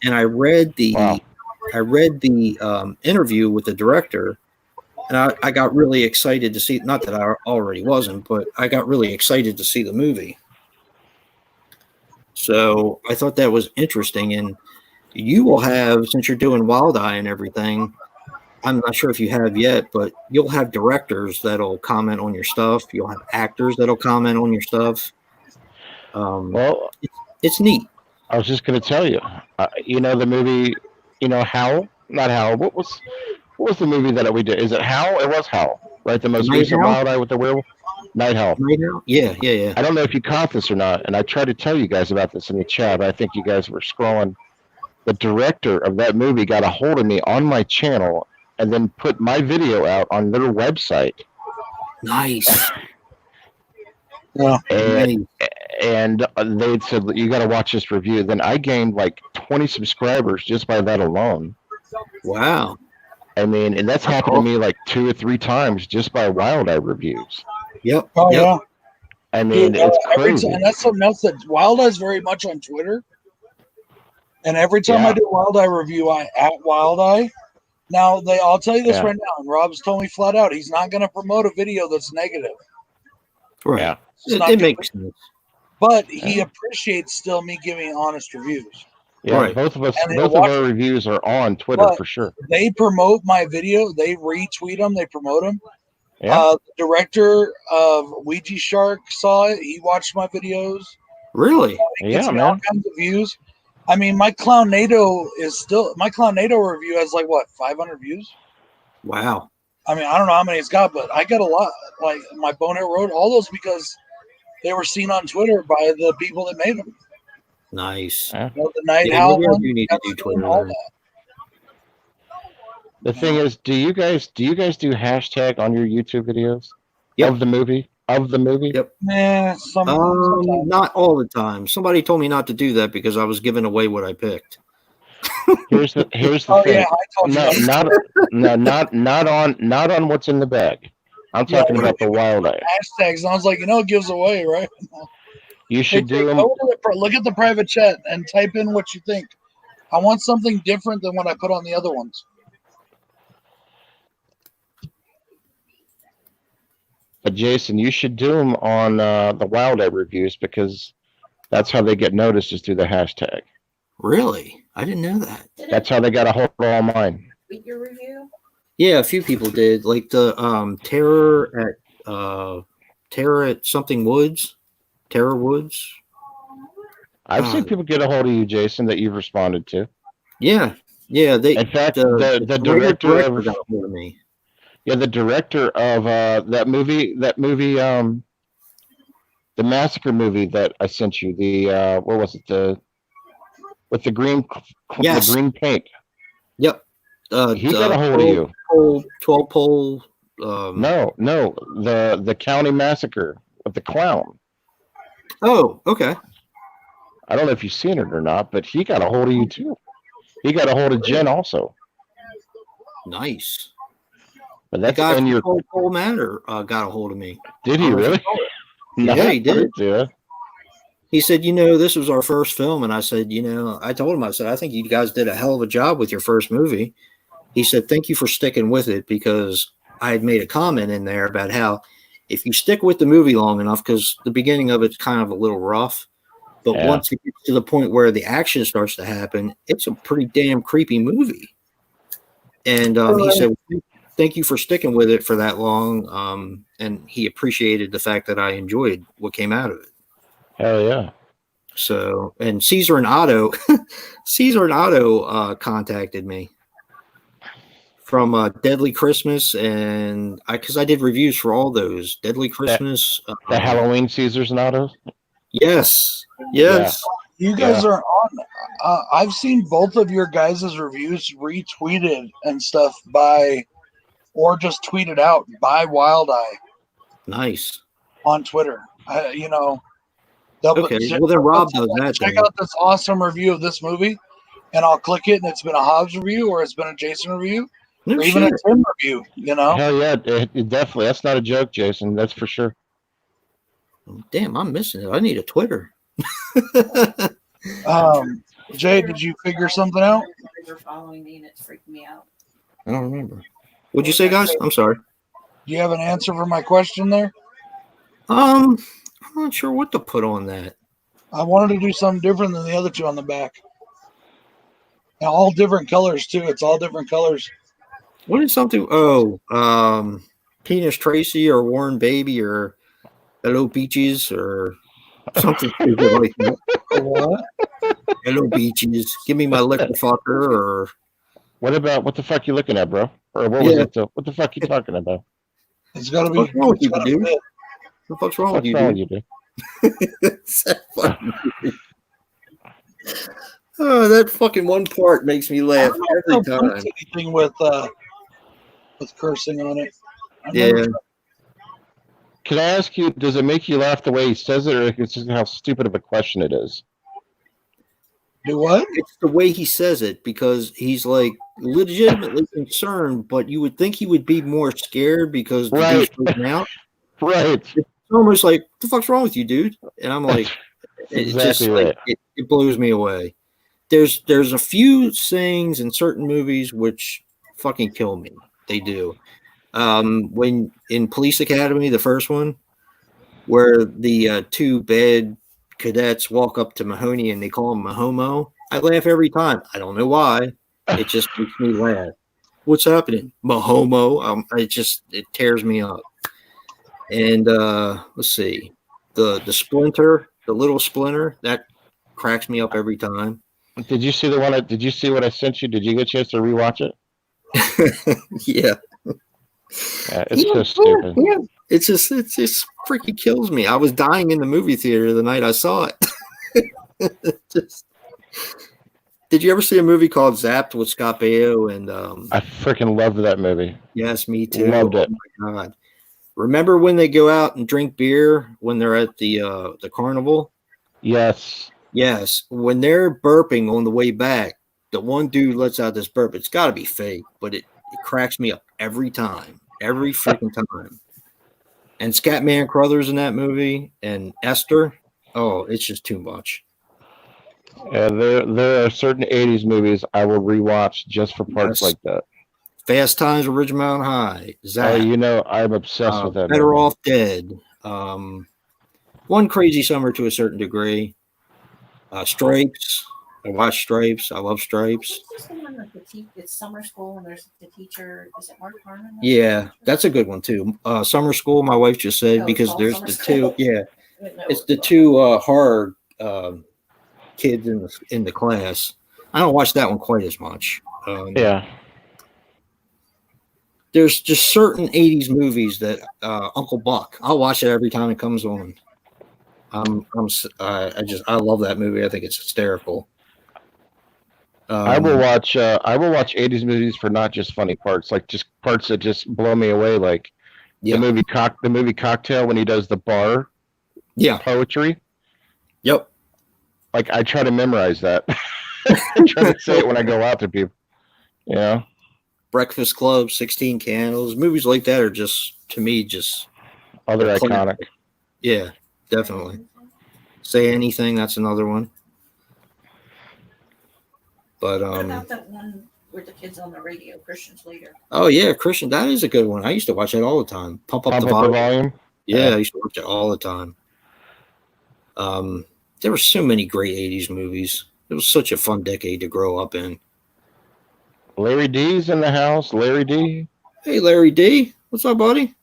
And I read the interview with the director, and I got really excited to see. Not that I already wasn't, but I got really excited to see the movie. So I thought that was interesting, and you will have, since you're doing Wild Eye and everything, I'm not sure if you have yet, but you'll have directors that'll comment on your stuff. You'll have actors that'll comment on your stuff. Well, it's neat. I was just going to tell you, you know, the movie, you know, Howl? Not Howl. What was the movie that we did? Is it Howl? It was Howl, right? The most recent Wild Eye with the werewolf? Night Howl. Yeah. I don't know if you caught this or not, and I tried to tell you guys about this in the chat, but I think you guys were scrolling. The director of that movie got a hold of me on my channel and then put my video out on their website. Nice. And they said, you got to watch this review. Then I gained like 20 subscribers just by that alone. Wow. I mean, and that's happened to me like 2 or 3 times just by Wild Eye reviews. Yep. Oh, yeah. I mean, it's crazy. And that's something else that Wild Eye is very much on Twitter. And every time I do a Wild Eye review, I at Wild Eye. Now, I'll tell you this right now, and Rob's told me flat out, he's not going to promote a video that's negative. Right. Yeah. It makes sense. But he appreciates still me giving honest reviews. Yeah, right. Both of our reviews are on Twitter for sure. They promote my video. They retweet them. They promote them. Yeah. The director of Ouija Shark saw it. He watched my videos. Really? He gets me all kinds of views. I mean, my Clownado review has 500 views? Wow. I mean, I don't know how many it's got, but I got a lot. Like my Bonehead Road, all those because they were seen on Twitter by the people that made them. Nice. You know, the Night Howl one. You need to do Twitter. All that. The thing is, do you guys do hashtag on your YouTube videos of the movie? Yep. Nah, not all the time. Somebody told me not to do that because I was giving away what I picked. Here's the thing. Yeah, not on what's in the bag. I'm talking about the Wild Eye hashtags. I was like, it gives away, right? You should do them. Look at the private chat and type in what you think. I want something different than what I put on the other ones. But Jason, you should do them on the Wild Eye reviews because that's how they get noticed is through the hashtag. Really? I didn't know that. That's how they got a hold of all mine. Read your review. Yeah, a few people did. Like the Terror at something Woods. Terror Woods. I've seen people get a hold of you, Jason, that you've responded to. Yeah. Yeah. In fact, the director of got a hold of me. Yeah, the director of that movie, the massacre movie that I sent you. The what was it? With the green, Yes. the green paint. Yep. He got a hold of you. 12 pole. No, the county massacre with the clown. Oh, okay. I don't know if you've seen it or not, but he got a hold of you too. He got a hold of Jen also. Nice. But The that's guy in from your. 12 pole matter got a hold of me. Did he really? Yeah, he did. Yeah. He said, this was our first film. And I said, I told him, I said, I think you guys did a hell of a job with your first movie. He said, thank you for sticking with it because I had made a comment in there about how if you stick with the movie long enough, because the beginning of it's kind of a little rough, but once it gets to the point where the action starts to happen, it's a pretty damn creepy movie. And he said, thank you for sticking with it for that long. And he appreciated the fact that I enjoyed what came out of it. Hell yeah. So, and Caesar and Otto contacted me from Deadly Christmas, and because I did reviews for all those Deadly Christmas, the Halloween Caesars and Ottos. Yes. You guys are on. I've seen both of your guys' reviews retweeted and stuff or just tweeted out by Wild Eye. Nice. On Twitter. Okay, well then Rob does that. Check out this awesome review of this movie, and I'll click it, and it's been a Hobbs review, or it's been a Jason review, or even a Tim review. Hell yeah, it definitely. That's not a joke, Jason. That's for sure. Damn, I'm missing it. I need a Twitter. Jay, did you figure something out? They're following me, and it's freaking me out. I don't remember. What'd you say, guys? I'm sorry. Do you have an answer for my question there? I'm not sure what to put on that. I wanted to do something different than the other two on the back. And all different colors too. It's all different colors. What is something? Oh, Penis Tracy or Warren Baby or Hello Beaches or something stupid like that. What? Hello Beaches. Give me my liquor fucker or. What the fuck you looking at, bro? Or what was it? What the fuck you talking about? It's gotta be. What's wrong with you, dude? What the fuck's wrong with you, dude? Oh, that fucking one part makes me laugh every time. Anything with cursing on it. Yeah. Can I ask you, does it make you laugh the way he says it, or it's just how stupid of a question it is? Do what? It's the way he says it because he's like legitimately concerned, but you would think he would be more scared because the dude's freaking out. Right. It's almost like, what the fuck's wrong with you, dude? And I'm like, it blows me away. There's a few sayings in certain movies which fucking kill me. They do. When in Police Academy, the first one, where the two bad cadets walk up to Mahoney and they call him Mahomo, I laugh every time. I don't know why. It just makes me laugh. What's happening? Mahomo. It tears me up. And let's see. The Splinter, the little Splinter, that cracks me up every time. Did you see did you see what I sent you? Did you get a chance to rewatch it? Yeah. It's so stupid. Yeah. It just freaking kills me. I was dying in the movie theater the night I saw it. Did you ever see a movie called Zapped with Scott Baio? And I freaking loved that movie. Yes, me too. Loved it. Oh my God. Remember when they go out and drink beer when they're at the carnival? Yes. Yes. When they're burping on the way back, the one dude lets out this burp. It's got to be fake, but it cracks me up every time. Every freaking time. And Scatman Crothers in that movie and Esther. Oh, it's just too much. There are certain '80s movies I will rewatch just for parts Yes. like that. Fast Times at Ridgemont High. Oh, Zap. you know, I'm obsessed with that Better movie. Off Dead. One Crazy Summer to a certain degree. Stripes. I watch Stripes. I love Stripes. Is this the one that it's summer school and there's the teacher? Is it Mark Harmon? Yeah, that's a good one too. Summer School. My wife just said Oh, because called there's Summer the School. two. Yeah, I didn't know it's it the was two horror kids in the class. I don't watch that one quite as much. Yeah. There's just certain '80s movies that Uncle Buck. I'll watch it every time it comes on. I love that movie. I think it's hysterical. I will watch '80s movies for not just funny parts, like just parts that just blow me away, like Yeah. the movie Cocktail when he does the bar Yeah. poetry. Yep. Like I try to memorize that. I try to say it when I go out to people. You know? Breakfast Club, 16 Candles, movies like that are just to me just Other they're iconic. yeah, definitely. Say Anything, that's another one. But What about that one where the kids on the radio, Christians Leader? oh yeah, Christian, that is a good one. I used to watch that all the time. Pump up the volume. Yeah, I used to watch it all the time. There were so many great '80s movies. It was such a fun decade to grow up in. Larry D's in the house. Larry D. Hey, Larry D, what's up, buddy?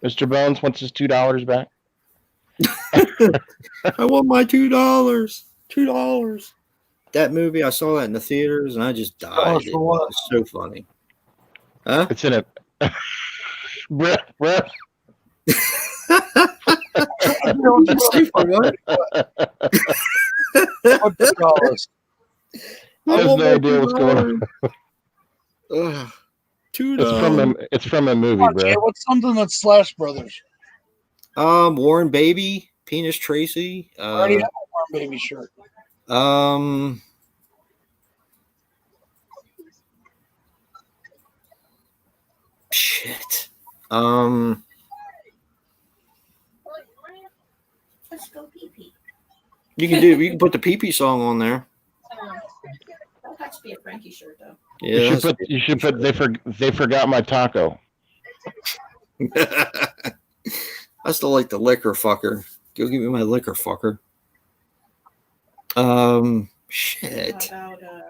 Mr. Bones wants his $2 back. I want my $2. $2. That movie, I saw that in the theaters, and I just died. It was so funny. Huh? It's in it. Breath. For what? $2. I have no idea what's going on. $2. It's from a movie, bro. What's something that's Slash Brothers? Warren Baby, Penis Tracy. I already have a Warren Baby shirt. Shit. Let's go pee pee. You can put the pee pee song on there. That has to be a Frankie shirt though. Yeah. You should put they forgot my taco. I still like the liquor fucker. Go give me my liquor fucker. Shit. How about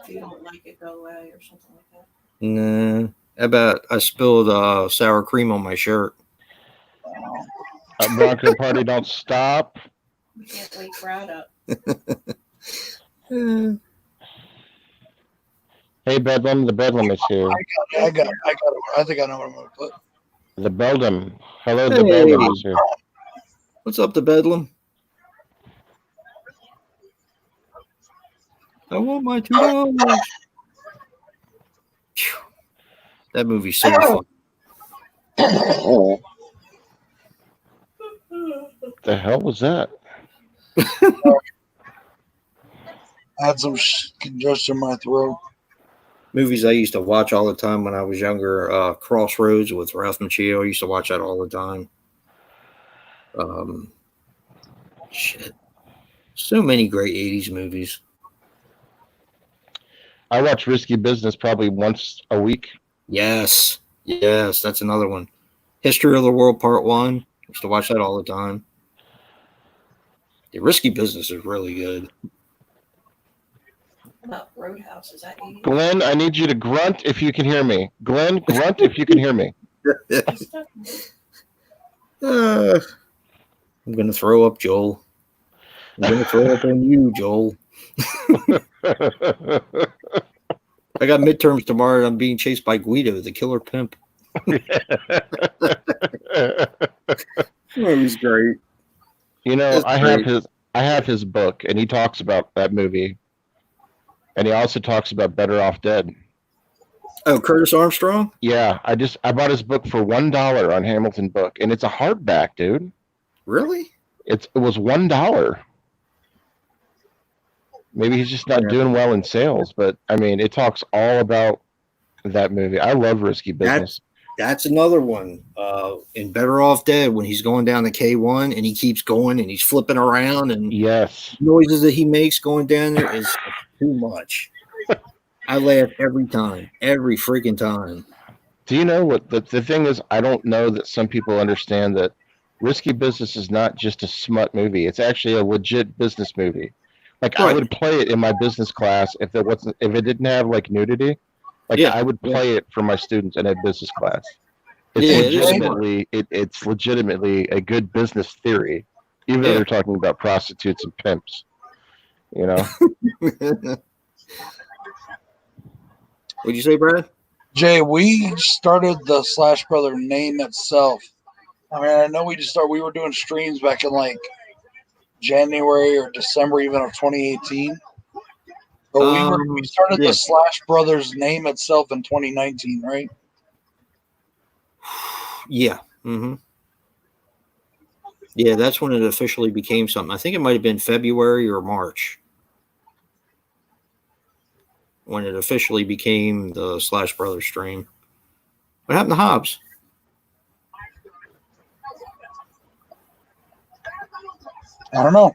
if you don't like it, go away or something like that? Nah. How about I spilled sour cream on my shirt? Bronco Party Don't Stop. You can't wait crowd up. Hey Bedlam, the Bedlam is here. I got it. I think I know what I'm gonna put. The Bedlam. Hello, the Bedlam is here. What's up, the Bedlam? I want my $2. That movie's so fun. The hell was that? I had some congestion in my throat. Movies I used to watch all the time when I was younger. Crossroads with Ralph Macchio. I used to watch that all the time. Shit. So many great 80s movies. I watch Risky Business probably once a week. Yes, that's another one. History of the World Part 1. Used to watch that all the time. The Risky Business is really good. What about Roadhouse? Is that 80s? Glenn, I need you to grunt if you can hear me. Glenn, grunt if you can hear me. I'm gonna throw up, Joel. I'm gonna throw up on you, Joel. I got midterms tomorrow and I'm being chased by Guido, the killer pimp. That was great. You know, I have his book and he talks about that movie. And he also talks about Better Off Dead. Oh, Curtis Armstrong? Yeah, I bought his book for $1 on Hamilton Book, and it's a hardback, dude. Really? It was $1. Maybe he's just not doing well in sales, but I mean, it talks all about that movie. I love Risky Business. That's another one. In Better Off Dead, when he's going down the K1 and he keeps going and he's flipping around and Yes. noises that he makes going down there is too much. I laugh every time, every freaking time. Do you know what the thing is? I don't know that some people understand that Risky Business is not just a smut movie. It's actually a legit business movie. Like I Right. would play it in my business class if it didn't have like nudity. Like Yeah. I would play it for my students in a business class. It's Yeah, it is legitimately it's legitimately a good business theory, even though Yeah. they're talking about prostitutes and pimps. You know. What'd you say, Brad? Jay, we started the Slash Brother name itself. I mean, I know we were doing streams back in like January or December even of 2018. But we started yeah. the Slash Brothers name itself in 2019, right? Yeah. Mm-hmm. Yeah, that's when it officially became something. I think it might have been February or March when it officially became the Slash Brothers stream. What happened to Hobbs? I don't know.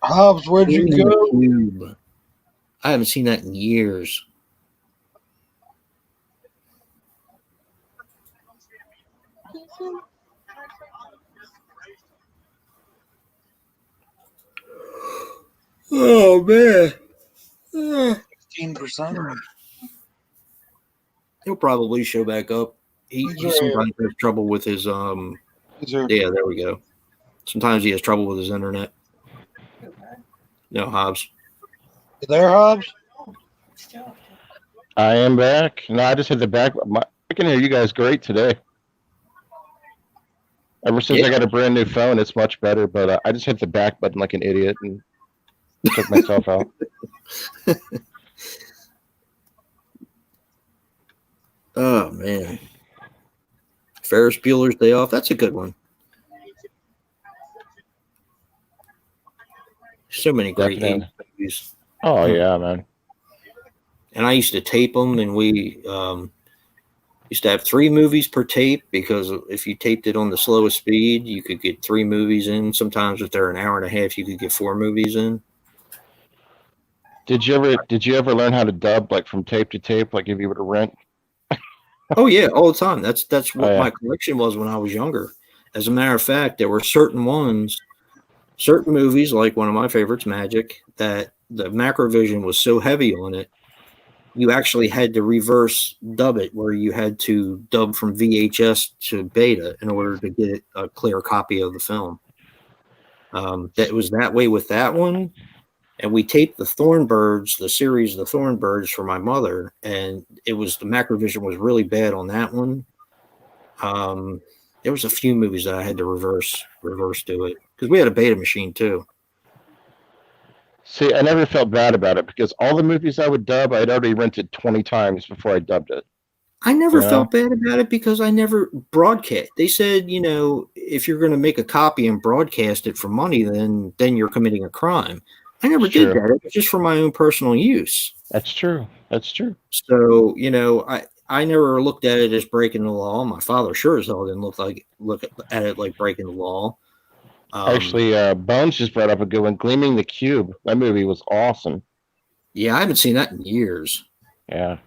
Hobbs, where'd you go? I haven't seen that in years. Oh man. 15%. He'll probably show back up. He sometimes has trouble with his Yeah, there we go. Sometimes he has trouble with his internet. No, Hobbs. You there, Hobbs? I am back. No, I just hit the back. I can hear you guys great today. Ever since I got a brand new phone, it's much better. But I just hit the back button like an idiot and took myself out. Oh man, Ferris Bueller's Day Off. That's a good one. So many great movies. Oh yeah, man. And I used to tape them, and we used to have 3 movies per tape because if you taped it on the slowest speed, you could get 3 movies in. Sometimes if they're an hour and a half, you could get 4 movies in. Did you ever learn how to dub like from tape to tape, like if you were to rent? Oh yeah, all the time. That's what my collection was when I was younger. As a matter of fact, there were certain movies, like one of my favorites, Magic, that the Macrovision was so heavy on it, you actually had to reverse dub it, where you had to dub from VHS to beta in order to get a clear copy of the film. That was that way with that one. And we taped the Thornbirds, the series of the Thornbirds for my mother, and it was the Macrovision was really bad on that one. There was a few movies that I had to reverse do it because we had a beta machine too. See, I never felt bad about it because all the movies I would dub, I'd already rented 20 times before I dubbed it. I never felt bad about it because I never broadcast. They said, if you're going to make a copy and broadcast it for money, then you're committing a crime. I never did that. It was just for my own personal use. That's true. So, I never looked at it as breaking the law. My father sure as hell didn't look at it like breaking the law. Actually, Bones just brought up a good one, Gleaming the Cube. That movie was awesome. Yeah, I haven't seen that in years. Yeah.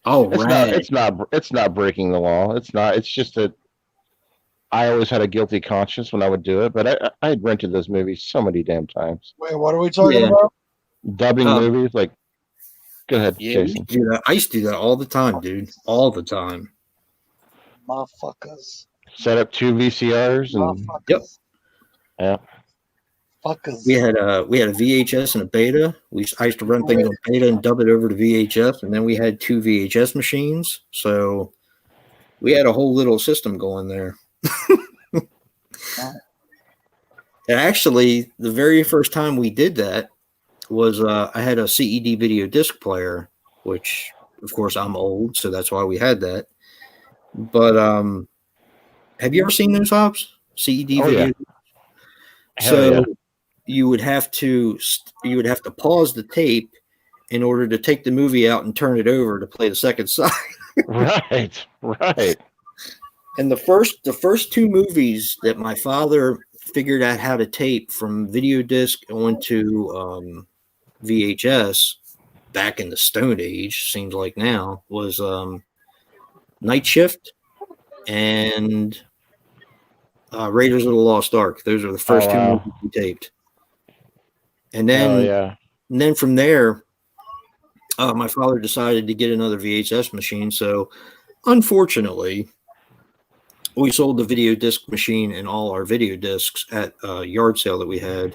Oh, it's not breaking the law. It's not. It's just that I always had a guilty conscience when I would do it, but I had rented those movies so many damn times. Wait, what are we talking about? Dubbing movies, like. Go ahead, Jason. I used to do that all the time, dude. All the time. Motherfuckers. Set up 2 VCRs and. Yep. Yeah. Fuckers. We had a VHS and a beta. I used to run things on beta and dub it over to VHS, and then we had 2 VHS machines. So we had a whole little system going there. And actually, the very first time we did that was I had a CED video disc player, which of course I'm old, so that's why we had that. But have you ever seen those, Hobbs? CED video. Yeah. So you would have to pause the tape in order to take the movie out and turn it over to play the second side. Right. And the first two movies that my father figured out how to tape from video disc onto VHS back in the Stone Age, seems like now, was Night Shift and Raiders of the Lost Ark. Those are the first two movies we taped. And then from there, my father decided to get another VHS machine. So unfortunately, we sold the video disc machine and all our video discs at a yard sale that we had.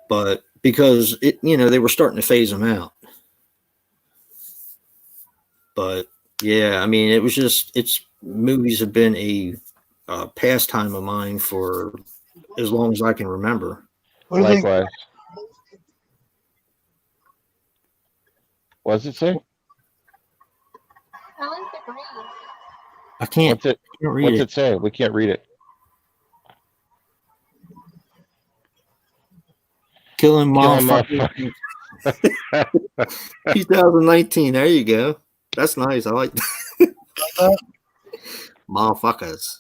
But because they were starting to phase them out. But yeah, I mean, movies have been a pastime of mine for as long as I can remember. Likewise. What does it say? I can't. What's it say? We can't read it. Killing motherfuckers. 2019. There you go. That's nice. I like that. Motherfuckers.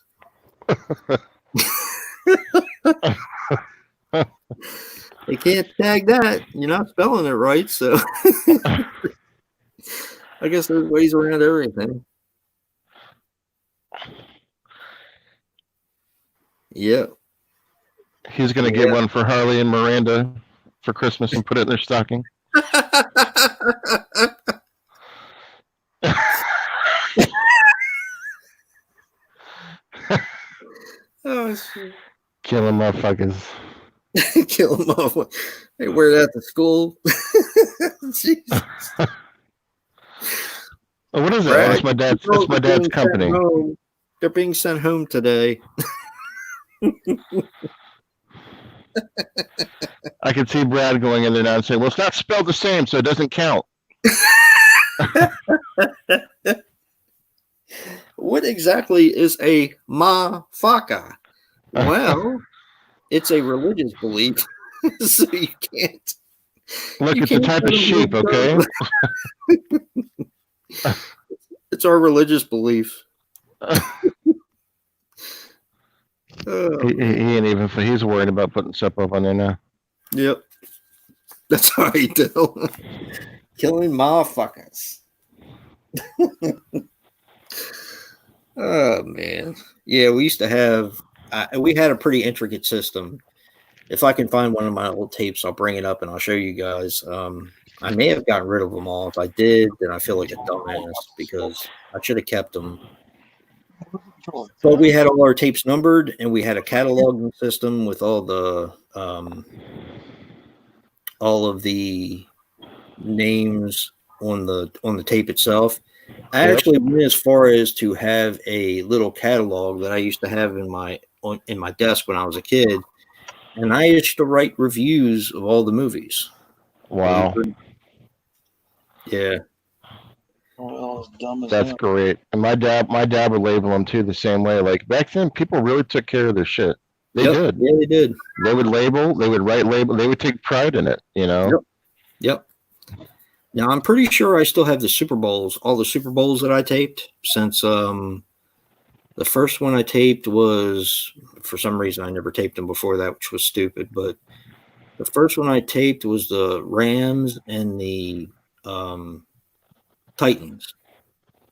They can't tag that. You're not spelling it right, so I guess there's ways around everything. Yeah. He's going to get one for Harley and Miranda for Christmas and put it in their stocking. Oh, shit. Killing motherfuckers. Kill them off. They wear that to school. Jesus. Oh, what is that? Right. That's my dad's company. They're being sent home today. I can see Brad going in there now and saying, well, it's not spelled the same, so it doesn't count. What exactly is a mafaka? Well, it's a religious belief, so you can't. Look, it's a type of sheep, okay? It's our religious belief. He ain't even. He's worried about putting stuff up on there now. Yep, that's how he do. Killing motherfuckers. Oh man, yeah. We used to have. We had a pretty intricate system. If I can find one of my old tapes, I'll bring it up and I'll show you guys. I may have gotten rid of them all. If I did, then I feel like a dumbass because I should have kept them. But we had all our tapes numbered, and we had a cataloging system with all of the names on the tape itself. I actually went as far as to have a little catalog that I used to have in my desk when I was a kid, and I used to write reviews of all the movies. Wow. Yeah. That's great. And my dad would label them too the same way. Like back then, people really took care of their shit. They did. Yeah, they did. They would label. They would write label. They would take pride in it. You know. Yep. Now I'm pretty sure I still have the Super Bowls, all the Super Bowls that I taped since the first one I taped was, for some reason I never taped them before that, which was stupid. But the first one I taped was the Rams and the Titans.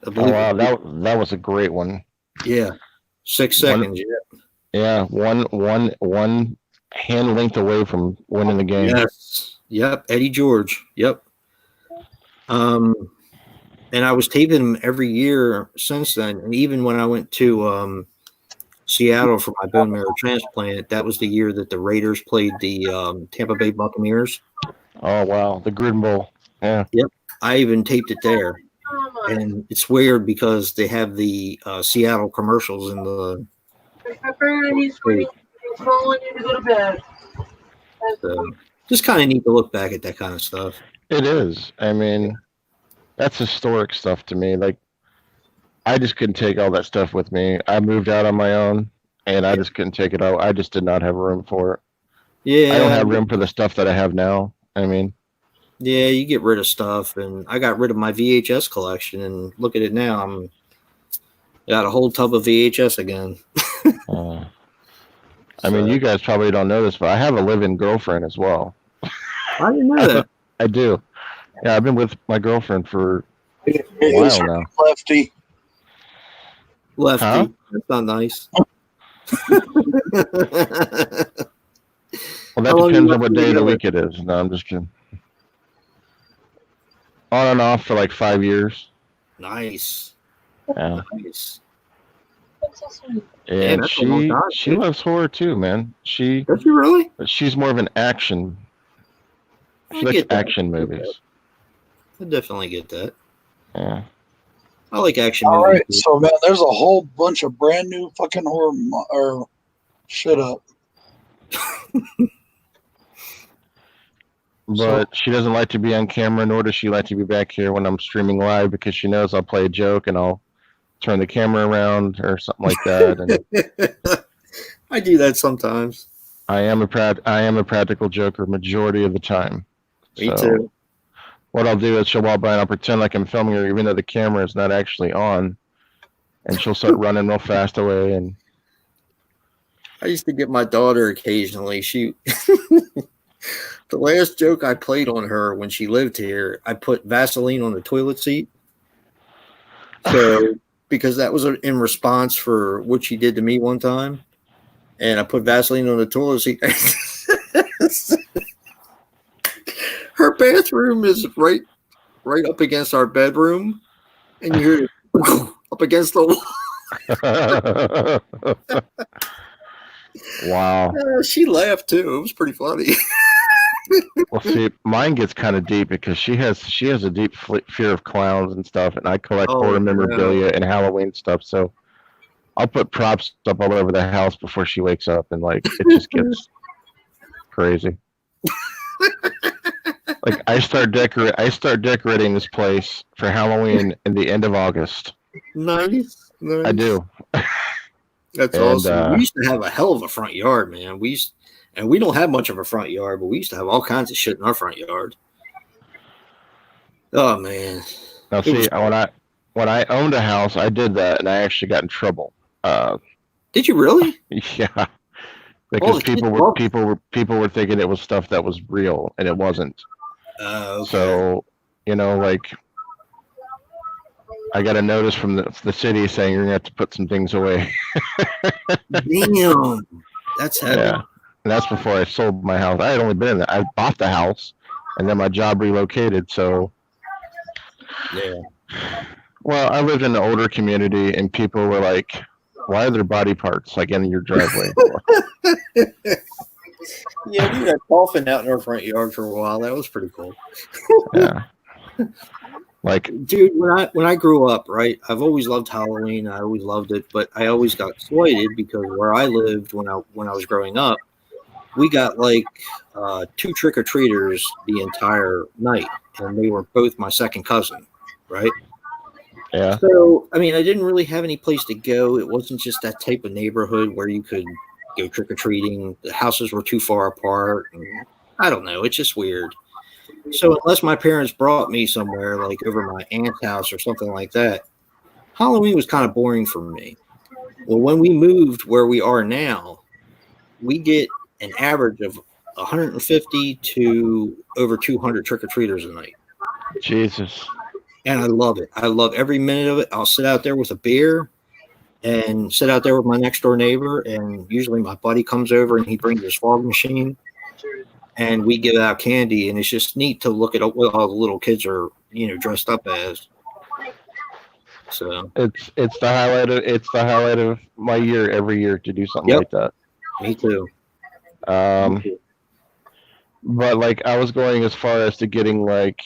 Oh wow, that was a great one. Yeah, 6 seconds. Yeah, one hand length away from winning the game. Yes. Yep. Eddie George. Yep. And I was taping them every year since then. And even when I went to Seattle for my bone marrow transplant, that was the year that the Raiders played the Tampa Bay Buccaneers. Oh wow, the Gruden Bowl. Yeah. Yep. I even taped it there. And it's weird because they have the Seattle commercials in the. He's calling you to go to bed. So, just kind of neat to look back at that kind of stuff. It is. I mean, that's historic stuff to me. Like, I just couldn't take all that stuff with me. I moved out on my own, and I just couldn't take it out. I just did not have room for it. Yeah. I don't have room for the stuff that I have now. I mean. Yeah, you get rid of stuff, and I got rid of my VHS collection, and look at it now. I'm got a whole tub of VHS again. I mean, you guys probably don't know this, but I have a live-in girlfriend as well. I didn't know that. I do. Yeah, I've been with my girlfriend for It a is while now. Lefty. Lefty. Huh? That's not nice. Well, How that long depends you on what been day of the together? week it is. No, I'm just kidding. On and off for like 5 years. Nice. Yeah. Nice. That's so sweet. And that's a long time, she dude. loves horror too, man. Does you really? She's more of an action. I She likes get that. action movies. I definitely get that. Yeah. I like action All movies. right, so man, there's a whole bunch of brand new fucking horror or shut up. But she doesn't like to be on camera, nor does she like to be back here when I'm streaming live because she knows I'll play a joke and I'll turn the camera around or something like that. And I do that sometimes. I am a practical joker majority of the time. Me So too. what I'll do is she'll walk by and I'll pretend like I'm filming her even though the camera is not actually on. And she'll start running real fast away. And I used to get my daughter occasionally. She the last joke I played on her when she lived here, I put Vaseline on the toilet seat. So because that was in response for what she did to me one time. And I put Vaseline on the toilet seat. Her bathroom is right up against our bedroom. And you hear it up against the wall. wow. She laughed too. It was pretty funny. Well, see, mine gets kind of deep because she has a deep fear of clowns and stuff, and I collect horror memorabilia and Halloween stuff. So I'll put props up all over the house before she wakes up, and like it just gets crazy. Like I start decorating this place for Halloween in the end of August. Nice. I do. That's awesome. We used to have a hell of a front yard, man. And we don't have much of a front yard, but we used to have all kinds of shit in our front yard. Oh man. Now see, when I owned a house, I did that, and I actually got in trouble. Did you really? Yeah, because people were thinking it was stuff that was real, and it wasn't. Okay. So, like I got a notice from the city saying you're gonna have to put some things away. Damn, that's heavy. Yeah, and that's before I sold my house. I had only been in there. I bought the house, and then my job relocated. So, yeah. Well, I lived in an older community, and people were like, "Why are there body parts like in your driveway?" Yeah, we had a coffin out in our front yard for a while. That was pretty cool. Yeah. Like, dude, when I grew up, right, I've always loved Halloween. I always loved it, but I always got slighted because where I lived when I was growing up, we got like 2 trick-or-treaters the entire night, and they were both my second cousin, right? Yeah. So, I mean, I didn't really have any place to go. It wasn't just that type of neighborhood where you could go trick-or-treating. The houses were too far apart. And I don't know. It's just weird. So unless my parents brought me somewhere, like over my aunt's house or something like that, Halloween was kind of boring for me. Well, when we moved where we are now, we get an average of 150 to over 200 trick-or-treaters a night. Jesus. And I love it. I love every minute of it. I'll sit out there with a beer and sit out there with my next door neighbor. And usually my buddy comes over and he brings his fog machine and we give out candy. And it's just neat to look at what all the little kids are, dressed up as. So it's the highlight of my year every year to do something like that. Me too. But like I was going as far as to getting like,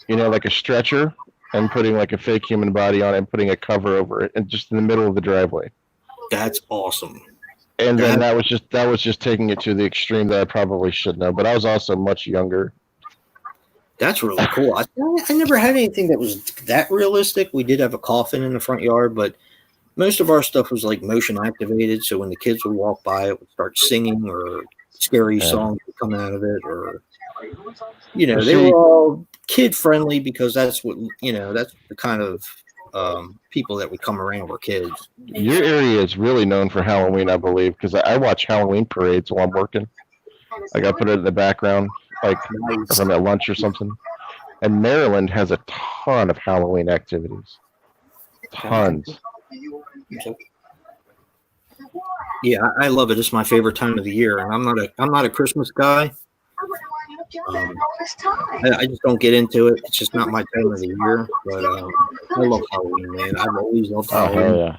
like a stretcher and putting like a fake human body on it and putting a cover over it and just in the middle of the driveway. That's awesome. And then that was just taking it to the extreme that I probably shouldn't have, but I was also much younger. That's really cool. I never had anything that was that realistic. We did have a coffin in the front yard, but most of our stuff was like motion activated. So when the kids would walk by, it would start singing or scary songs would come out of it. Or they were all kid friendly because that's what that's the kind of people that would come around were kids. Your area is really known for Halloween, I believe, because I watch Halloween parades while I'm working. Like I put it in the background, like if I'm at lunch or something. And Maryland has a ton of Halloween activities. Tons. Yeah, I love it. It's my favorite time of the year, and I'm not a Christmas guy. I just don't get into it. It's just not my time of the year. But I love Halloween, man. I've always loved Halloween. Oh, yeah.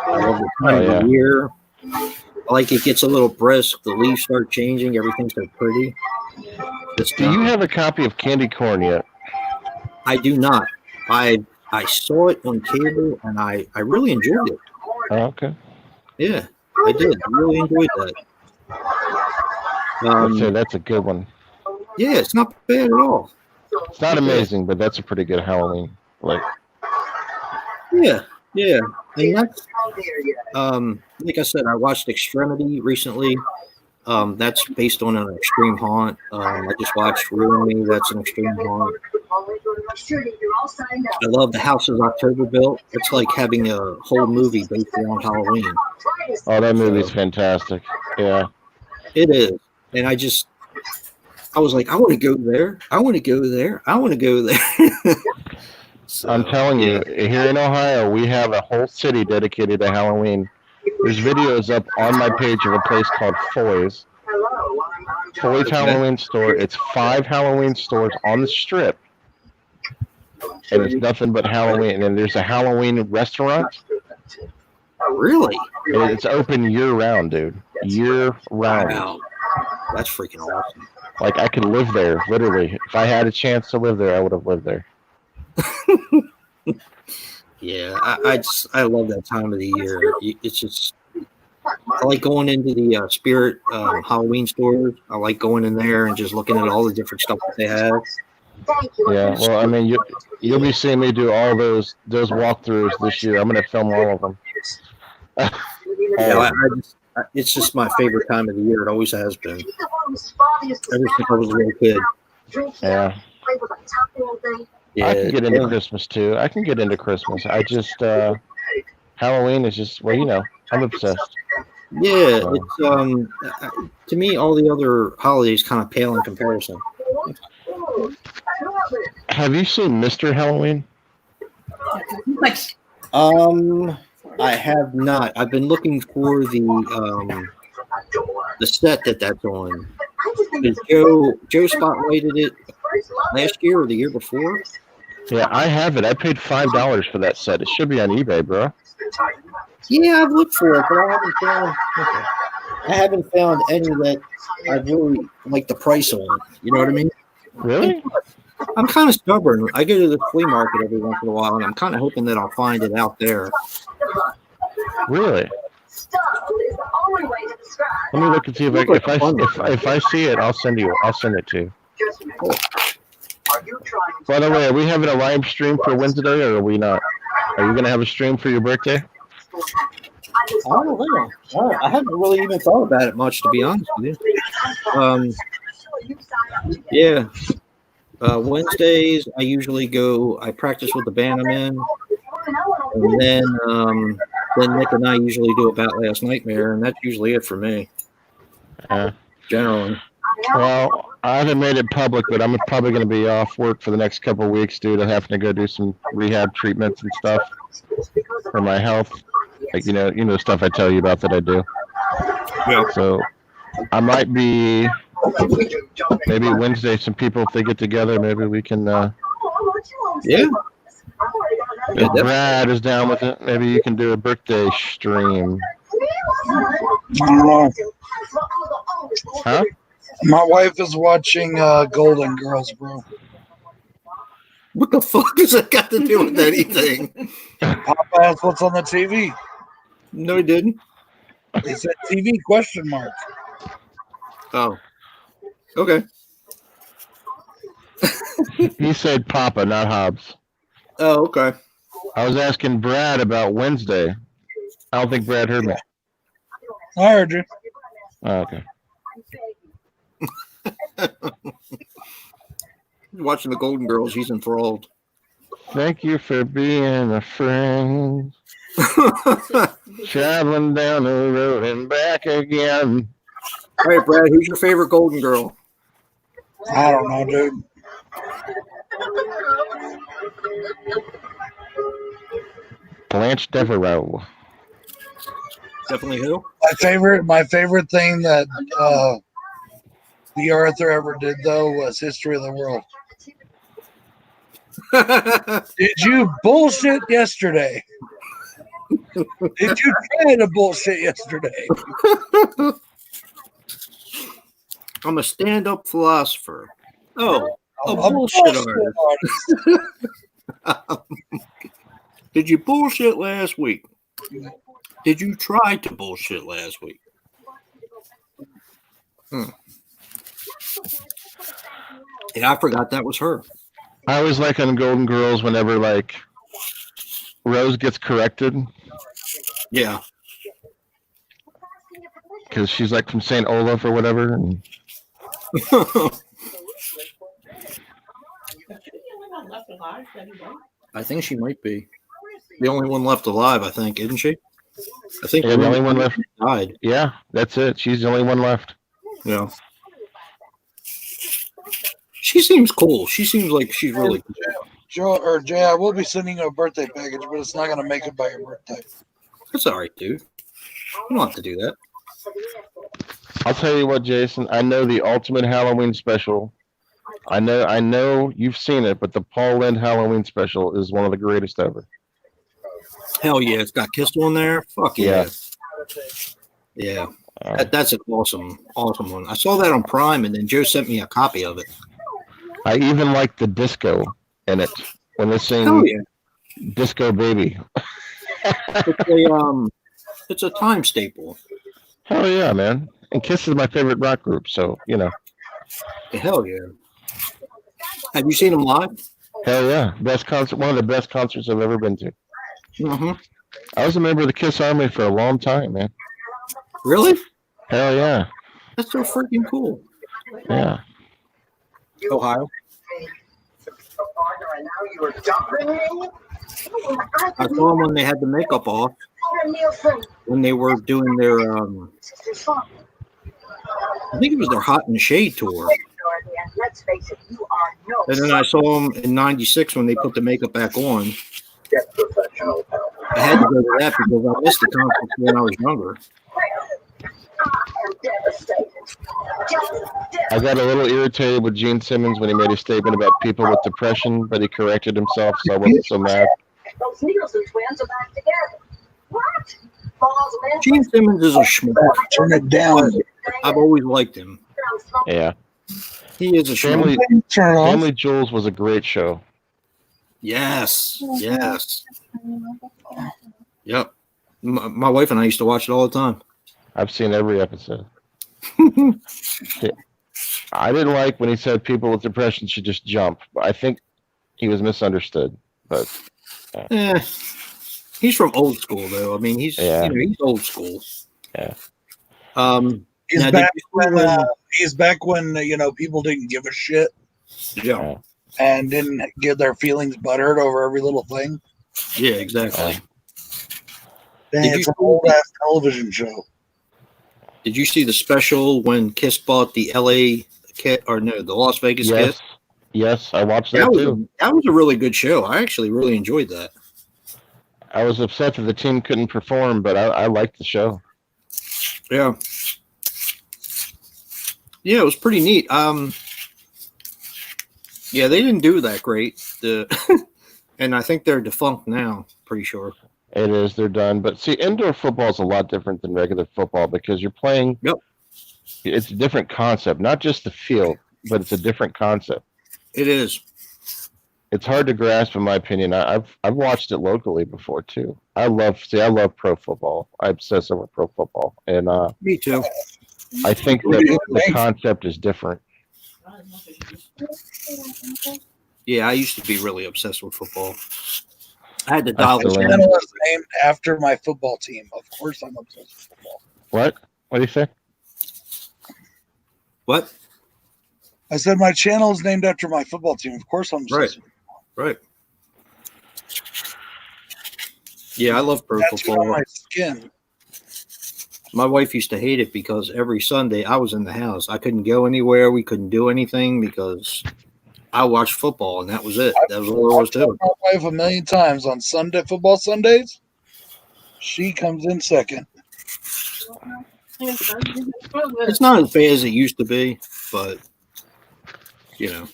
I love the time of the year. Like it gets a little brisk. The leaves start changing. Everything's so pretty. Do you have a copy of Candy Corn yet? I do not. I saw it on cable, and I really enjoyed it. Oh, okay. Yeah, I did. I really enjoyed that. I'd say that's a good one. Yeah, it's not bad at all. It's not amazing, but that's a pretty good Halloween. Like, yeah, and that's like I said, I watched Extremity recently. That's based on an extreme haunt. I just watched Ruin Me. That's an extreme haunt. I love The House is October Built. It's like having a whole movie based around Halloween. Oh, that movie's fantastic. Yeah, it is. And I was like, I want to go there. I want to go there. I want to go there. So, I'm telling you, here in Ohio, we have a whole city dedicated to Halloween. There's videos up on my page of a place called Foy's. Foy's Halloween store. It's 5 Halloween stores on the strip. And it's nothing but Halloween. And there's a Halloween restaurant. Really? And it's open year round, dude. Year round. Wow. That's freaking awesome. Like, I could live there, literally. If I had a chance to live there, I would have lived there. Yeah, I love that time of the year. It's just, I like going into the Spirit Halloween stores. I like going in there and just looking at all the different stuff that they have. Yeah, well, I mean, you'll be seeing me do all those walkthroughs this year. I'm going to film all of them. It's just my favorite time of the year. It always has been. Ever since I was a little kid. Yeah. I can get into Christmas too. I can get into Christmas. I just Halloween is just, well, I'm obsessed. Yeah, it's to me all the other holidays kind of pale in comparison. Have you seen Mr. Halloween? I have not. I've been looking for the set that's on. Joe spotlighted it last year or the year before. Yeah, I have it. I paid $5 for that set. It should be on eBay, bro. Yeah, I've looked for it, but I haven't found any that I really like the price on. You know what I mean? Really? I'm kind of stubborn. I go to the flea market every once in a while, and I'm kind of hoping that I'll find it out there. Really? Let me look and see if I see it, I'll send it to you. Cool. By the way, are we having a live stream for Wednesday, or are we not? Are you gonna have a stream for your birthday? I don't know. I haven't really even thought about it much, to be honest with you. Yeah. Wednesdays, I usually I practice with the band I'm in, and then Nick and I usually do About Last Nightmare, and that's usually it for me. Generally. Well, I haven't made it public, but I'm probably going to be off work for the next couple of weeks due to having to go do some rehab treatments and stuff for my health. Like, the stuff I tell you about that I do. Yeah. So I might be, maybe Wednesday, some people, if they get together, maybe we can, yeah. If Brad is down with it, maybe you can do a birthday stream. I don't know. Huh? My wife is watching Golden Girls, bro. What the fuck does that got to do with anything? Papa asked what's on the TV. No, he didn't. He said TV question mark. Oh. Okay. He said Papa, not Hobbs. Oh, okay. I was asking Brad about Wednesday. I don't think Brad heard me. I heard you. Oh, okay. Watching the Golden Girls, he's enthralled. Thank you for being a friend. Traveling down the road and back again. All right, Brad, who's your favorite Golden Girl? I don't know, dude. Blanche Devereaux. Definitely who? My favorite thing that the Arthur ever did though was History of the World. Did you bullshit yesterday? Did you try to bullshit yesterday? I'm a stand-up philosopher. Oh, a A bullshit artist. Did you bullshit last week? Did you try to bullshit last week? Yeah, I forgot that was her. I always like on Golden Girls whenever like Rose gets corrected Yeah. because she's like from St. Olaf or whatever. And Is she the only one left alive that he wrote? I think she might be the only one left alive. I think, isn't she? I think yeah, the only one left. died. Yeah, that's it. She's the only one left. Yeah. She seems cool. She seems like she's really cool. Joe or Jay, I will be sending you a birthday package, but it's not going to make it by your birthday. That's all right, dude. You don't have to do that. I'll tell you what, Jason. I know the ultimate Halloween special. I know you've seen it, but the Paul Lynde Halloween special is one of the greatest ever. Hell yeah, it's got Kissel in there. Fuck yeah. Yeah. Yeah. That's an awesome one. I saw that on Prime, and then Joe sent me a copy of it. I even like the disco in it when they sing Hell yeah. Disco Baby. It's a time staple. Hell yeah, man. And Kiss is my favorite rock group, so, you know. Hell yeah. Have you seen them live? Hell yeah. Best concert, one of the best concerts I've ever been to. Mm-hmm. I was a member of the Kiss Army for a long time, man. Really? Hell yeah. That's so freaking cool. Yeah. Ohio. I saw them when they had the makeup off. When they were doing their, I think it was their Hot in the Shade tour. And then I saw them in '96 when they put the makeup back on. I had to go to that because I missed the concert when I was younger. I got a little irritated with Gene Simmons when he made a statement about people with depression, but he corrected himself, so I wasn't so mad. Those Nielsen twins are back together. What? Gene Simmons is a schmuck. Turn it down. I've always liked him. Yeah. He is a schmuck. Turn it off. Family Jewels was a great show. Yes. Yes. Yep. My wife and I used to watch it all the time. I've seen every episode. I didn't like when he said people with depression should just jump. I think he was misunderstood. But he's from old school, though. I mean, he's he's old school. Yeah. He's back when people didn't give a shit. Yeah. And didn't get their feelings butthurt over every little thing. Yeah, exactly. It's an old ass television show. Did you see the special when Kiss bought the LA kit or no, the Las Vegas kit? Yes, I watched that too. That was a really good show. I actually really enjoyed that. I was upset that the team couldn't perform, but I liked the show. Yeah. Yeah, it was pretty neat. Yeah, they didn't do that great. And I think they're defunct now, pretty sure. It is, they're done. But see, indoor football is a lot different than regular football because you're playing. Yep. It's a different concept, not just the field, but it's a different concept. It is. It's hard to grasp, in my opinion. I've watched it locally before too. I love pro football. I obsess over pro football, and me too. I think that the concept is different. Yeah, I used to be really obsessed with football. I had to dial The channel is named after my football team. Of course, I'm obsessed with football. What? What do you say? What? I said my channel is named after my football team. Of course, I'm Right. Right. Yeah, I love pro tattooed on football. my skin. My wife used to hate it because every Sunday I was in the house. I couldn't go anywhere. We couldn't do anything because I watched football, and that was it. That was all there was I've to told it. my wife a million times on football Sundays. She comes in second. It's not as bad as it used to be, but you know.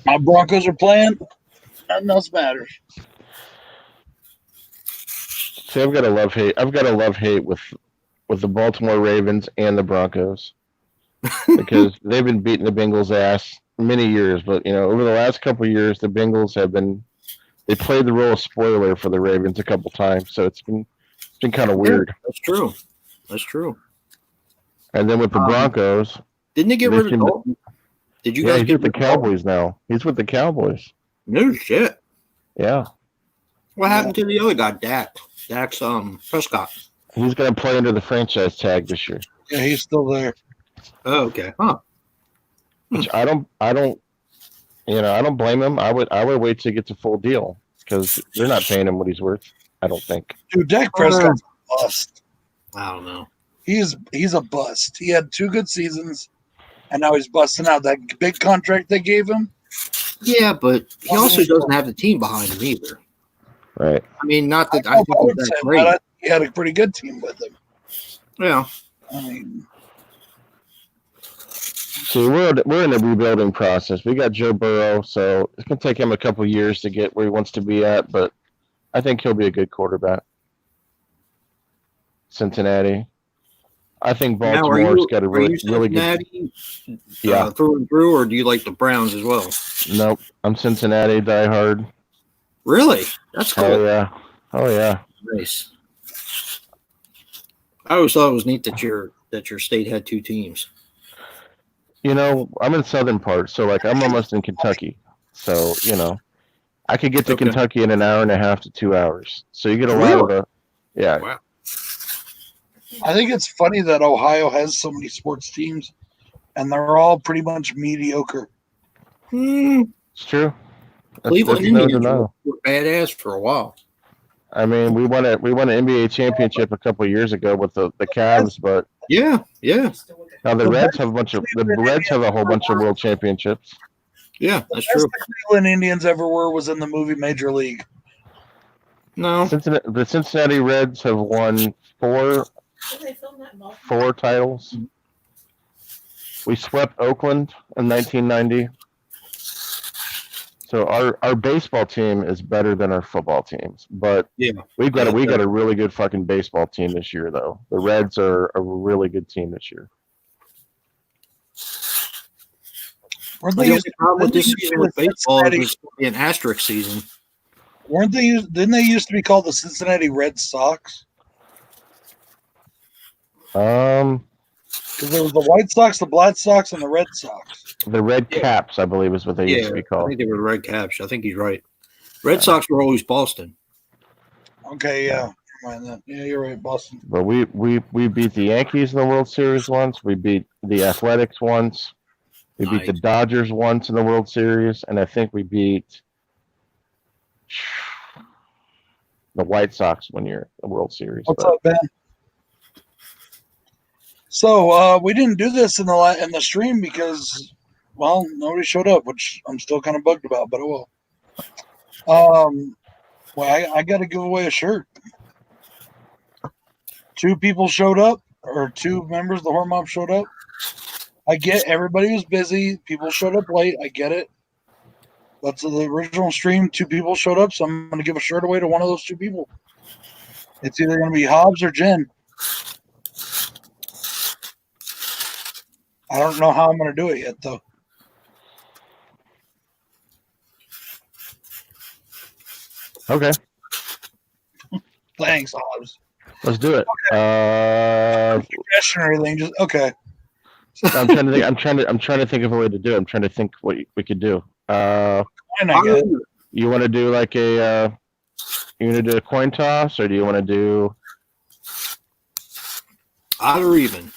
My Broncos are playing. Nothing else matters. See, I've got a love hate. I've got a love hate with the Baltimore Ravens and the Broncos because they've been beating the Bengals' ass many years. But over the last couple of years, the Bengals have been. They played the role of spoiler for the Ravens a couple times, so it's been kind of weird. That's true. That's true. And then with the Broncos, didn't they get rid of Dalton? Did you guys he's get with the Cowboys now. He's with the Cowboys. No shit. Yeah. What happened to the other guy, Dak? Dak's Prescott. He's going to play under the franchise tag this year. Yeah, he's still there. Oh, okay. Huh. Which I don't blame him. I would wait till he gets a full deal because they're not paying him what he's worth. I don't think. Dude, Dak Prescott's a bust. I don't know. He's a bust. He had 2 good seasons, and now he's busting out. That big contract they gave him. Yeah, but he also doesn't have the team behind him either. Right. I mean, not that I think he's that great. But he had a pretty good team with him. Yeah. I mean, so we're in a rebuilding process. We got Joe Burrow, so it's gonna take him a couple years to get where he wants to be at, but I think he'll be a good quarterback. Cincinnati. I think Baltimore's got a really good. Yeah, through and through, or do you like the Browns as well? Nope, I'm Cincinnati diehard. Really? That's cool. Oh yeah. Nice. I always thought it was neat that your state had 2 teams. I'm in southern part, so I'm almost in Kentucky. So, I could get to Kentucky in an hour and a half to 2 hours. So you get a lot of yeah. Wow. I think it's funny that Ohio has so many sports teams, and they're all pretty much mediocre. It's true. Cleveland Indians were badass for a while. I mean, we won an NBA championship a couple of years ago with the Cavs, but yeah. Now the Reds have a whole bunch of world championships. Yeah, that's true. true. The Cleveland Indians ever were was in the movie Major League. No, the Cincinnati Reds have won 4 titles. We swept Oakland in 1990. So our baseball team is better than our football teams, but we got a really good fucking baseball team this year, though. The Reds are a really good team this year. The problem with this season with baseball is it's going to be an asterisk season. Didn't they used to be called the Cincinnati Red Sox? Because there was the White Sox, the Black Sox, and the Red Sox. The Red Caps, I believe, is what they used to be called. I think they were Red Caps. I think he's right. Red Sox were always Boston. Okay, yeah. Mind that. Yeah, you're right, Boston. But we beat the Yankees in the World Series once. We beat the Athletics once. We beat the Dodgers once in the World Series, and I think we beat the White Sox one year in the World Series. What's up, Ben? So we didn't do this in the stream because, well, nobody showed up, which I'm still kind of bugged about, but it will. Well, I got to give away a shirt. 2 people showed up, or 2 members of the Horrormob showed up. I get everybody was busy. People showed up late. I get it. But to the original stream, 2 people showed up, so I'm going to give a shirt away to one of those 2 people. It's either going to be Hobbs or Jen. I don't know how I'm going to do it yet, though. Okay. Thanks, Hobbs. Let's do it. Okay. Or everything, just okay. I'm trying to think. I'm trying to think of a way to do it. I'm trying to think what we could do. You want to do like a? You want to do a coin toss, or do you want to do? Odd or even.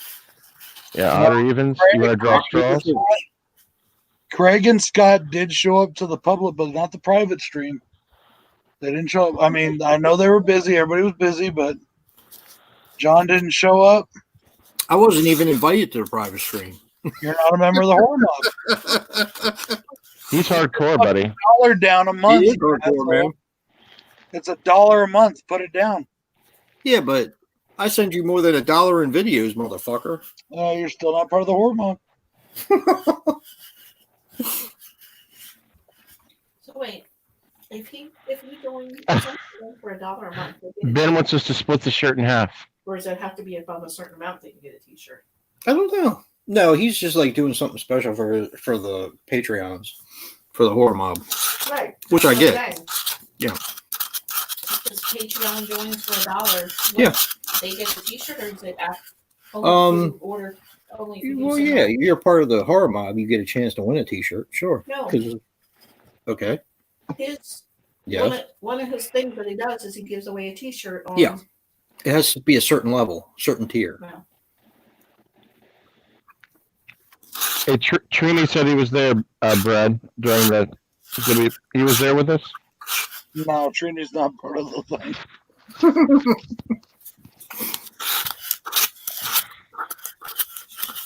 Yeah, odd or evens. You want to draw straws? Craig and Scott did show up to the public, but not the private stream. They didn't show up. I mean, I know they were busy. Everybody was busy, but John didn't show up. I wasn't even invited to the private stream. You're not a member of the Horrormob. He's hardcore, buddy. $1 down a month. He is hardcore, man. It's $1 a month. Put it down. Yeah, but I send you more than $1 in videos, motherfucker. You're still not part of the Horrormob. So wait, if he joins for $1 a month, Ben wants us to split the shirt in half. or does it have to be above a certain amount that you get a T-shirt? I don't know. No, he's just like doing something special for the Patreons, for the Horrormob, Right. which I get. Okay. Yeah. Because Patreon joins for $1. Yeah. They get a T-shirt, or is it only if you order? Only if you Well, send yeah, them? you're part of the Horrormob. You get a chance to win a T-shirt. Sure. No. 'Cause- okay. His Yes. one of his things that he does is he gives away a T-shirt on. Yeah. It has to be a certain level, certain tier. No. Hey, Trini said he was there, Brad, during the. He was there with us? No, Trini's not part of the thing.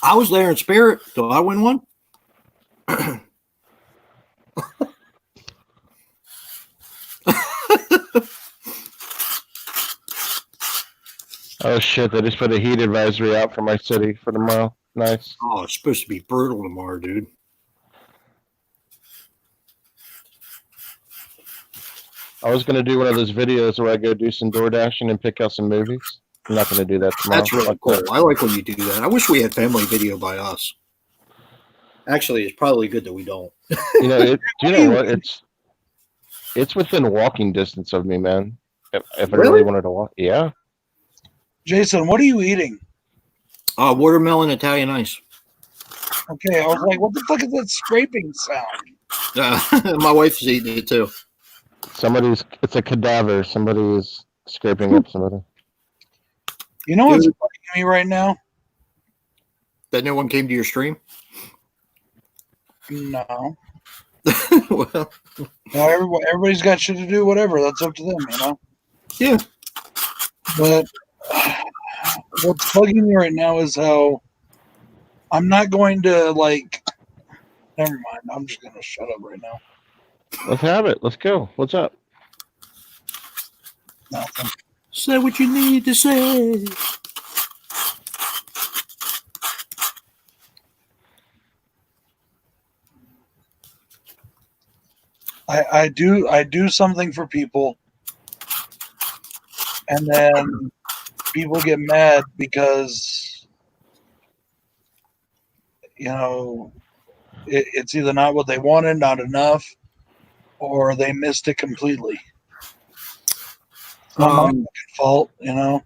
I was there in spirit. Do I win one? Oh, shit. They just put a heat advisory out for my city for tomorrow. Nice. Oh, it's supposed to be brutal tomorrow, dude. I was going to do one of those videos where I go do some door dashing and pick out some movies. I'm not going to do that tomorrow. That's really cool. I like when you do that. I wish we had family video by us. Actually, it's probably good that we don't. You know, do you know what? It's within walking distance of me, man. If I really wanted to walk, yeah. Jason, what are you eating? Watermelon Italian ice. Okay, I was like, what the fuck is that scraping sound? My wife's eating it too. It's a cadaver. Somebody is scraping up somebody. You know what's bugging me right now? That no one came to your stream? No. Well, No, everybody's got shit to do, whatever. That's up to them, you know? yeah. But what's bugging me right now is how I'm not going to, like, never mind. I'm just going to shut up right now. Let's have it. Let's go. What's up? Nothing. Say what you need to say. I do something for people, and then people get mad because, you know, it's either not what they wanted, not enough, or they missed it completely. It's not my fucking fault, you know.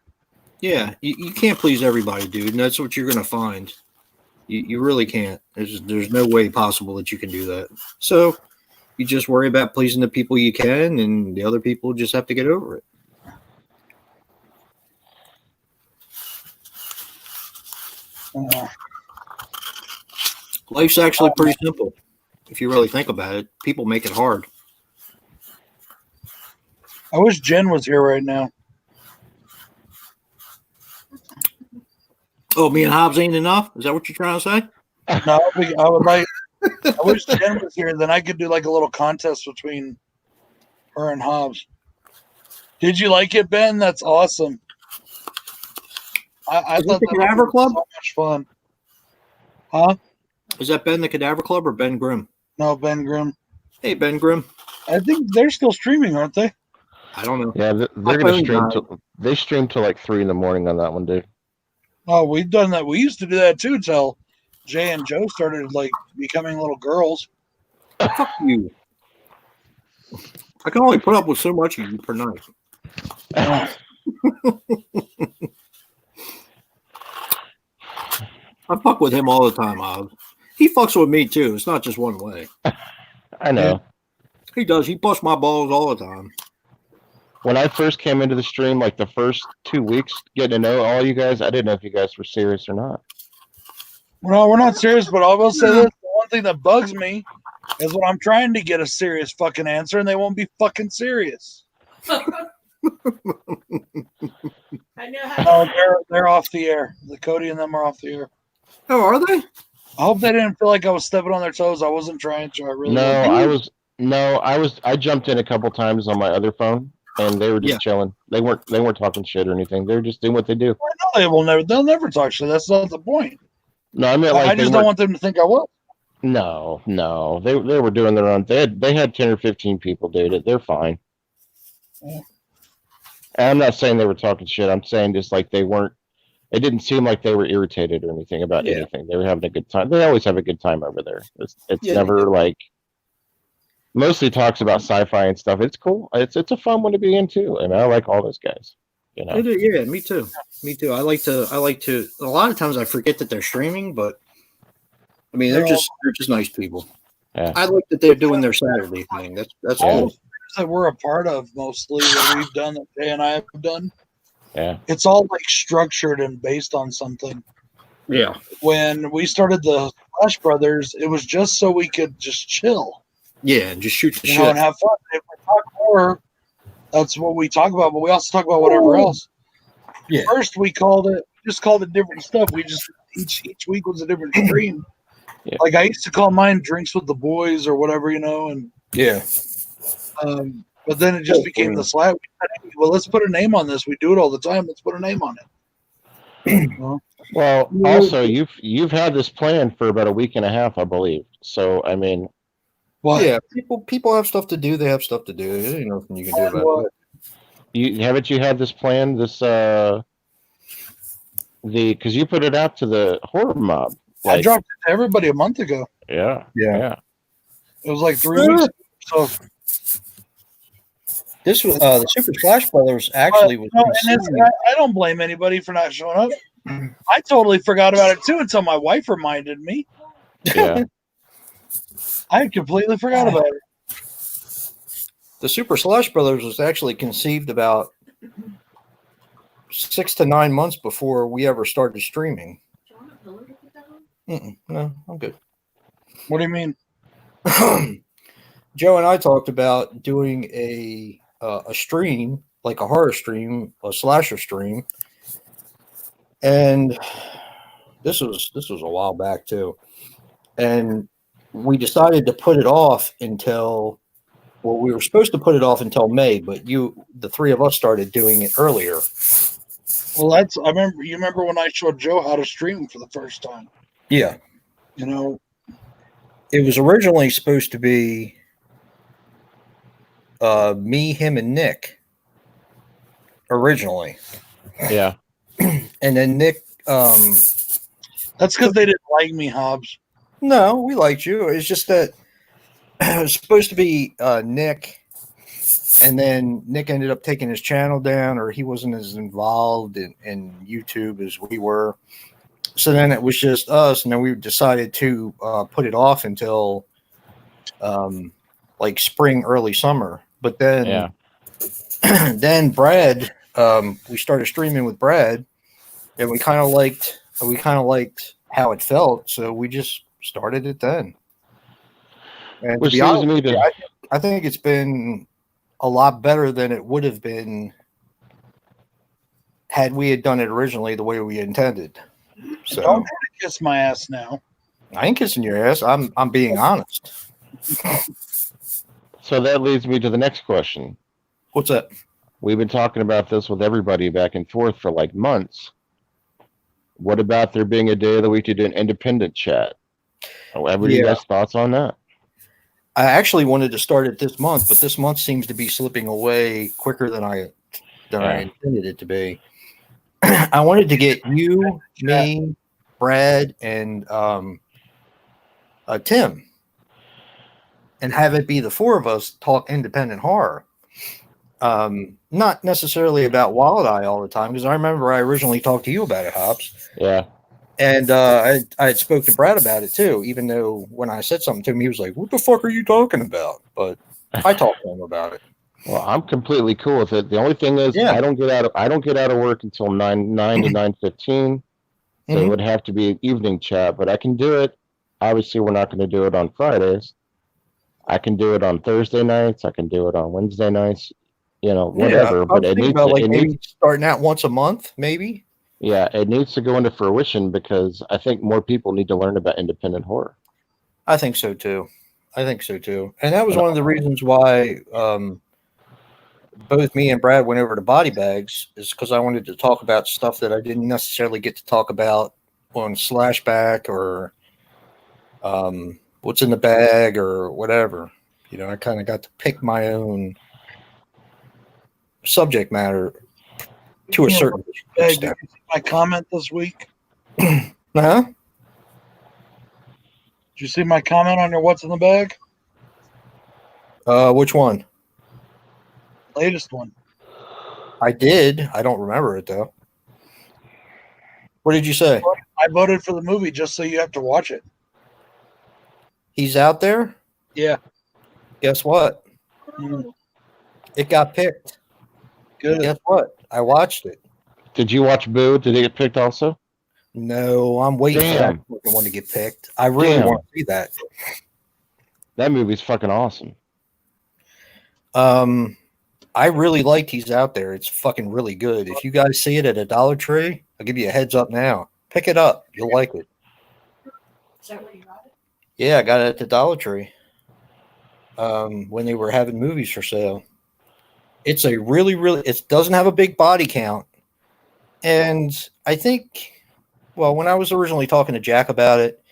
Yeah, you can't please everybody, dude, and that's what you're gonna find. You really can't. There's no way possible that you can do that. So you just worry about pleasing the people you can, and the other people just have to get over it. Life's actually pretty simple if you really think about it. People make it hard. I wish Jen was here right now. Oh, me and Hobbs ain't enough? Is that what you're trying to say? No, I would like. I wish Jen was here. Then I could do like a little contest between her and Hobbs. Did you like it, Ben? That's awesome. I Is thought it the that Cadaver was Club? so much fun. Huh? Is that Ben the Cadaver Club or Ben Grimm? No, Ben Grimm. Hey, Ben Grimm. I think they're still streaming, aren't they? I don't know. Yeah, they're My going phone to stream. died. They stream till like 3 a.m. on that one, dude. Oh, we've done that. We used to do that too till Jay and Joe started like becoming little girls. Fuck you. I can only put up with so much of you per night. I fuck with him all the time, Hobbs. He fucks with me too. It's not just one way. I know. He does. He busts my balls all the time. When I first came into the stream, like the first 2 weeks, getting to know all you guys, I didn't know if you guys were serious or not. No, we're not serious, but I will say this: the one one thing that bugs me is when I'm trying to get a serious fucking answer and they won't be fucking serious. I know how. No, they're off the air. The Cody and them are off the air. Oh, are they? I hope they didn't feel like I was stepping on their toes. I wasn't trying to. I really wasn't. I jumped in a couple times on my other phone, and they were just chilling. They weren't talking shit or anything. They were just doing what they do. I know they'll never talk shit. That's not the point. No, I mean, like, I just don't want them to think I was. No, they were doing their own. They had 10 or 15 people, dude. They're fine. Yeah. And I'm not saying they were talking shit. I'm saying just like they weren't. It didn't seem like they were irritated or anything about anything. They were having a good time. They always have a good time over there. It's never like. Mostly talks about sci-fi and stuff. It's cool. It's a fun one to be into, and I like all those guys. You know. Yeah, me too. Me too. I like to. A lot of times I forget that they're streaming, but I mean they're just nice people. Yeah. I like that they're doing their Saturday thing. That's all cool. that we're a part of mostly that we've done that Jay and I have done. Yeah. It's all like structured and based on something. Yeah. When we started the Flash Brothers, it was just so we could just chill. Yeah, and just shoot the You shit. know, and have fun. If we talk horror, that's what we talk about, but we also talk about whatever else. Yeah. First we called it different stuff. We just each week was a different stream. Yeah. Like I used to call mine Drinks with the Boys or whatever, you know, and Yeah. but then it just became the Slack. Well, let's put a name on this. We do it all the time. Let's put a name on it. Well, also you've had this plan for about a week and a half, I believe. So I mean, What? Yeah, people have stuff to do. They have stuff to do. There's nothing you can do about it. you had this plan, this because you put it out to the Horrormob. I dropped it to everybody a month ago. Yeah. It was like 3 weeks ago. So This was the Super Splash Brothers actually was. I don't blame anybody for not showing up. I totally forgot about it too until my wife reminded me. Yeah. I completely forgot about it. The Super Slash Brothers was actually conceived about 6 to 9 months before we ever started streaming. No, I'm good. What do you mean? Joe and I talked about doing a stream, like a horror stream, a slasher stream, and this was a while back too, and we decided to put it off until, well, we were supposed to put it off until May, but the three of us started doing it earlier. Well, you remember when I showed Joe how to stream for the first time? Yeah. You know, It was originally supposed to be me, him, and Nick. Originally. Yeah. And then Nick. that's because they didn't like me, Hobbs. No, we liked you. It's just that it was supposed to be Nick, and then Nick ended up taking his channel down, or he wasn't as involved in YouTube as we were. So then it was just us, and then we decided to put it off until like spring, early summer. But then, then Brad, we started streaming with Brad, and we kind of liked how it felt, so we just started it then. And Which to be honest, leads me to I think it's been a lot better than it would have been had we had done it originally the way we intended. So Don't try to kiss my ass now. I ain't kissing your ass. I'm being honest. So that leads me to the next question. What's that? We've been talking about this with everybody back and forth for like months. What about there being a day of the week to do an independent chat? Everybody has thoughts on that? I actually wanted to start it this month, but this month seems to be slipping away quicker than I intended it to be. I wanted to get you, me, Brad, and Tim, and have it be the four of us talk independent horror. Not necessarily about Wild Eye all the time, because I remember I originally talked to you about it, Hobbs. Yeah. And I had spoke to Brad about it too, even though when I said something to him, he was like, "What the fuck are you talking about?" But I talked to him about it. Well, I'm completely cool with it. The only thing is, I don't get out of work until 9 to 9:15, so it would have to be an evening chat. But I can do it obviously we're not going to do it on Fridays. I can do it on Thursday nights. I can do it on Wednesday nights. Whatever. I But was it thinking needs about to, like it needs, maybe starting out once a month, maybe. yeah, it needs to go into fruition because I think more people need to learn about independent horror. I think so too. And that was one of the reasons why both me and Brad went over to Body Bags, is because I wanted to talk about stuff that I didn't necessarily get to talk about on Slashback or What's in the Bag or whatever. I kind of got to pick my own subject matter to a certain Hey, did extent. you see my comment this week? Huh? Did you see my comment on your what's in the bag? Which one? Latest one. I did. I don't remember it though. What did you say? I voted for the movie just so you have to watch it. He's out there? Yeah. Guess what? Mm, It got picked. good. Guess what? I watched it. Did you watch Boo? Did it get picked also? No, I'm waiting for that Damn. fucking one to get picked. I really Damn. want to see that. That movie's fucking awesome. I really liked He's Out There. It's fucking really good. If you guys see it at a Dollar Tree, I'll give you a heads up now. Pick it up. You'll like it. Is that where you got it? Yeah, I got it at the Dollar Tree. When they were having movies for sale. It's a really, it doesn't have a big body count. And I think, well, when I was originally talking to Jack about it,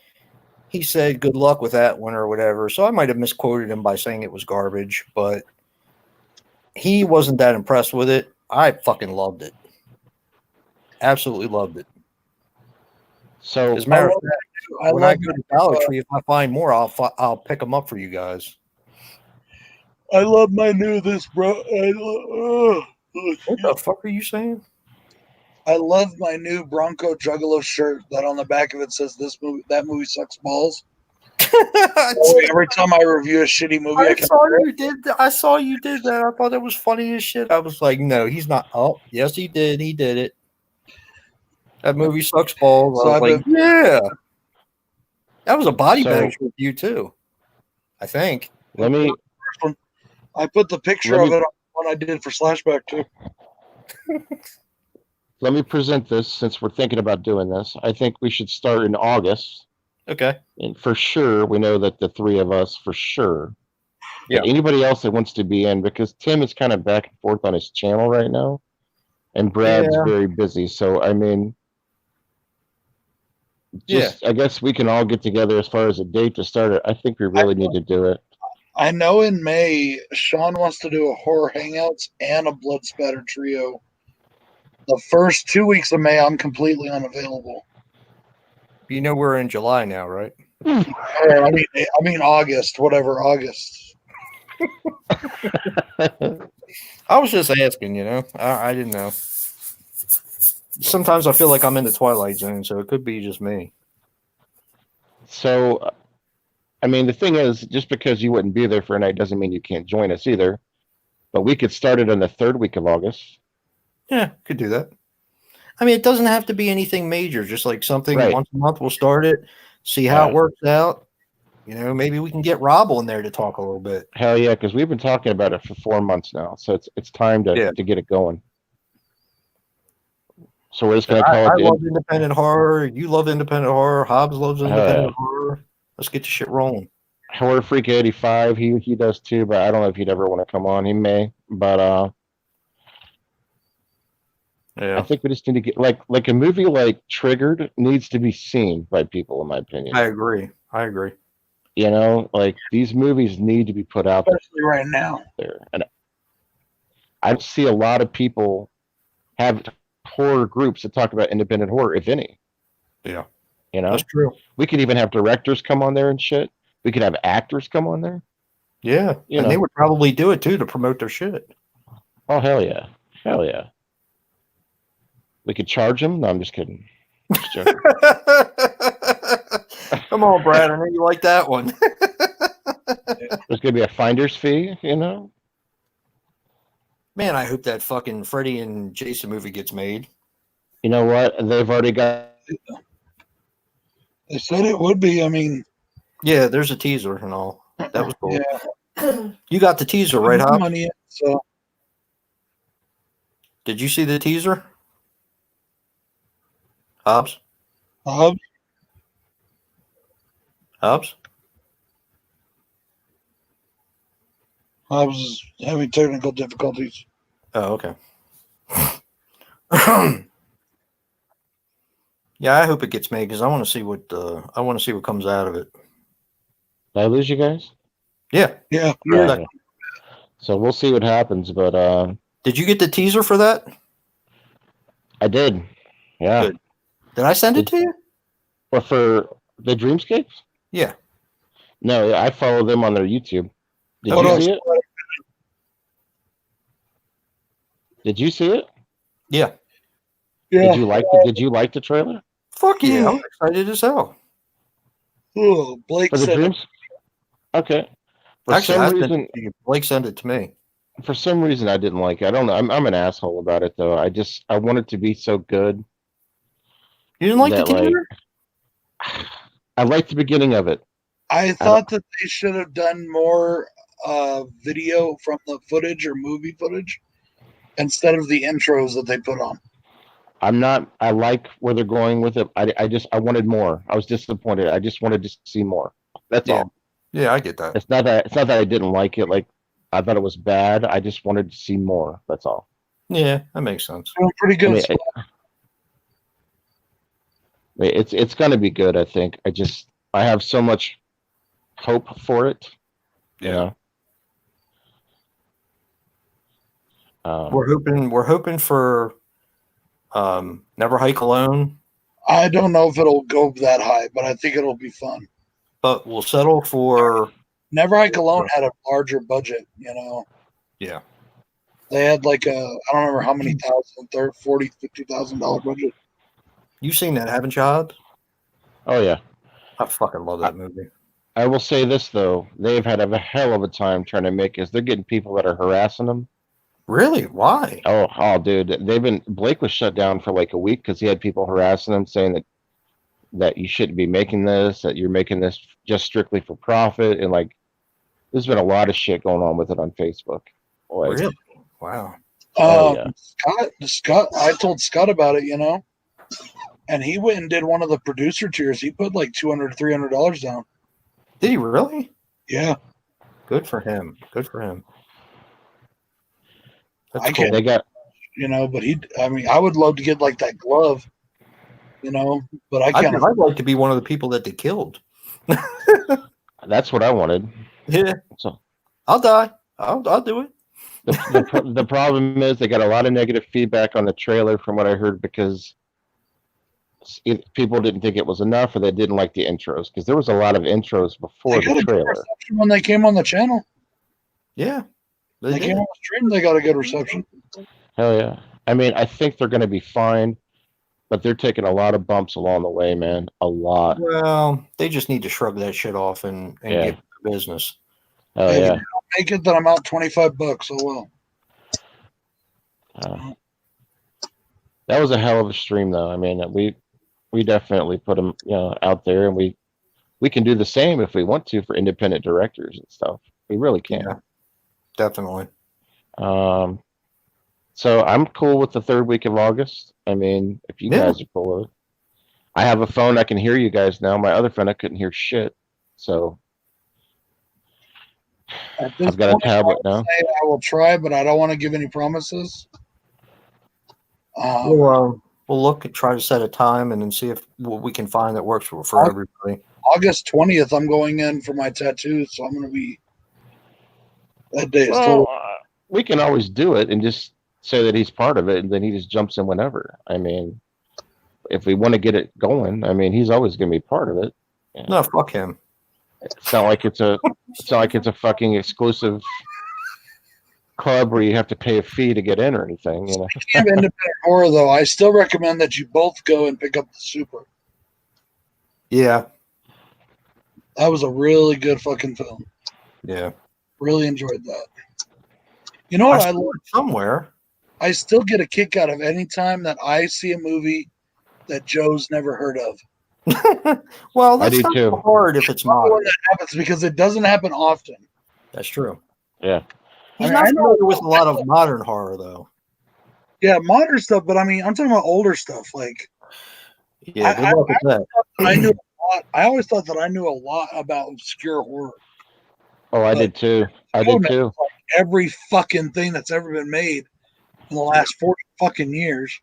he said good luck with that one or whatever. So I might have misquoted him by saying it was garbage, but he wasn't that impressed with it. I fucking loved it. Absolutely loved it. So As a matter of fact, when I love go to Dollar Tree, if I find more, I'll pick them up for you guys. I love my new this, bro. What the fuck are you saying? I love my new Bronco Juggalo shirt that on the back of it says that movie sucks balls. Every time I review a shitty movie, I saw you did that. I thought that was funny as shit. I was like, no, he's not. Oh, yes, he did. He did it. That movie sucks balls. So I was like, yeah. That was a Body Bags review too, I think. let me I put the picture of it on what I did for Slashback too. let me present this since we're thinking about doing this. I think we should start in August. Okay. And for sure, we know that the three of us, for sure. Yeah. But anybody else that wants to be in, because Tim is kind of back and forth on his channel right now, and Brad's very busy. So, I mean, I guess we can all get together as far as a date to start it. I think we really need to do it. I know in May, Sean wants to do a horror hangouts and a blood spatter trio. The first 2 weeks of May, I'm completely unavailable. You know we're in July now, right? I mean August, whatever, August. I was just asking, I didn't know. Sometimes I feel like I'm in the Twilight Zone, so it could be just me. So, I mean, the thing is, just because you wouldn't be there for a night doesn't mean you can't join us either. But we could start it on the third week of August. Yeah, could do that. I mean, it doesn't have to be anything major. Just like something Right. once a month, we'll start it, see how it works out. Maybe we can get Rob on there to talk a little bit. Hell yeah, because we've been talking about it for 4 months now. So it's time to get it going. So we're just going to call I it. love independent horror. You love independent horror. Hobbs loves independent horror. Let's get the shit rolling. Horror Freak 85, he does too, but I don't know if he'd ever want to come on. He may, but I think we just need to get like a movie like Triggered needs to be seen by people, in my opinion. I agree. Like these movies need to be put out Especially right now. there. And I don't see a lot of people have horror groups that talk about independent horror, if any. Yeah. That's true. We could even have directors come on there and shit. We could have actors come on there. Yeah. And they would probably do it too to promote their shit. Oh, hell yeah. Hell yeah. We could charge them? No, I'm just kidding. Just joking. Come on, Brad. I know you like that one. There's going to be a finder's fee, Man, I hope that fucking Freddy and Jason movie gets made. You know what? They've already got. They said it would be. I mean, Yeah, there's a teaser and all. That was cool. Yeah, You got the teaser, right, put Hobbs? money in, so Did you see the teaser? Hobbs? Hobbs, Hobbs? Hobbs is having technical difficulties. Oh, okay. Yeah, I hope it gets made because I want to see what comes out of it. Did I lose you guys? Yeah. Yeah, Yeah. So we'll see what happens, but Did you get the teaser for that? I did. Yeah. Good. Did I send it to you? Or for the Dreamscapes? Yeah. No, I follow them on their YouTube. Did What you else? see it? Did you see it? Yeah. Yeah. Did you like the trailer? Fuck yeah. I'm excited as hell. Oh, Blake For the said Dreams? Okay. Actually, Blake sent it to me. For some reason I didn't like it. I don't know. I'm an asshole about it though. I want it to be so good. You didn't like the that, like, teaser? I liked the beginning of it. I thought that they should have done more video from the footage or movie footage instead of the intros that they put on. I like where they're going with it. I wanted more. I was disappointed. I just wanted to see more. That's all. Yeah, I get that. It's not that I didn't like it. Like, I thought it was bad. I just wanted to see more. That's all. Yeah, that makes sense. Doing pretty good. It's gonna be good. I think. I have so much hope for it. Yeah. You know? We're hoping for Never Hike Alone, I don't know if it'll go that high, but I think it'll be fun. but we'll settle for Never Hike Alone had a larger budget, you know. yeah. They had like I don't remember how many thousand, $40,000, $50,000 budget. You've seen that, haven't you, Hobbs? Oh yeah. I fucking love that movie. I will say this though, they've had a hell of a time trying to make us. They're getting people that are harassing them. Really? Why? Oh, dude, Blake was shut down for like a week because he had people harassing him, saying that you shouldn't be making this, that you're making this just strictly for profit, and like, there's been a lot of shit going on with it on Facebook. Like, Really? Wow. Yeah. Scott, I told Scott about it, you know, and he went and did one of the producer tiers. He put like $200, $300 down. Did he really? Yeah. Good for him. Good for him. That's I cool. can't, They got you know, but I would love to get like that glove, you know, but I can't. I'd like to be one of the people that they killed. that's what I wanted. Yeah. So I'll die. I'll do it. the problem is they got a lot of negative feedback on the trailer from what I heard because people didn't think it was enough or they didn't like the intros because there was a lot of intros before They got the a good trailer. reception when they came on the channel. Yeah. They came on the stream. They got a good reception. Hell yeah. I mean, I think they're going to be fine, but they're taking a lot of bumps along the way, man. A lot. Well, they just need to shrug that shit off and Yeah. get the business. Oh If yeah. you don't make it, then I'm out $25. Oh well. That was a hell of a stream, though. I mean, we definitely put them, out there, and we can do the same if we want to for independent directors and stuff. We really can. Yeah. Definitely. So I'm cool with the third week of August. I mean, if you guys are cool with it. I have a phone, I can hear you guys now. My other phone, I couldn't hear shit. So At this I've got point, a tablet I would now. say I will try, but I don't want to give any promises. We'll look and try to set a time and then see if what we can find that works for everybody. August 20th, I'm going in for my tattoos, so I'm going to be. That day is Well, total. we can always do it and just say that he's part of it, and then he just jumps in whenever. I mean, if we want to get it going, I mean, he's always going to be part of it. No, fuck him. It's not like it's a fucking exclusive club where you have to pay a fee to get in or anything, you know. Speaking of independent horror, though, I still recommend that you both go and pick up the Super. Yeah. That was a really good fucking film. Yeah. Really enjoyed that. You know what I saw love? it somewhere. I still get a kick out of any time that I see a movie that Joe's never heard of. Well, I that's do not too. so hard if it's Not when modern. that happens because it doesn't happen often. That's true. Yeah. He's I not know, familiar with a lot of modern horror, though. yeah, modern stuff, but I mean, I'm talking about older stuff. Like, Yeah, good luck with that. I knew a lot. I always thought that I knew a lot about obscure horror. Oh, I But did too. I Joe did knows, too. like, every fucking thing that's ever been made in the last 40 fucking years.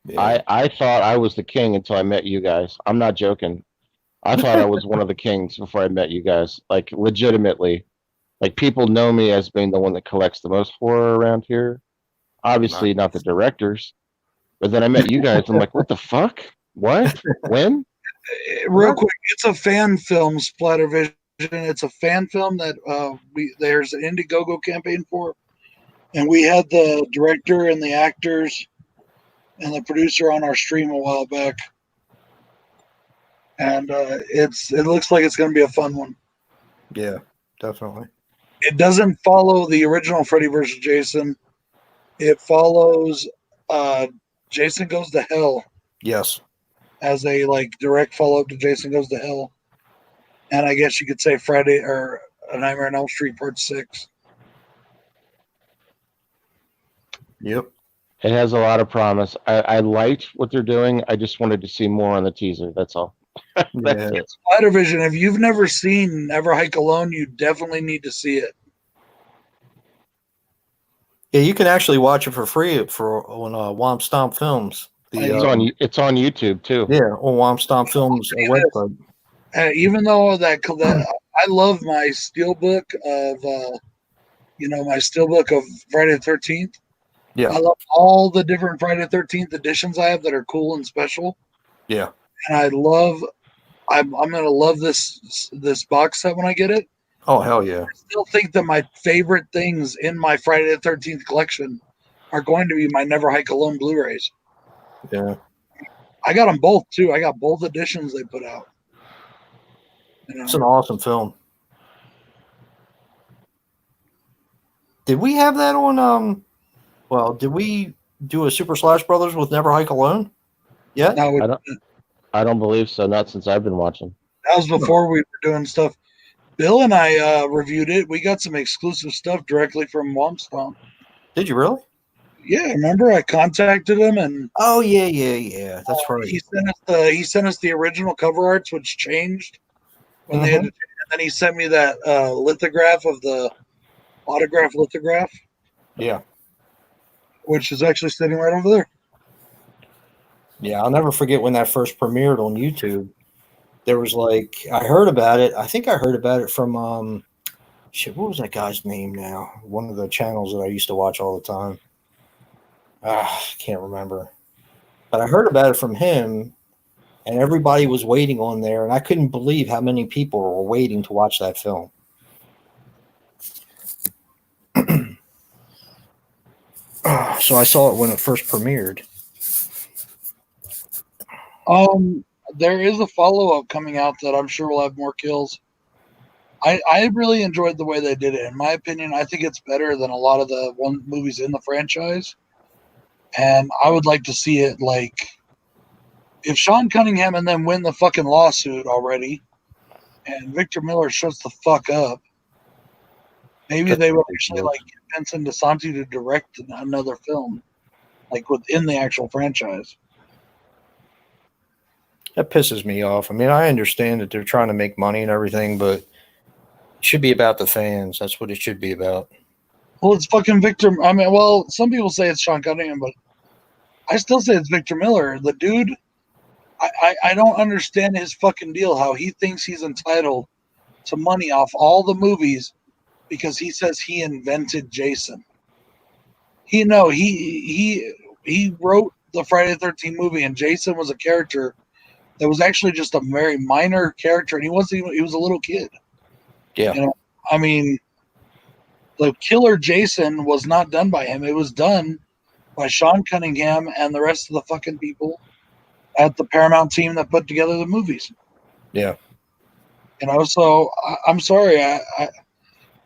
Yeah. I thought I was the king until I met you guys. I'm not joking. I thought I was one of the kings before I met you guys. Like legitimately. Like people know me as being the one that collects the most horror around here. Obviously not the directors. But then I met you guys. I'm like, what the fuck? What? When? Real quick, it's a fan film, Splattervision. It's a fan film that there's an Indiegogo campaign for, and we had the director and the actors and the producer on our stream a while back, and it looks like it's going to be a fun one. Yeah, definitely. It doesn't follow the original Freddy vs. Jason. It follows Jason Goes to Hell Yes. as a like direct follow up to Jason Goes to Hell, and I guess you could say Friday or A Nightmare on Elm Street Part 6. Yep. It has a lot of promise. I liked what they're doing. I just wanted to see more on the teaser. That's all. That's Yeah. it. Splattervision, if you've never seen Never Hike Alone, you definitely need to see it. Yeah, you can actually watch it for free on Womp Stomp Films. It's on YouTube too. Yeah, on Womp Stomp Films website. Even though that I love my steelbook of my steelbook of Friday the 13th. Yeah. I love all the different Friday the 13th editions I have that are cool and special. Yeah. And I'm gonna love this box set when I get it. Oh hell yeah. I still think that my favorite things in my Friday the 13th collection are going to be my Never Hike Alone Blu-rays. Yeah. I got them both too. I got both editions they put out. It's an awesome film. Did we have that on did we do a Super Slash Brothers with Never Hike Alone? Yeah. No, I don't believe so. Not since I've been watching. that was before we were doing stuff. Bill and I reviewed it. We got some exclusive stuff directly from Womp Stomp. Did you really? Yeah, remember I contacted him and Oh yeah. That's right. he sent us the original cover arts, which changed when they had to, and then he sent me that lithograph of the autograph lithograph. Yeah. Which is actually sitting right over there. Yeah, I'll never forget when that first premiered on YouTube. There was I heard about it. I think I heard about it from what was that guy's name now? One of the channels that I used to watch all the time. Can't remember. But I heard about it from him, and everybody was waiting on there, and I couldn't believe how many people were waiting to watch that film. So I saw it when it first premiered. There is a follow-up coming out that I'm sure will have more kills. I really enjoyed the way they did it. In my opinion, I think it's better than a lot of the movies in the franchise. And I would like to see it if Sean Cunningham and them win the fucking lawsuit already and Victor Miller shuts the fuck up, maybe they would actually get Vincent DeSanti to direct another film, within the actual franchise. That pisses me off. I mean, I understand that they're trying to make money and everything, but it should be about the fans. That's what it should be about. Well, it's fucking Victor. I mean, well, some people say it's Sean Cunningham, but I still say it's Victor Miller. The dude, I don't understand his fucking deal, how he thinks he's entitled to money off all the movies because he says he invented Jason. He wrote the Friday the 13th movie, and Jason was a character that was actually just a very minor character, and he was a little kid. Yeah. I mean, the killer Jason was not done by him. It was done by Sean Cunningham and the rest of the fucking people at the Paramount team that put together the movies. Yeah. So I'm sorry.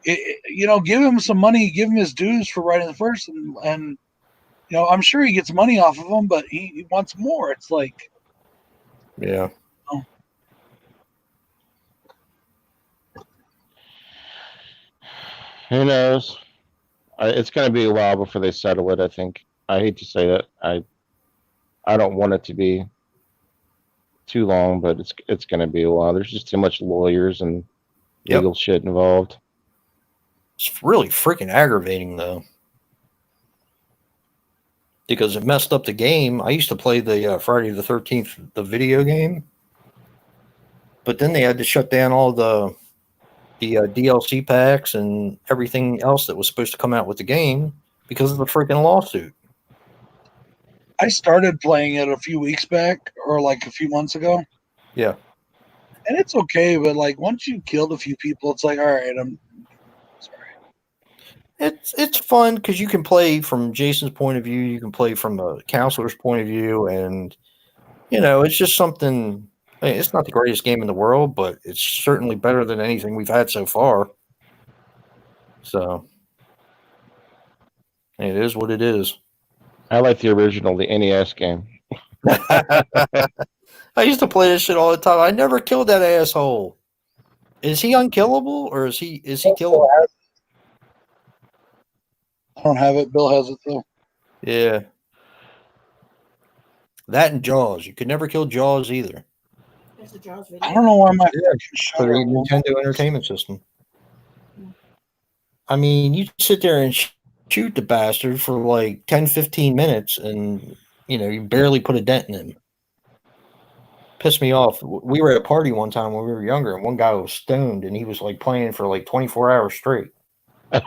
Give him some money, give him his dues for writing the first, and I'm sure he gets money off of them, but he wants more. It's Yeah. Who knows? It's going to be a while before they settle it. I think. I hate to say that. I don't want it to be too long, but it's going to be a while. There's just too much lawyers and legal shit involved. It's really freaking aggravating, though, because it messed up the game. I used to play the Friday the 13th, the video game, but then they had to shut down all the DLC packs and everything else that was supposed to come out with the game because of the freaking lawsuit. I started playing it a few weeks back, or like a few months ago. Yeah. And it's okay, but like once you killed a few people, it's like, all right, I'm sorry. It's fun because you can play from Jason's point of view, you can play from the counselor's point of view, and it's just something. I mean, it's not the greatest game in the world, but it's certainly better than anything we've had so far. So it is what it is. I like the original, the NES game. I used to play this shit all the time. I never killed that asshole. Is he unkillable or is he killable? I don't have it. Bill has it though. Yeah. That and Jaws. You could never kill Jaws either. There's a Jaws video. I don't know why my For shutter the Nintendo Entertainment System. I mean, you sit there and shoot the bastard for like 10, 15 minutes and, you barely put a dent in him. Pissed me off. We were at a party one time when we were younger, and one guy was stoned, and he was like playing for like 24 hours straight. That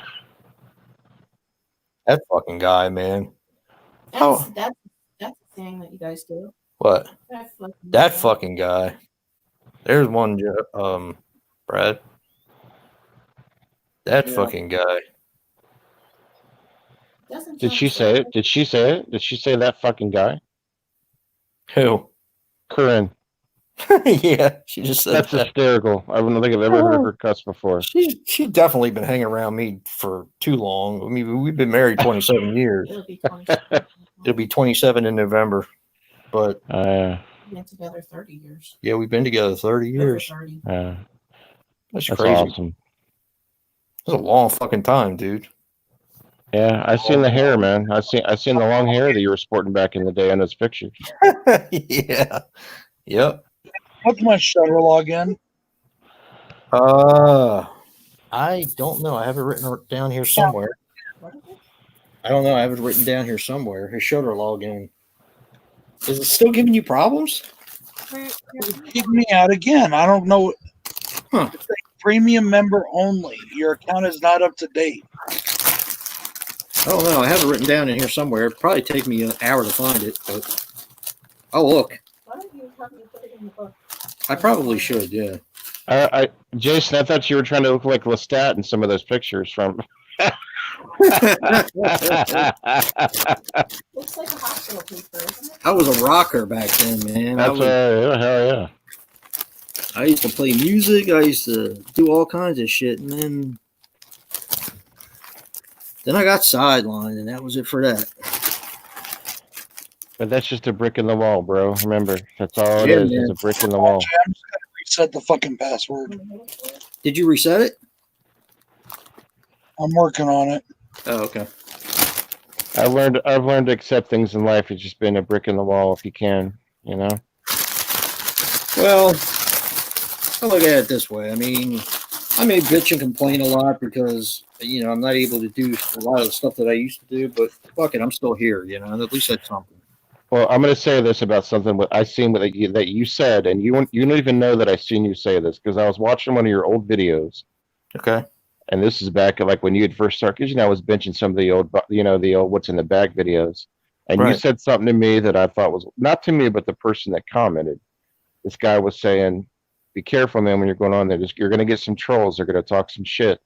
fucking guy, man. That's the thing that you guys do. What? That guy. fucking guy. There's one, Brad. That fucking guy. Did she say it? Did she say it? Did she say that fucking guy? Who? Corinne. Yeah, she just said That's that. hysterical. I don't think I've ever heard her cuss before. She's definitely been hanging around me for too long. I mean, we've been married 27 years. It'll be 27. It'll be 27 in November. But We've been together 30 years. yeah, we've been together 30 years. Over 30. That's that's crazy. awesome. That's a long fucking time, dude. Yeah, I seen the hair, man. I seen the long hair that you were sporting back in the day in those pictures. Yeah. Yep. What's my shutter login? I don't know. I have it written down here somewhere. What is it? I don't know. I have it written down here somewhere. His shoulder login. Is it still giving you problems? Kick me out again. I don't know. Huh. It's like premium member only. Your account is not up to date. I don't know. I have it written down in here somewhere. It'd probably take me an hour to find it. But oh, look. Why don't you have me put it in the book? I probably should. Yeah. Jason, I thought you were trying to look like Lestat in some of those pictures from. Looks like a hospital paper, isn't it? I was a rocker back then, man. That's hell yeah. I used to play music. I used to do all kinds of shit, and then I got sidelined, and that was it for that. But that's just a brick in the wall, bro. Remember, that's all it Yeah, is. man. It's a brick in the wall. I'm just gonna reset the fucking password. Did you reset it? I'm working on it. Oh, okay. I've learned to accept things in life as just being a brick in the wall if you can, you know. Well, I look at it this way. I mean, I may bitch and complain a lot because I'm not able to do a lot of the stuff that I used to do, but fuck it, I'm still here. And at least that's something. Well, I'm going to say this about something I seen that you said, and you don't even know that I seen you say this because I was watching one of your old videos. Okay. And this is back at like when you had first started, because I was benching some of the old, the old what's in the bag videos, and you Right. said something to me that I thought was not to me, but the person that commented. This guy was saying, "Be careful, man, when you're going on there. You're going to get some trolls. They're going to talk some shit."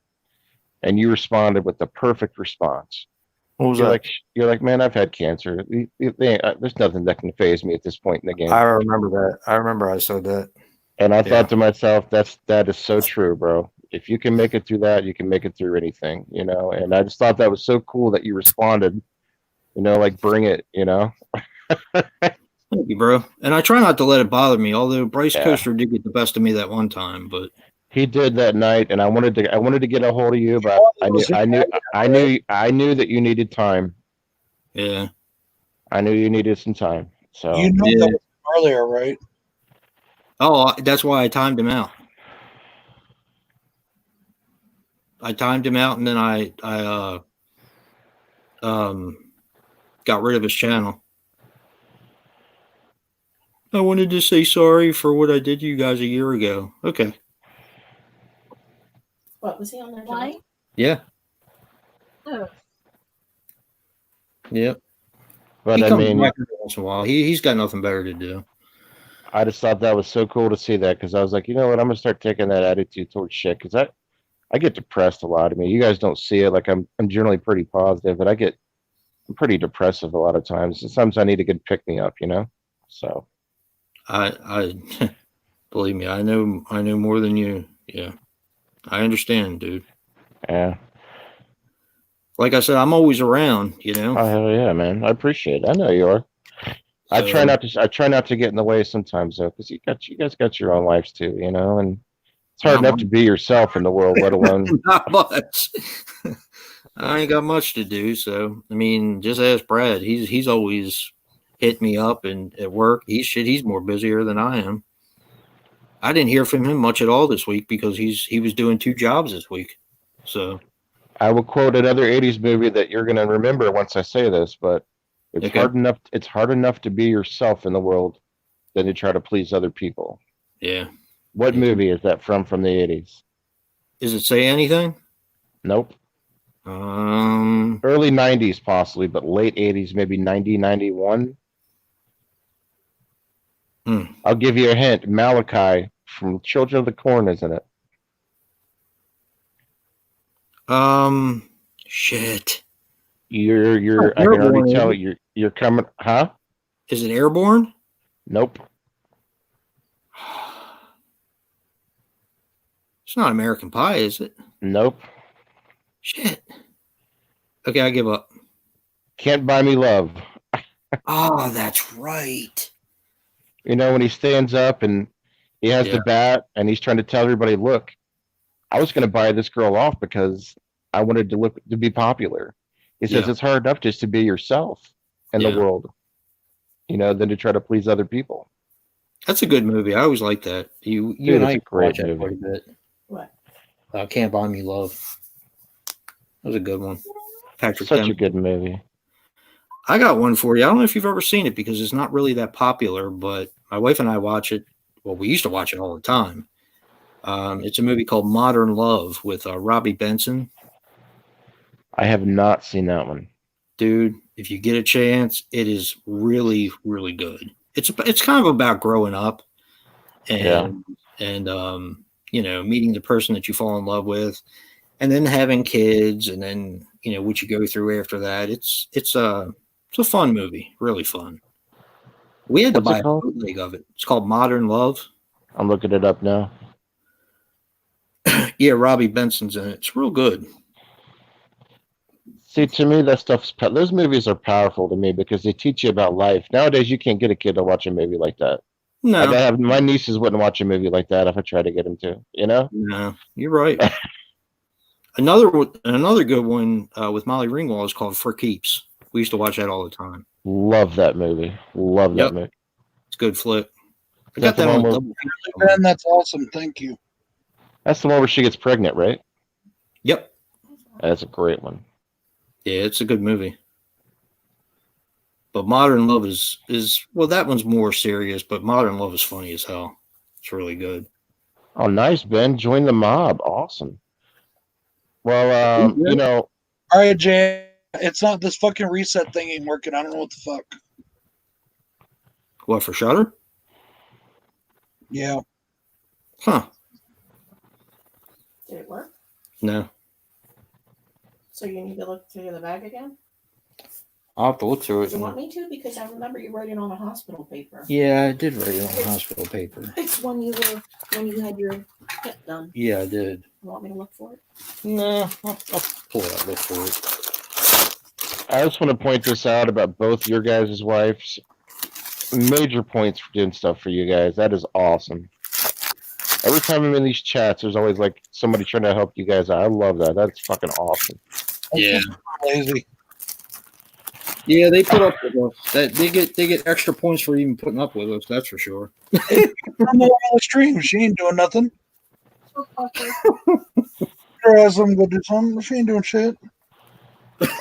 And you responded with the perfect response. What was You're that? you're like, man, I've had cancer. There's nothing that can phase me at this point in the game. I remember that. I remember I said that. And I thought to myself, that is so true, bro. If you can make it through that, you can make it through anything, And I just thought that was so cool that you responded, like bring it, Thank Thank you, bro. And I try not to let it bother me. Although Bryce Yeah. Coaster did get the best of me that one time, but He did that night, and I wanted to get a hold of you, but I knew that you needed time. yeah, I knew you needed some time. So You know Yeah. that was earlier, right? oh, that's why I timed him out. I timed him out, and then I got rid of his channel. I wanted to say sorry for what I did to you guys a year ago. Okay. What was he on there? Why? Yeah. Oh, Yep. but He I comes mean, back every once in a while. He's got nothing better to do. I just thought that was so cool to see that, because I was like, you know what, I'm gonna start taking that attitude towards shit, because I get depressed a lot. I mean, you guys don't see it. Like I'm generally pretty positive, but I'm pretty depressive a lot of times. Sometimes I need a good pick me up, you know. So I believe me, I know more than you. Yeah. I understand, dude. yeah. Like I said, I'm always around, you know. Oh hell yeah, man! I appreciate it. I know you are. I try not to get in the way sometimes though, because you guys got your own lives too, you know, and it's hard enough to be yourself in the world, let alone. Not much. I ain't got much to do, so I mean, just ask Brad. He's always hit me up, and at work, he's more busier than I am. I didn't hear from him much at all this week because he was doing 2 jobs this week. So I will quote another '80s movie that you're gonna remember once I say this, but it's Okay. hard enough. It's hard enough to be yourself in the world than to try to please other people. yeah. What Yeah. movie is that from the '80s? Does it say anything? Nope. Um, Early '90s possibly, but late '80s, maybe 90, 91. I'll give you a hint. Malachi from Children of the Corn is in it. shit. You're. I can already tell you're coming. Huh? Is it Airborne? Nope. It's not American Pie, is it? Nope. Shit. Okay, I give up. Can't Buy Me Love. Oh, that's right. You know, when he stands up and he has Yeah. the bat and he's trying to tell everybody, look, I was going to buy this girl off because I wanted to be popular. He says Yeah. it's hard enough just to be yourself in the Yeah. world, you know, than to try to please other people. That's a good movie. I always like that. You Dude, and it's I a great watch that movie. quite a bit. What? Can't Buy Me Love. That was a good one. Patrick Such a Dempsey. good movie. I got one for you. I don't know if you've ever seen it because it's not really that popular, but my wife and I watch it. Well, we used to watch it all the time. It's a movie called Modern Love with Robbie Benson. I have not seen that one. Dude, if you get a chance, it is really, really good. It's kind of about growing up and you know, meeting the person that you fall in love with, and then having kids, and then you know what you go through after that. It's a fun movie, really fun. We had to What's it buy a called? bootleg of it. It's called Modern Love. I'm looking it up now. Yeah, Robbie Benson's in it. It's real good. See, to me, those movies are powerful to me because they teach you about life. Nowadays, you can't get a kid to watch a movie like that. No, My nieces wouldn't watch a movie like that if I tried to get them to, you know? no, you're right. Another good one with Molly Ringwald is called For Keeps. We used to watch that all the time. Love that movie. Love that Yep. movie. It's a good flick. I Is got that that the on one double where- feature. Ben, that's awesome. Thank you. That's the one where she gets pregnant, right? Yep. That's a great one. Yeah, it's a good movie. But Modern Love is well, that one's more serious, but Modern Love is funny as hell. It's really good. Oh, nice, Ben. Join the mob. Awesome. Well, you know, All right, Jay. It's not this fucking reset thing ain't working. I don't know what the fuck. What, for Shutter? Yeah. Huh. Did it work? No. So you need to look through the bag again? I'll have to look through Do it. you want me to? Because I remember you wrote it on a hospital paper. Yeah, I did write it on hospital paper. It's when you had your hip done. Yeah, I did. You want me to look for it? No, I'll pull it out, look for it. I just want to point this out about both your guys' wives. major points for doing stuff for you guys. That is awesome. Every time I'm in these chats, there's always like somebody trying to help you guys out. I love that. That's fucking awesome. Yeah. Lazy. Yeah, they put up with us. That they get extra points for even putting up with us. That's for sure. I'm on the stream. She ain't doing nothing. Her ass them go do something. She ain't doing shit.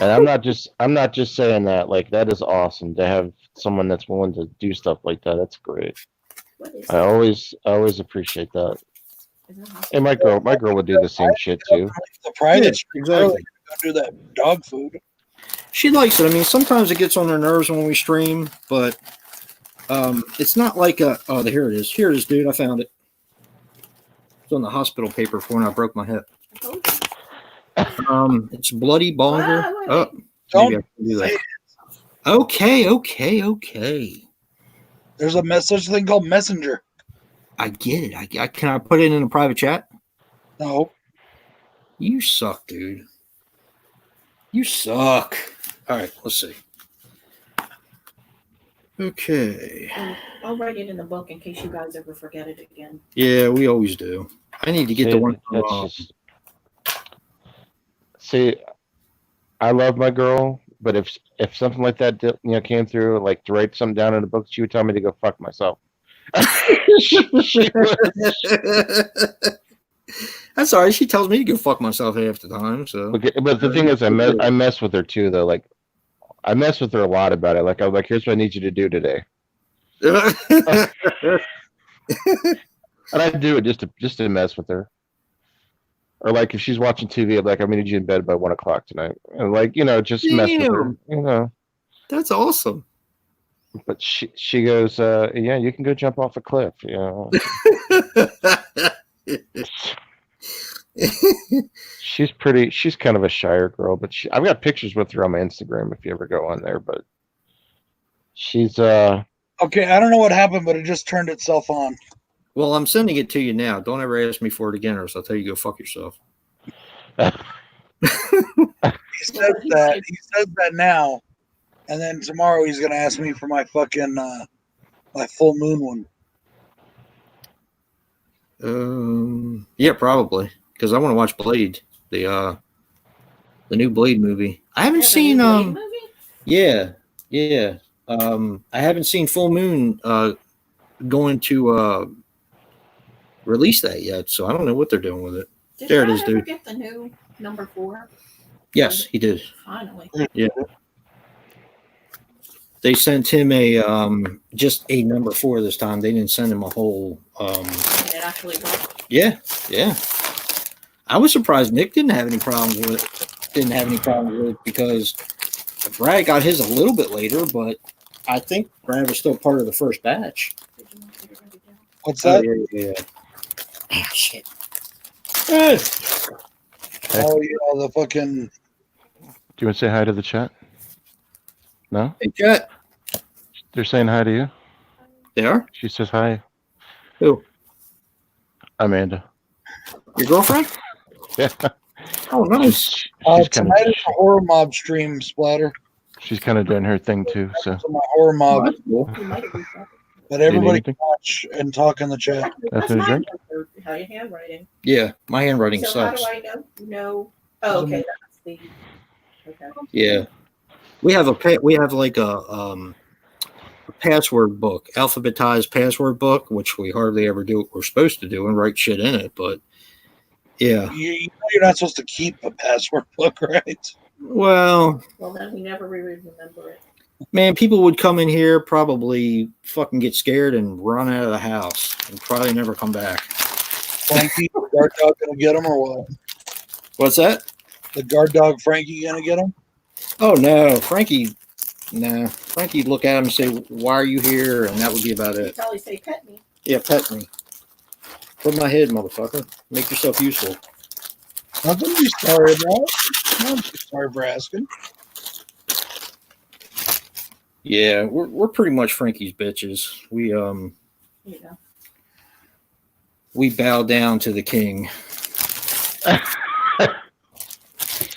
And I'm not just saying that. Like that is awesome to have someone that's willing to do stuff like that. That's great. What is I always appreciate that. And my girl would do the same shit too. The private Yeah, stream exactly. early, go do that dog food. She likes it. I mean, sometimes it gets on her nerves when we stream, but it's not like a. Oh, here it is. Here it is, dude. I found it. It's on the hospital paper for when I broke my hip. It's bloody bonger. Oh, maybe I can do that. Okay. There's a message thing called Messenger. I get it. I can I put it in a private chat? No. You suck, dude. You suck. All right, let's see. Okay. I'll write it in the book in case you guys ever forget it again. Yeah, we always do. I need to get the one. See, I love my girl, but if something like that came through, like to write something down in a book, she would tell me to go fuck myself. That's all right. She tells me to go fuck myself half the time. So, okay, but the thing is, I mess with her too, though. Like, I mess with her a lot about it. Like, I'm like, here's what I need you to do today, and I do it just to mess with her. Or like if she's watching TV, I'm like, I'm gonna need you in bed by 1 o'clock tonight, and like just mess with her. That's awesome. But she goes, yeah, you can go jump off a cliff. She's kind of a shyer girl, but I've got pictures with her on my Instagram if you ever go on there, but she's okay, I don't know what happened, but it just turned itself on. Well, I'm sending it to you now. Don't ever ask me for it again, or else I'll tell you to go fuck yourself. He says that now, and then tomorrow he's gonna ask me for my fucking my full moon one. Yeah, probably because I want to watch Blade, the new Blade movie. I haven't seen movie? Yeah. I haven't seen Full Moon going to release that yet, so I don't know what they're doing with it. Did There it Brad is, ever dude. get the new number 4? Yes, he did. Finally. Yeah. They sent him just a number 4 this time. They didn't send him a whole. It actually worked. Yeah. I was surprised Nick didn't have any problems with it because Brad got his a little bit later, but I think Brad was still part of the first batch. Did you want me to write it down? What's that? Yeah. Ah, shit. Oh, the fucking. Do you want to say hi to the chat? No? Hey, chat. They're saying hi to you? They are? She says hi. Who? Amanda. Your girlfriend? Yeah. Oh, nice. Tonight is a Horrormob stream, Splatter. She's kind of doing her thing too. So So my Horrormob, That's cool. You might have reached out. but everybody anything? can watch and talk in the chat. That's That's a my drink? handwriting. Yeah, my handwriting So how sucks. do I know? No. Oh, okay. That's the. Okay. Yeah, we have like a password book, alphabetized password book, which we hardly ever do what we're supposed to do and write shit in it. But yeah, You know you're not supposed to keep a password book, right? well, Well, then we never really remember it. man, people would come in here, probably fucking get scared and run out of the house and probably never come back. Frankie, the guard dog gonna get him or what? What's that? The guard dog Frankie gonna get him? Oh no, Frankie'd look at him and say, "Why are you here?" And that would be about You it. probably say pet me. Yeah, pet me. Put my head, motherfucker. Make yourself useful. Nothing to be sorry about. I'm sorry for asking. Yeah, we're pretty much Frankie's bitches. We You know. we bow down to the king.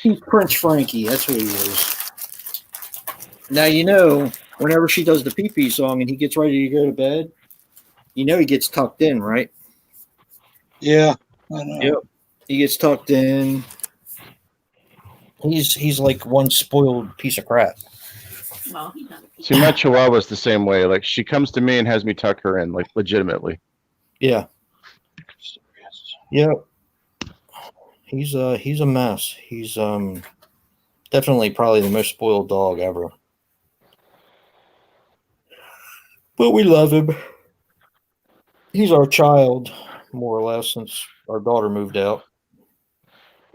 He's Prince Frankie. That's who he is. Now, whenever she does the pee-pee song and he gets ready to go to bed, you know he gets tucked in, right? Yeah, I know. Yep. He gets tucked in. He's like one spoiled piece of crap. Well, he's not a See, my Chihuahua's the same way. Like she comes to me and has me tuck her in, like legitimately. Yeah. Yeah. He's a mess. He's definitely probably the most spoiled dog ever. But we love him. He's our child, more or less, since our daughter moved out.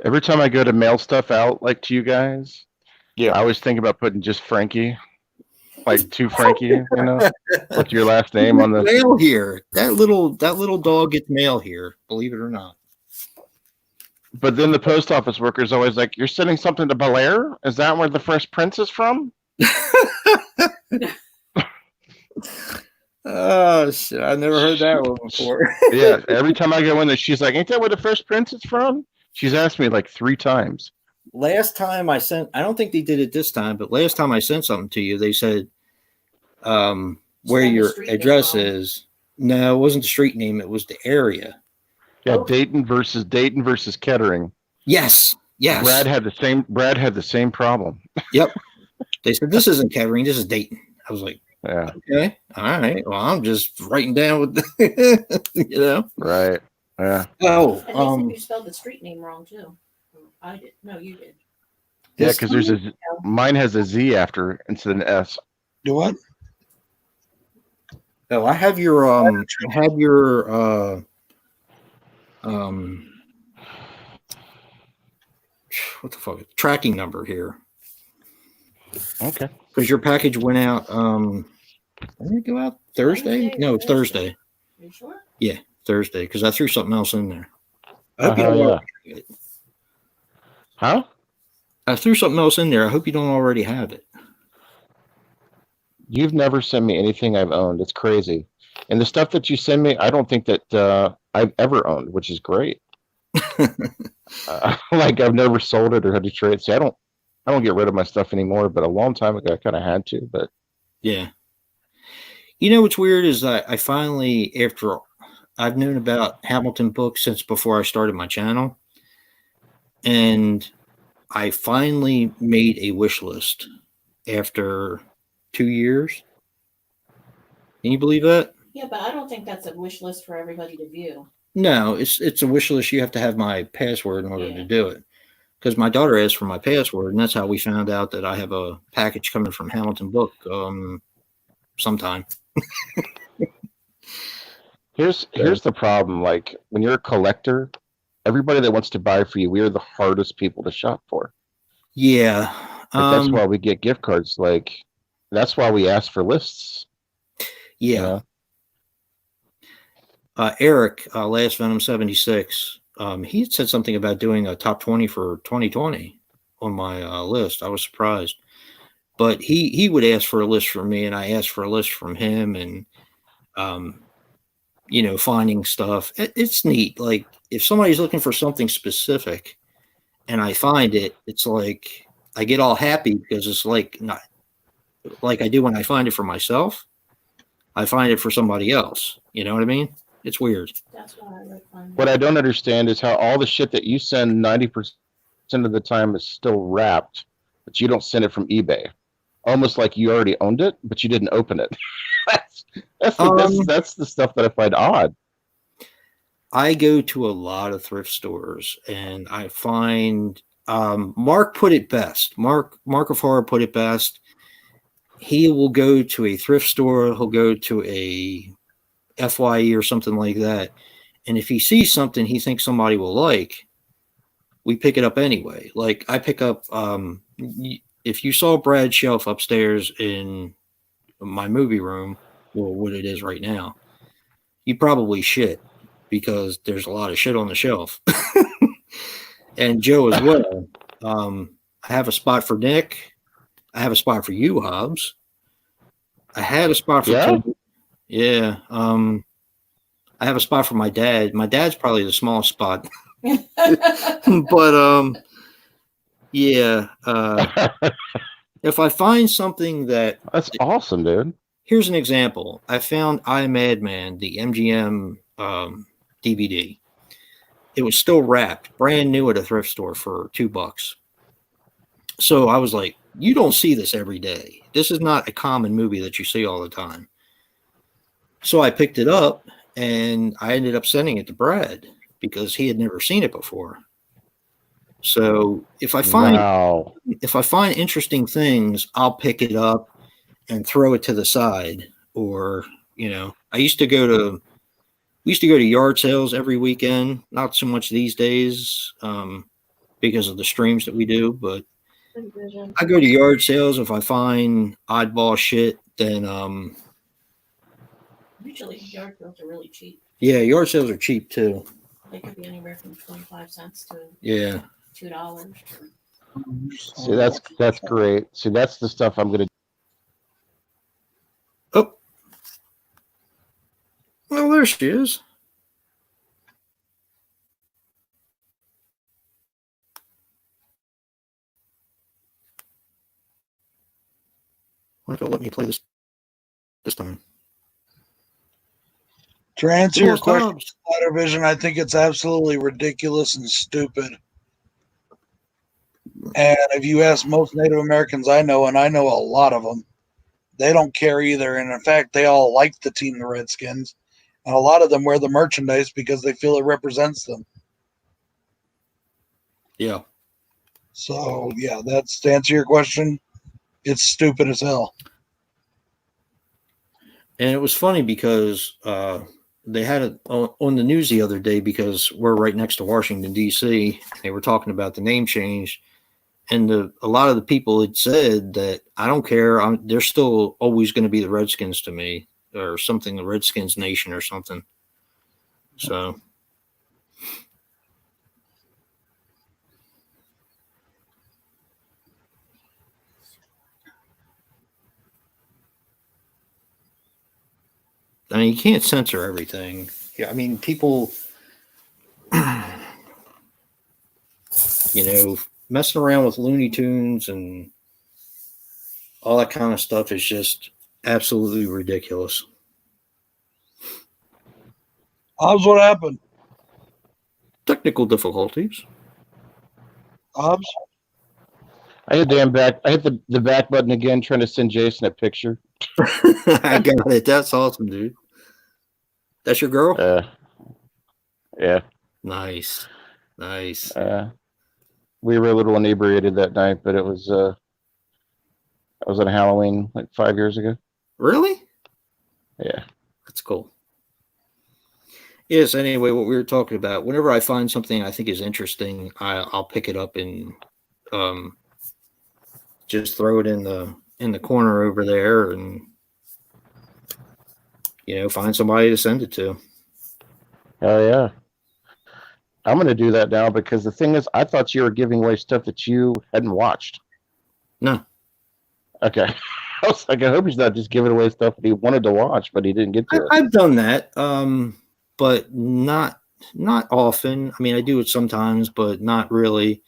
Every time I go to mail stuff out, like to you guys, Yeah. I always think about putting just Frankie, like to Frankie, you know, with your last name on the. Mail here. That little dog gets mail here, believe it or not. But then the post office worker's always like, "You're sending something to Bel Air? Is that where the Fresh Prince is from?" Oh shit! I never heard that one before. Yeah, every time I go in there, she's like, "Ain't that where the Fresh Prince is from?" She's asked me like 3 times. Last time I don't think they did it this time, but last time I sent something to you, they said where the your street name address wrong. is. No, it wasn't the street name, it was the area. Yeah, Oh. Dayton versus Kettering. Yes. Brad had the same problem. Yep. They said this isn't Kettering, this is Dayton. I was like, Yeah, okay, all right. Well, I'm just writing down with the, you know. right. Yeah, Oh, And they said you spelled the street name wrong too. I did. No, you did. yeah, because there's mine has a Z after instead of an S. Do what? I have your what the fuck tracking number here, Okay. because your package went out did it go out Thursday? Wednesday? No, it's Thursday. Are you sure? Thursday, because I threw something else in there. I hope you don't Yeah. already have it. Huh? I threw something else in there. I hope you don't already have it. You've never sent me anything I've owned. It's crazy. And the stuff that you send me, I don't think that I've ever owned, which is great. Like I've never sold it or had to trade. See, I don't get rid of my stuff anymore. But a long time ago, I kind of had to. But Yeah. You know what's weird is I finally, after I've known about Hamilton books since before I started my channel, and I finally made a wish list after 2 years. Can you believe that? Yeah, but I don't think that's a wish list for everybody to view. No, it's a wish list. You have to have my password in order to do it. Because my daughter asked for my password, and that's how we found out that I have a package coming from Hamilton Book sometime. here's the problem. Like when you're a collector, everybody that wants to buy for you, we are the hardest people to shop for. Yeah. Like, that's why we get gift cards. Like that's why we ask for lists. Yeah. You know? Eric, Last Venom 76, he had said something about doing a top 20 for 2020 on my list. I was surprised. But he would ask for a list from me, and I asked for a list from him, and, you know, finding stuff. It's neat. Like, if somebody's looking for something specific and I find it, it's like I get all happy because it's like not like I do when I find it for myself. I find it for somebody else. You know what I mean? It's weird. That's why I like finding. What I don't understand is how all the shit that you send 90% of the time is still wrapped, but you don't send it from eBay. Almost like you already owned it, but you didn't open it. that's the stuff that I find odd. I go to a lot of thrift stores, and I find Mark put it best. Mark of Horror put it best. He will go to a thrift store. He'll go to a FYE or something like that. And if he sees something he thinks somebody will like, we pick it up anyway. Like I pick up, if you saw Brad's shelf upstairs in my movie room, or what it is right now, you probably shit because there's a lot of shit on the shelf. And Joe as well. I have a spot for Nick. I have a spot for you, Hobbs. I had a spot for Toby. Yeah. I have a spot for my dad. My dad's probably the smallest spot. But yeah. If I find something that That's awesome, dude. here's an example. I found I Madman, the MGM DVD. It was still wrapped, brand new at a thrift store for $2. So I was like, you don't see this every day. This is not a common movie that you see all the time. So I picked it up and I ended up sending it to Brad because he had never seen it before. So if I find interesting things, I'll pick it up and throw it to the side. Or, I used to go to yard sales every weekend. Not so much these days because of the streams that we do, but I go to yard sales. If I find oddball shit, then Usually yard sales are really cheap. yeah, yard sales are cheap too. They could be anywhere from 25 cents to $2. See, that's great. See, that's the stuff I'm gonna. Oh, well, there she is. Why don't let me play this time? To answer your Lost question, Hobbs. Splatter Vision, I think it's absolutely ridiculous and stupid. And if you ask most Native Americans I know, and I know a lot of them, they don't care either. And in fact, they all like the team, the Redskins. And a lot of them wear the merchandise because they feel it represents them. Yeah. So, yeah, that's to answer your question. It's stupid as hell. And it was funny because they had it on the news the other day because we're right next to Washington, D.C. They were talking about the name change. And a lot of the people had said that I don't care. They're still always going to be the Redskins to me or something, the Redskins Nation or something. So. I mean, you can't censor everything. Yeah, I mean, people, messing around with Looney Tunes and all that kind of stuff is just absolutely ridiculous. Hobbs, what happened? Technical difficulties. Hobbs? I hit the back button again, trying to send Jason a picture. I got it. That's awesome, dude. That's your girl? Yeah. Nice. We were a little inebriated that night, but it was on Halloween like 5 years ago. Really? Yeah. That's cool. Yes, anyway, what we were talking about, whenever I find something I think is interesting, I'll pick it up and just throw it in the corner over there and find somebody to send it to. Oh yeah. I'm going to do that now because the thing is, I thought you were giving away stuff that you hadn't watched. No. Okay. I was like, I hope he's not just giving away stuff that he wanted to watch, but he didn't get to it. I've done that, but not often. I mean, I do it sometimes, but not really.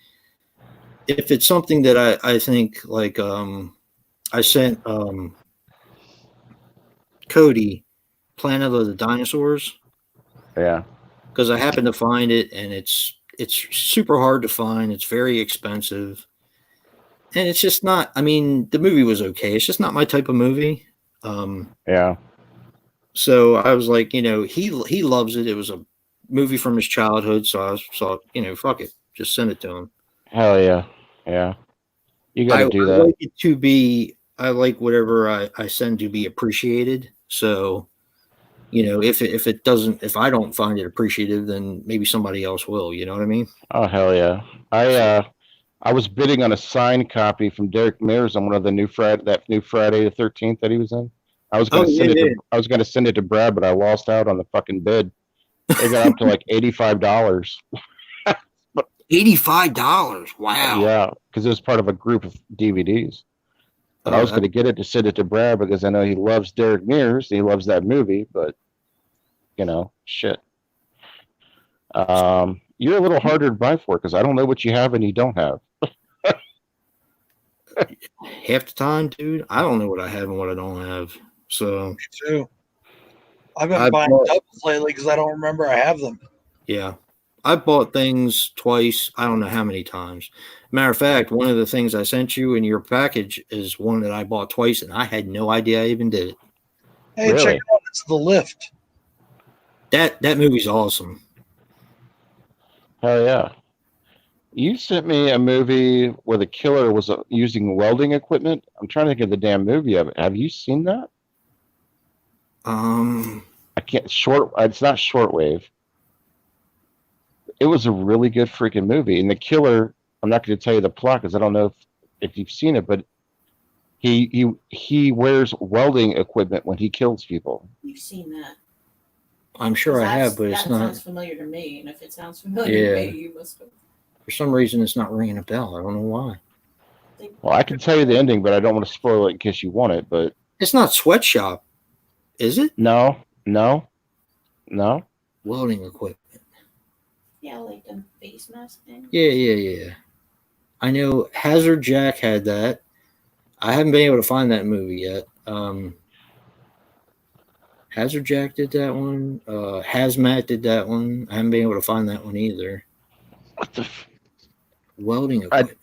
If it's something that I think, like, I sent Cody Planet of the Dinosaurs. Yeah. Because I happened to find it, and it's super hard to find. It's very expensive. And it's just not, I mean, the movie was okay. It's just not my type of movie. Yeah. So I was like, he loves it. It was a movie from his childhood. So I thought, fuck it. Just send it to him. Hell yeah. Yeah. You got to do that. I like whatever I send to be appreciated. So, if I don't find it appreciative, then maybe somebody else will. You know what I mean? Oh, hell yeah. I was bidding on a signed copy from Derek Mears on one of the new Friday the 13th that he was in. I was going to send it to Brad, but I lost out on the fucking bid. They got up to like $85. $85. Wow. Yeah, because it was part of a group of DVDs. But I was going to get it to send it to Brad because I know he loves Derek Mears. He loves that movie, but shit. You're a little harder to buy for because I don't know what you have and you don't have. half the time, dude, I don't know what I have and what I don't have. So Me too. I've been I buying bought, doubles lately because I don't remember I have them. yeah, I bought things twice. I don't know how many times. Matter of fact, one of the things I sent you in your package is one that I bought twice, and I had no idea I even did it. Hey, check Really? it out. It's The Lift. That movie's awesome. Hell yeah. You sent me a movie where the killer was using welding equipment. I'm trying to think of the damn movie of it. Have you seen that? I can't short. It's not shortwave. It was a really good freaking movie. And the killer, I'm not going to tell you the plot because I don't know if you've seen it, but he wears welding equipment when he kills people. You've seen that. I'm sure I have, but it's that not. sounds familiar to me. And if it sounds familiar to Yeah. me, you must have. For some reason, it's not ringing a bell. I don't know why. Well, I can tell you the ending, but I don't want to spoil it in case you want it. But It's not Sweatshop, is it? no. Welding equipment. Yeah, like the face mask thing. Yeah. I know Hazard Jack had that. I haven't been able to find that movie yet. Hazard Jack did that one. Hazmat did that one. I haven't been able to find that one either. What the? Welding equipment.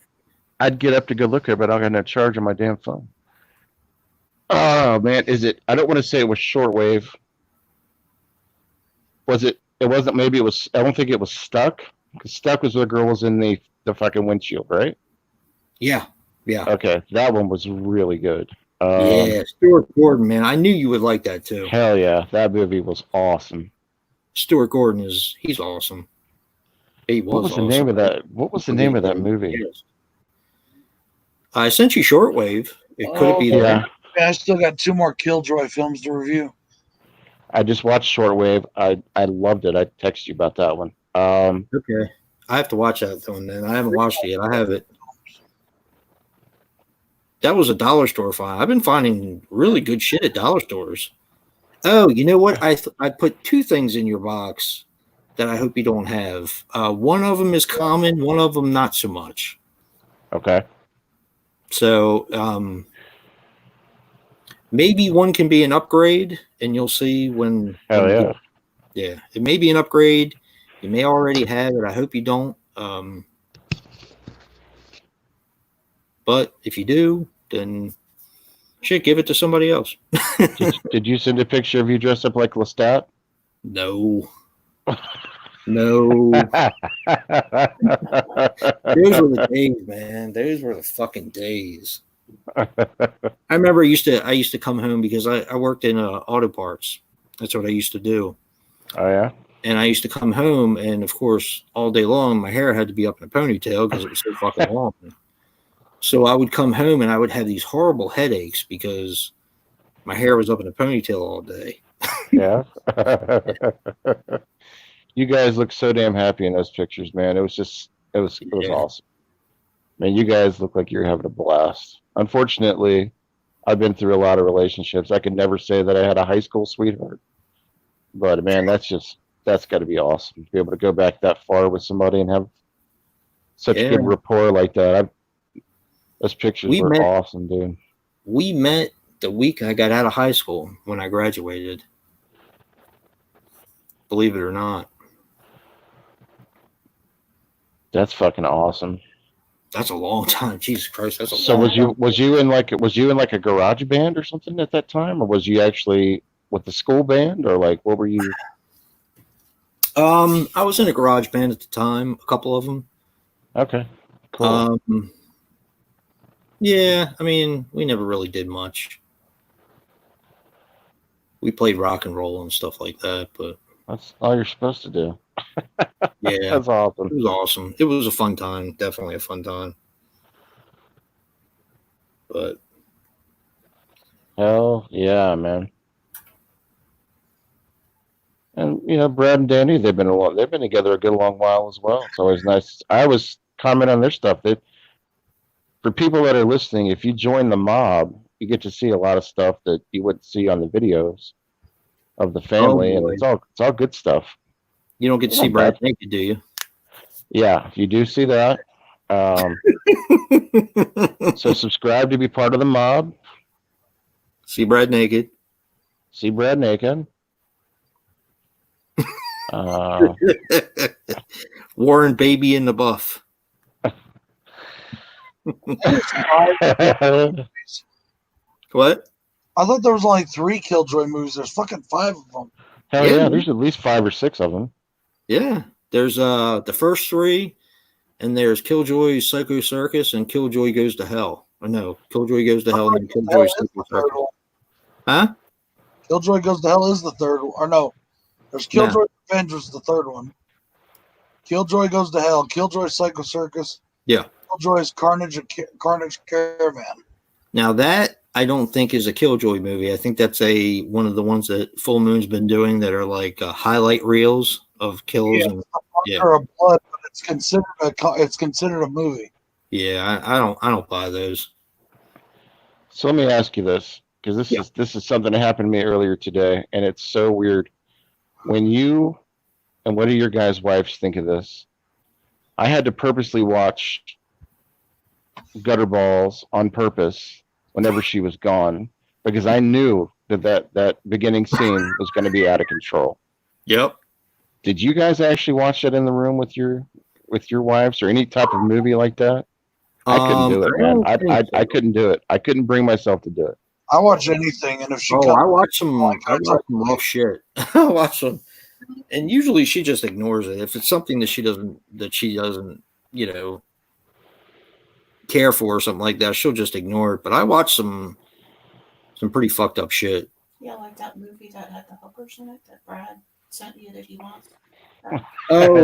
I'd get up to go look at it, but I got no charge on my damn phone. Oh man, is it? I don't want to say it was shortwave. Was it? It wasn't. Maybe it was. I don't think it was Stuck. Because Stuck was where the girl was in the fucking windshield, right? Yeah. Okay, that one was really good. Yeah, Stuart Gordon, man. I knew you would like that too. Hell yeah, that movie was awesome. Stuart Gordon he's awesome. He was What was awesome. the name of that? What was the name of that movie? Yes. I sent you Shortwave. Could it be yeah. there? Yeah, I still got 2 more Killjoy films to review. I just watched Shortwave. I loved it. I texted you about that one. Okay. I have to watch that one then. I haven't watched it yet. I have it. That was a dollar store find. I've been finding really good shit at dollar stores. Oh, you know what? I put 2 things in your box that I hope you don't have. One of them is common. One of them not so much. Okay. So maybe one can be an upgrade, and you'll see when. Hell yeah. Yeah, it may be an upgrade. You may already have it. I hope you don't. But if you do, then shit, give it to somebody else. Did you send a picture of you dressed up like Lestat? No. Those were the days, man. Those were the fucking days. I remember I used to come home because I worked in auto parts. That's what I used to do. Oh yeah. And I used to come home, and of course, all day long, my hair had to be up in a ponytail because it was so fucking long. So I would come home and I would have these horrible headaches because my hair was up in a ponytail all day. Yeah. You guys look so damn happy in those pictures, man. It was awesome. Man, you guys look like you're having a blast. Unfortunately, I've been through a lot of relationships. I could never say that I had a high school sweetheart. But man, that's got to be awesome to be able to go back that far with somebody and have such good rapport like that. Those pictures were awesome, dude. We met the week I got out of high school when I graduated. Believe it or not. That's fucking awesome. That's a long time. Jesus Christ, that's a so long time. was you in like a garage band or something at that time, or was you actually with the school band, or like what were you? I was in a garage band at the time, a couple of them. Okay, cool. Yeah, I mean, we never really did much. We played rock and roll and stuff like that, but that's all you're supposed to do. Yeah, that's awesome. It was awesome. It was a fun time, definitely a fun time. But hell yeah, man. And you know, Brad and Danny, they've been together a good long while as well. It's always nice. I always comment on their stuff. For people that are listening, if you join the mob, you get to see a lot of stuff that you wouldn't see on the videos of the family, and it's all good stuff. You don't get to see Brad naked, do you? Yeah, you do see that. So subscribe to be part of the mob. See Brad naked. See Brad naked. Uh, Warren baby in the buff. What? I thought there was only 3 Killjoy movies. There's fucking 5 of them. Hell Yeah. yeah, there's at least 5 or 6 of them. Yeah. There's the first 3, and there's Killjoy Psycho Circus and Killjoy Goes to Hell. Or no, Killjoy Goes to Hell and then Killjoy Psycho Circus. Huh? Killjoy Goes to Hell is the third one. Or no, there's Killjoy Revenge was the third one. Killjoy Goes to Hell, Killjoy Psycho Circus. Yeah. Killjoy's Carnage Caravan. Now that I don't think is a Killjoy movie. I think that's one of the ones that Full Moon's been doing that are like highlight reels of kills. Yeah, and of blood, but it's considered a movie. yeah, I don't buy those. So let me ask you this, because this is something that happened to me earlier today, and it's so weird. When you and what do your guys' wives think of this? I had to purposely watch Gutter Balls on purpose whenever she was gone because I knew that beginning scene was going to be out of control. Yep. Did you guys actually watch that in the room with your wives or any type of movie like that? I couldn't do it, man. I couldn't do it. I couldn't bring myself to do it. I watch anything, and if she I watch some rough shit. I watch some, and usually she just ignores it. If it's something that she doesn't, care for or something like that, she'll just ignore it. But I watch some pretty fucked up shit. Yeah, like that movie that had the hookers in it that Brad sent you that he wants. Oh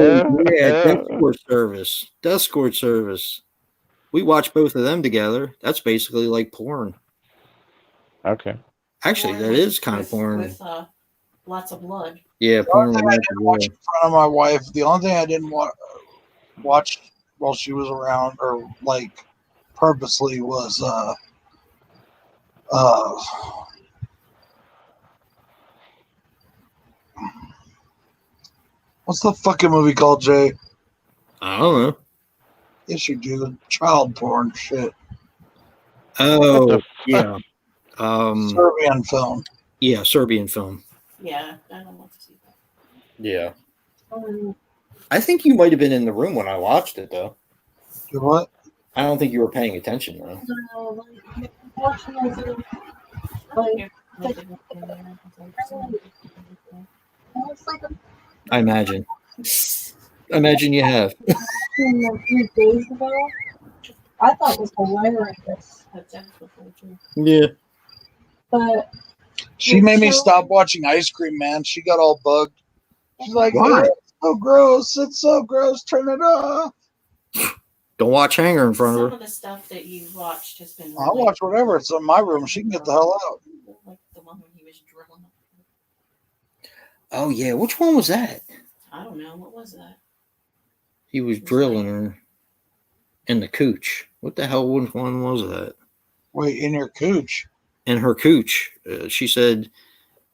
yeah, Death Service. We watch both of them together. That's basically like porn. Okay. Actually, that is kind of porn. With lots of blood. Yeah, porn. I didn't watch in front of my wife. The only thing I didn't watch while she was around, or like purposely, was what's the fucking movie called, Jay? I don't know. Yes, you do. The child porn shit. Oh yeah. Serbian film. Yeah, Serbian film. Yeah, I don't want to see that. Yeah. I think you might have been in the room when I watched it, though. You what? I don't think you were paying attention, though. I imagine. Imagine you have. A few days ago, I thought it was hilarious. Yeah. But She made me stop watching Ice Cream Man. She got all bugged. She's like, Why? "Oh, it's so gross. It's so gross. Turn it off." Don't watch Hanger in front Some of of her. the stuff that you watched has been. I'll watch whatever. It's in my room. She can get the hell out. Like the one when he was drilling. Oh, yeah. Which one was that? I don't know. What was that? He was drilling her in the cooch. What the hell which one was that? Wait, in your cooch? In her cooch. She said,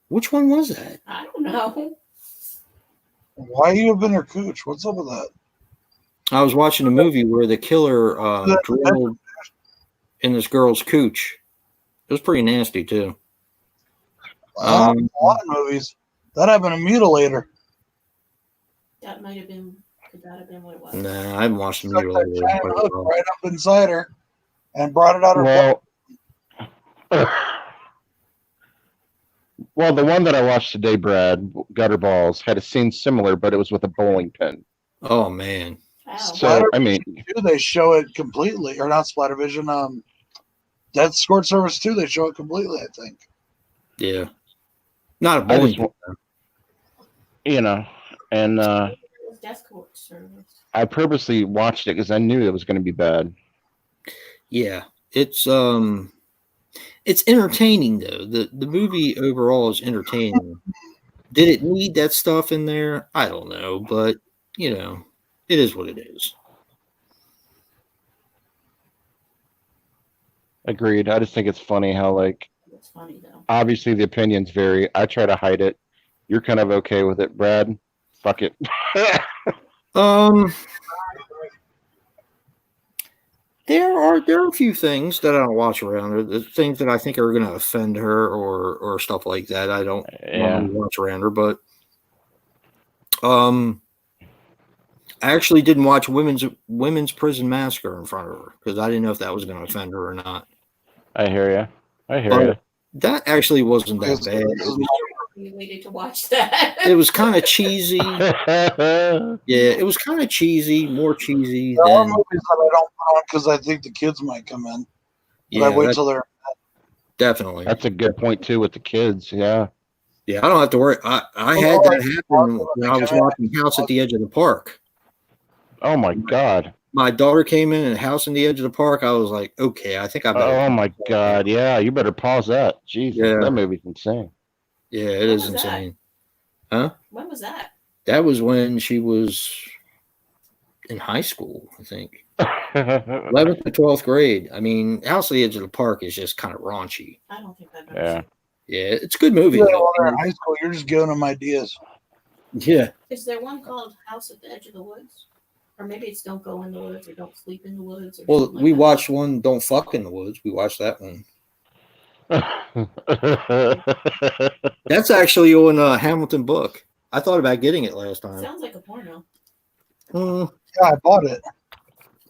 which one was that? I don't know. Why you have in her cooch? What's up with that? I was watching a movie where the killer drilled in this girl's cooch. It was pretty nasty, too. A lot of movies. That happened to Mutilator. That might have been. Could that have been what it was? Nah, I haven't watched the Stuck that Mutilator. giant hook right up inside her and brought it out her butt. Well, the one that I watched today, Brad, Gutter Balls, had a scene similar, but it was with a bowling pin. Oh, man. Wow. So, I mean, They show it completely, or not Splattervision. Death Escort Service 2, they show it completely, I think. Yeah. Not a I bowling just, pin. and It was Death Court Service. I purposely watched it because I knew it was going to be bad. Yeah. It's entertaining, though. The movie overall is entertaining. Did it need that stuff in there? I don't know, but, it is what it is. Agreed. I just think it's funny how, It's funny, though. obviously the opinions vary. I try to hide it. You're kind of okay with it, Brad. Fuck it. There are a few things that I don't watch around her. The things that I think are going to offend her or stuff like that. I don't normally watch around her, but I actually didn't watch women's prison massacre in front of her because I didn't know if that was going to offend her or not. I hear you. But that actually wasn't that bad. You waited to watch that. It was kind of cheesy. Yeah, it was kind of cheesy, more cheesy There are than. movies that I don't put on because I think the kids might come in. But I wait till they're. Definitely. That's a good point too with the kids. Yeah. Yeah, I don't have to worry. I had that happen when I was watching House at the Edge of the Park. Oh my God. My daughter came in and House on the Edge of the Park. I was like, okay, I think I better. Oh my God. Yeah, you better pause that. Jesus, that movie's insane. Yeah, it is insane. Huh? When was that? That was when she was in high school, I think. 11th to 12th grade. I mean, House at the Edge of the Park is just kind of raunchy. I don't think I've ever seen it. Yeah, it's a good movie. Yeah, while they're in high school, you're just giving them ideas. Yeah. Is there one called House at the Edge of the Woods? Or maybe it's Don't Go in the Woods or Don't Sleep in the Woods. Or Well, we watched one, Don't Fuck in the Woods. We watched that one. That's actually on a Hamilton book. I thought about getting it last time. Sounds like a porno. Yeah, I bought it.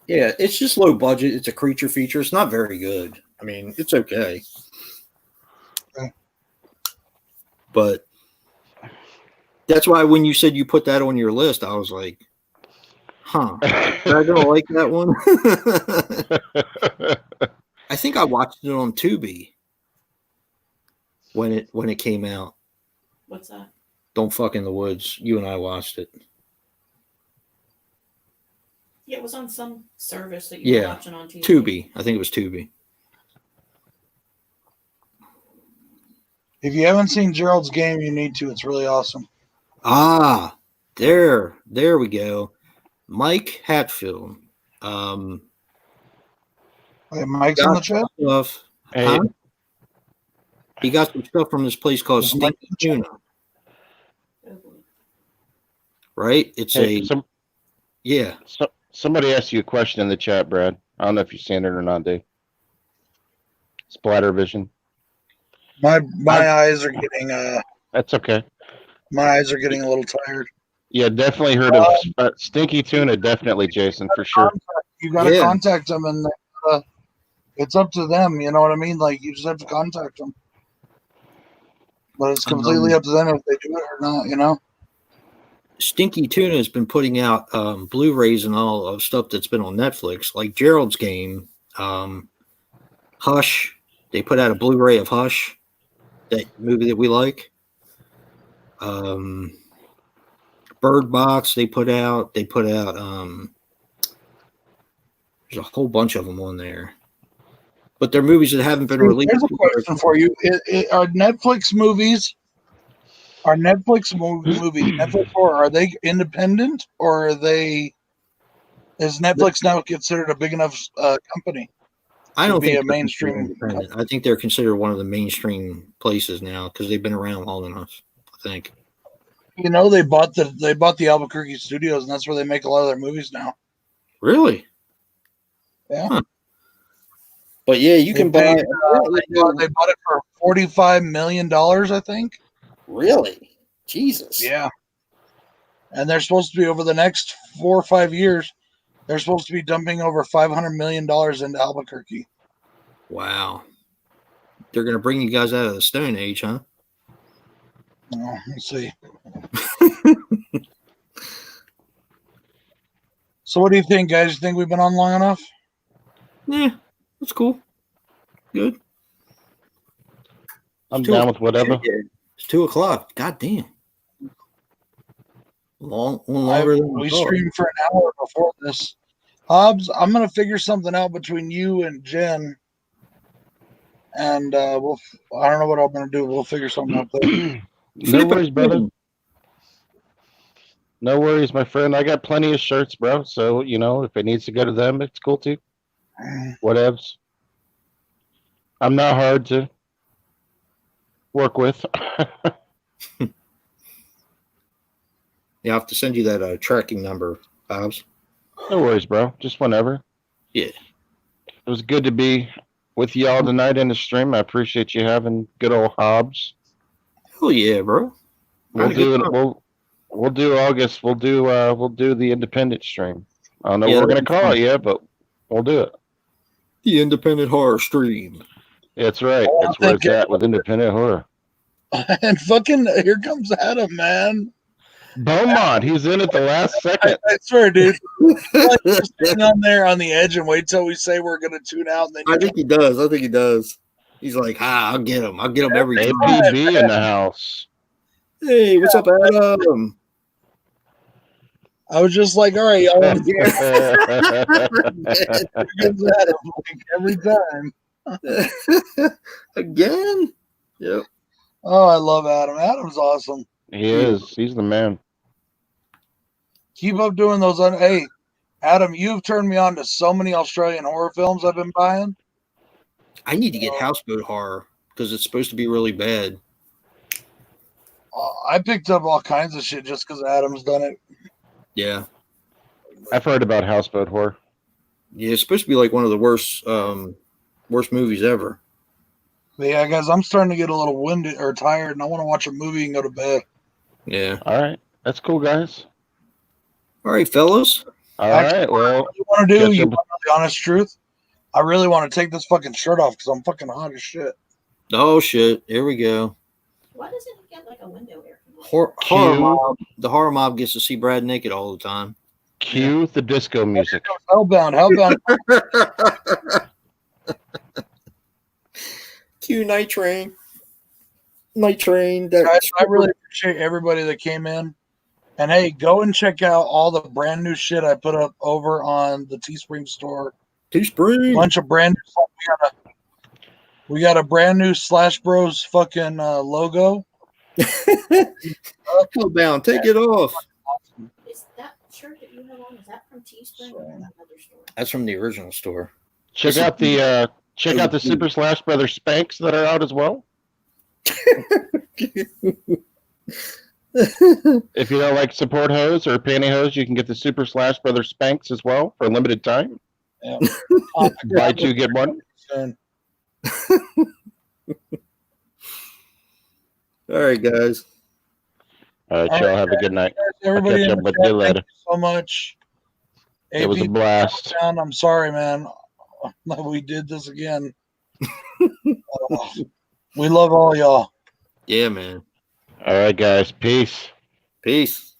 Yeah, it's just low budget. It's a creature feature. It's not very good. I mean, it's okay. But that's why when you said you put that on your list, I was like, huh, am I going to like that one? I think I watched it on Tubi when it came out. What's that? Don't Fuck in the Woods. You and I watched it. Yeah, it was on some service that you were watching on TV. Tubi. I think it was Tubi. If you haven't seen Gerald's Game, you need to. It's really awesome. Ah, there we go. Mike Hatfield. Mike's on the chat? Stuff. Huh? He got some stuff from this place called Stinky Tuna. Right? It's somebody asked you a question in the chat, Brad. I don't know if you've seen it or not, Dave. Splatter Vision. My eyes are getting That's okay. My eyes are getting a little tired. Yeah, definitely heard of Stinky Tuna. Definitely, Jason, for sure. You got to contact them, and it's up to them. You know what I mean? Like, you just have to contact them. But it's completely up to them if they do it or not, you know? Stinky Tuna has been putting out Blu-rays and all of stuff that's been on Netflix, like Gerald's Game, Hush. They put out a Blu-ray of Hush, that movie that we like. Bird Box. They put out. There's a whole bunch of them on there, but they're movies that haven't been released. There's a question for you: Are Netflix movies? Are Netflix movies Netflix, or are they independent, or are they? Is Netflix now considered a big enough company? I don't think a mainstream. Independent. I think they're considered one of the mainstream places now because they've been around long enough. I think. You know, they bought the Albuquerque studios, and that's where they make a lot of their movies now. Really? Yeah. Huh. But yeah, you can buy. They bought it for $45 million, I think. Really? Jesus. Yeah. And they're supposed to be, over the next 4 or 5 years, they're supposed to be dumping over $500 million into Albuquerque. Wow. They're going to bring you guys out of the Stone Age, huh? Oh, let's see. So what do you think, guys? You think we've been on long enough? Yeah, that's cool. Good. I'm down with whatever. It's 2:00. God damn. Longer than we streamed for an hour before this. Hobbs, I'm gonna figure something out between you and Jen, and I don't know what I'm gonna do. We'll figure something out there. No worries, brother. No worries, my friend. I got plenty of shirts, bro. So, you know, if it needs to go to them, it's cool too. Whatevs. I'm not hard to work with. Yeah, I have to send you that tracking number, Bobs. No worries, bro. Just whenever. Yeah. It was good to be with y'all tonight in the stream. I appreciate you having good old Hobbs. Hell yeah, bro. We'll Had a good do it. time. We'll do August. We'll do the independent stream. I don't know Yeah, what we're gonna that'd be call fun. it yet, but we'll do it. The independent horror stream. That's right. Oh, That's where thank it's at with independent horror. And fucking here comes Adam, man. Beaumont, he's in at the last second. I swear, dude. Like, just hang on there on the edge and wait till we say we're gonna tune out, and then I think he does. I think he does. He's like, I'll get him. I'll get him every time. APB in the house. Hey, what's up, Adam? I was just like, all right, y'all. Yeah. Here comes Adam, like, every time. Again? Yep. Oh, I love Adam. Adam's awesome. He is. He's the man. Keep up doing those. Hey, Adam, you've turned me on to so many Australian horror films I've been buying. I need to get Houseboat Horror because it's supposed to be really bad. I picked up all kinds of shit just because Adam's done it. Yeah. I've heard about Houseboat Horror. Yeah, it's supposed to be like one of the worst movies ever. But yeah, guys, I'm starting to get a little winded or tired, and I want to watch a movie and go to bed. Yeah. All right. That's cool, guys. All right, fellas. All Actually, right. Well, What you want to do? catch You up- want to know the honest truth? I really want to take this fucking shirt off because I'm fucking hot as shit. Oh shit! Here we go. Why doesn't he get like a window air conditioner? Horror mob. The horror mob gets to see Brad naked all the time. cue the disco music. Hellbound. Cue Night Train. Night Train. Guys, I really appreciate everybody that came in. And hey, go and check out all the brand new shit I put up over on the Teespring store. Teespring. Bunch of brand new stuff. We got a brand new Slash Bros fucking logo. Hellbound, take it off. Is that shirt that you have on, is that from Teespring or another store? That's from the original store. Check out the Super Slash Brothers Spanx that are out as well. If you don't like support hose or pantyhose, you can get the Super Slash Brothers Spanx as well for a limited time. Yeah. Buy two, get one. Soon. All right, guys. All right, y'all have a good night. Everybody, I'll catch in up the with chat, you later. thank you so much. It was a AP, blast. I'm sorry, man. We did this again. We love all y'all. Yeah, man. All right, guys. Peace. Peace.